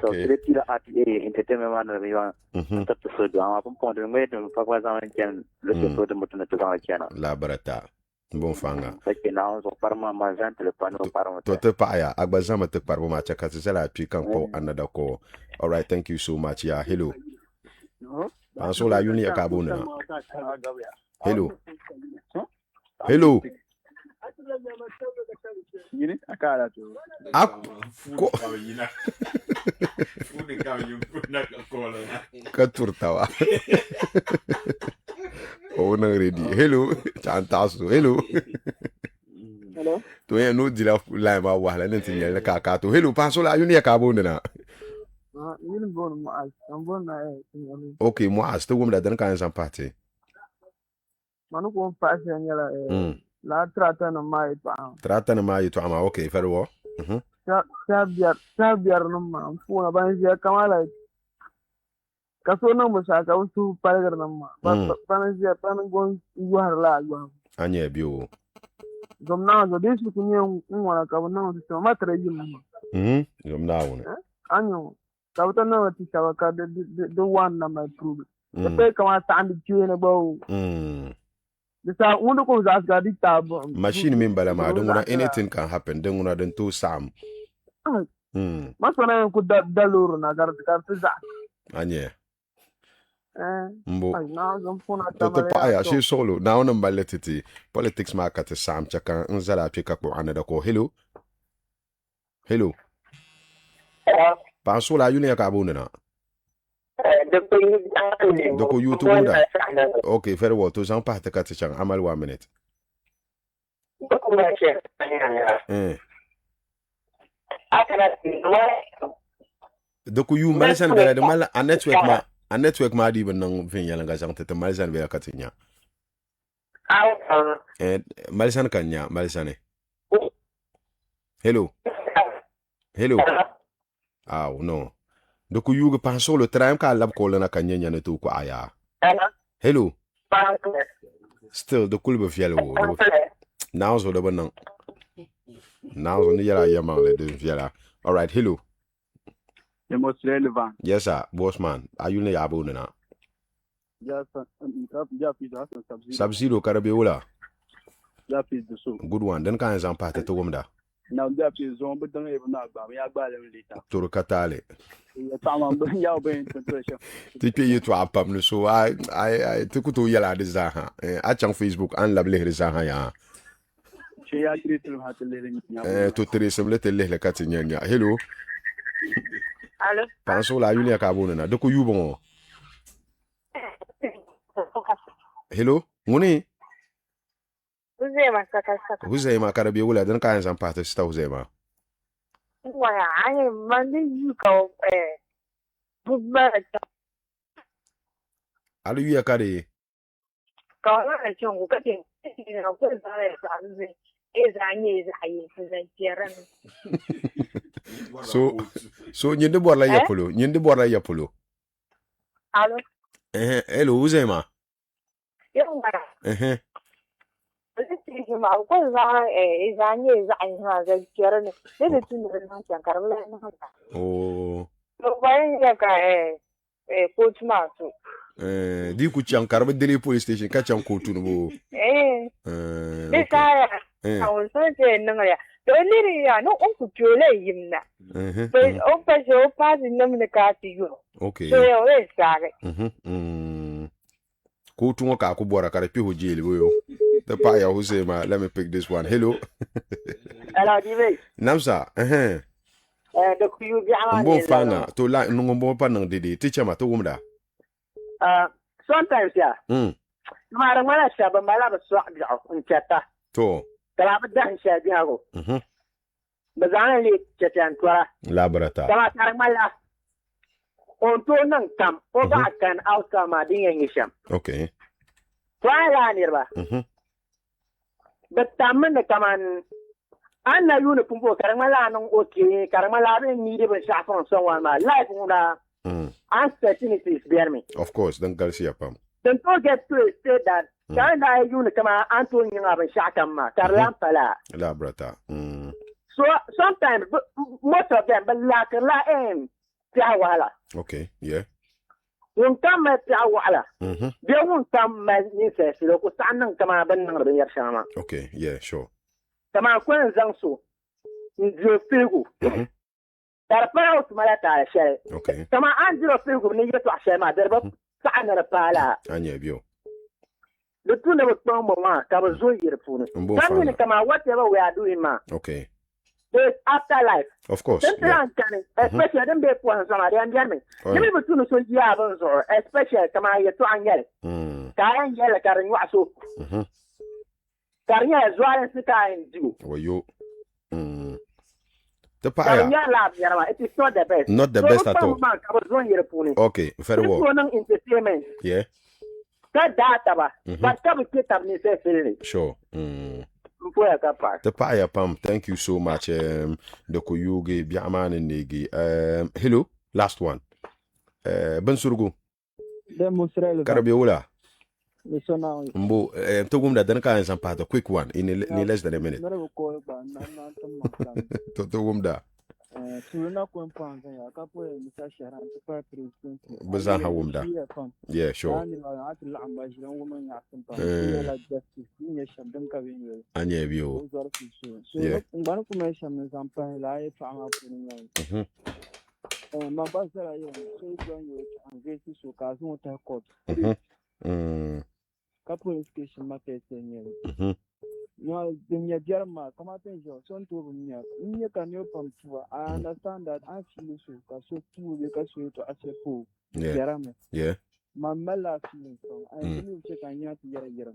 of the RTA entertainment episode, I'm pointing away to Pagwazan and listen to the Mutan to channel. Labrata. Bonfanga. Now, so Parma Mazant, the Pano Parma. Toto Paya, Agbazama took Parma Chakazella, Picanco, another call. All right, thank you so much. Yeah, hello. Pansola Unia Cabuna. Hello. Hello. Katurtawa. Oh, no, ready. Hello. Chantasu. Hello. Hello. To hear no deal of lima while anything in the cacato. Hello, Pansola Unia Cabuna. Okay, moi, the woman that don't kind some party. Manu ko passion yala la trata na mai pa. Trata na mai to ama okay very well. Sabiyar nan ma funa ban shi kamala kaso nan mu saka wasu paragar nan ma ban shi ban gon yuhar la gwa anya biyo gomna zo desu kunye ngwana ka na so matra yin gomna wona anyo ka wata na ti shabaka the one na my prove pe kama tandi kiwe na bawo Disa wunda ko za ga dikta machine min bala ma don wona anything can happen don wona don to sam masana ku daluru na gar za anye mbo na zan funa ta pa ya shi solo na wona balletiti politics ma ka ta sam chaka nzala pika ko anada ko hello pa so la yuni ka abunda na Doko YouTube da. Okay, very well. To zan pa ta ka ta chan amal 1 minute. Doko you malisan bela de mal a network ma di ban nan fin yala ga zan ta malisan bela ka tinya. Malisan kanya malisan. Hello. No. Donc you pan sur le train ka lab ko na kanya nyane to ko aya. Hello. Still the kulbe fiel wo. Now so the banan. Now so ni yala yama le de fiela. All right, hello. The most relevant. Yes sir, boss man. Are you ne yabo na? Yes, Sub-Zero karabe wala. That is the so. Good one. Then kan zan pa ta to gomda. Now that is on but don't even know about me agba later. To katale. Tu peux y toi pas me so I te kuto yala de zaha a chan Facebook an lable de zaha ya to tres le tele le katinya hello allo panso la yulia ka bona de ko yubon hello ngoni Uzema karabi wala dan kan san pata sta uzema wala ai mandi yuko bubba alu ya kare ka na chongu ka tin na ko da ya sa zai ezanye zai zan tiran so nyinde bor la yapolo allo hello uzema yo mara ma ko za ezanye zai ha zan tiran ne tun na kan karabla na to bayan ya ka ko tuma so di ku chan karba dele police station ka chan ko tunu bo sa awon san je nan ya to ni ya no on ku jole yimna but o pa jo pa din nan ka ti yo okay so yo sare ko tunu ka ku bora kare pi ho jeli bo yo the pa ya who say ma let me pick this one hello dive namsa da ku yu bi ama mbo fanga to la ngombo pa nang didi teacher ma to wumda sometimes ya mara mala shaba mala ba so in chata to kala ba dan shabi hago ba zan le chatan twara labrata kala tar mala on to nan kam o ba kan outcome din yan yisham okay wala nirba but tamman da kaman an na yuna pumpo karamala non okay karamala ben ni de ben shafon someone ma life una uncertainties bear me of course then Garcia pam then to get to a state that can I yuna kama Antonio nga ben shakam ma karlam pala la brata so sometimes most of them but like la tiawala okay yeah won kam tiawala de won kam ni se lo ko sanan kama ben nang ben yar shama okay yeah sure kama kwen zang so ndio pegu darpa out mala ta shay okay kama andio pegu ni yeto shay ma darba sa'ana rapala anya bio le tune mo tombo ma ka ba zo yire punu kama kama whatever we are doing ma okay there's afterlife of course yeah. Especially them be for some are and me me be tunu so ya ban zo especially kama yeto anyel ka anyel ka rin wa so Kariya zuwa sika ndu. Wayo. The paya. It is not the best. Not the best at all. Okay, very well. The paya pam. Thank you so much. The Koyuge Biaman and Negi. Hello, last one. Bensurgu. Karabiola. Mbo, Togum that then can some part a quick one in less than a minute. Togum da. Bazan Hawumda. Yeah, sure. Anya view. Yeah. No, the German, come attention, son to me. You can open to I understand that I feel so, so too, because you to accept food. Yeah. My mela feeling so I believe check on you to year.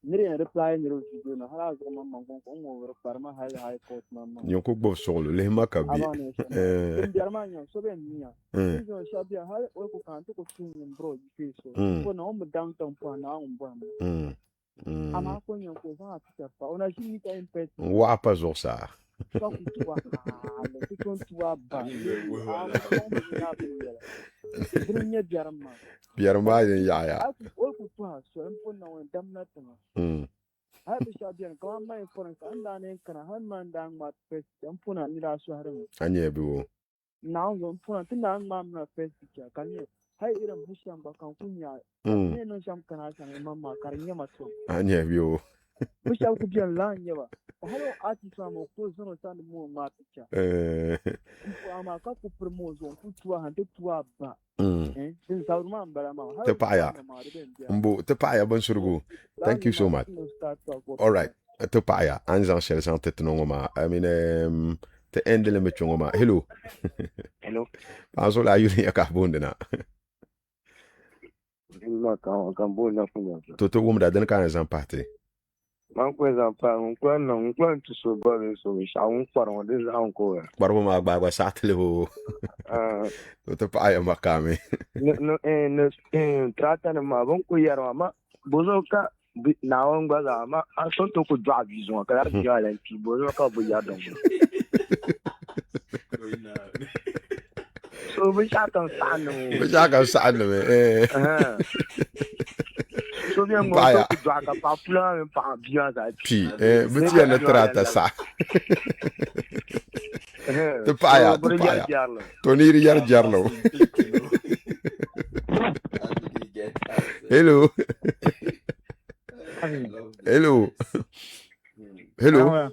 Near reply in the road to do no how mamma over Parma High Court, mamma. You cook both solo, Lemakabi. In Germania, so then near. You shall be a high or can take a swing in broad face. For no downtown for now. Wapa zosa. Biarma ya. Hai iram husham bakang kunya. Ne no sham kana sana mama karinya maso. Anya bio. Husham ku bian lan yawa. Hello artist ma ko zono san mo ma picha. Ama ka ku promozo ku tuwa hande tuwa ba. Din saurma mbara ma. Tepaya. Mbo tepaya Bensurgu. Thank you so much. All right. Tepaya anzan shel san tetnongoma. I mean te endele mechongoma. Hello. Hello. Paso la yuni yakabonde na. Toto wumda den kan zampate. Man ko zampa on to so body so we shall on for this uncle. Barbo ma agba satle ho. Toto pa ya makame. No trata na ma bon ko yaro ma bozoka na on gba ma aso to ko dwa vision ka dar dia la ti bozoka bo ya don. So we shall kan sanu. We shall kan sanu So bien mo to dwa ka pa plan pa bien za pi buti na trata sa. Te paya. Toniri yar jarlo. Hello. Hello. Hello.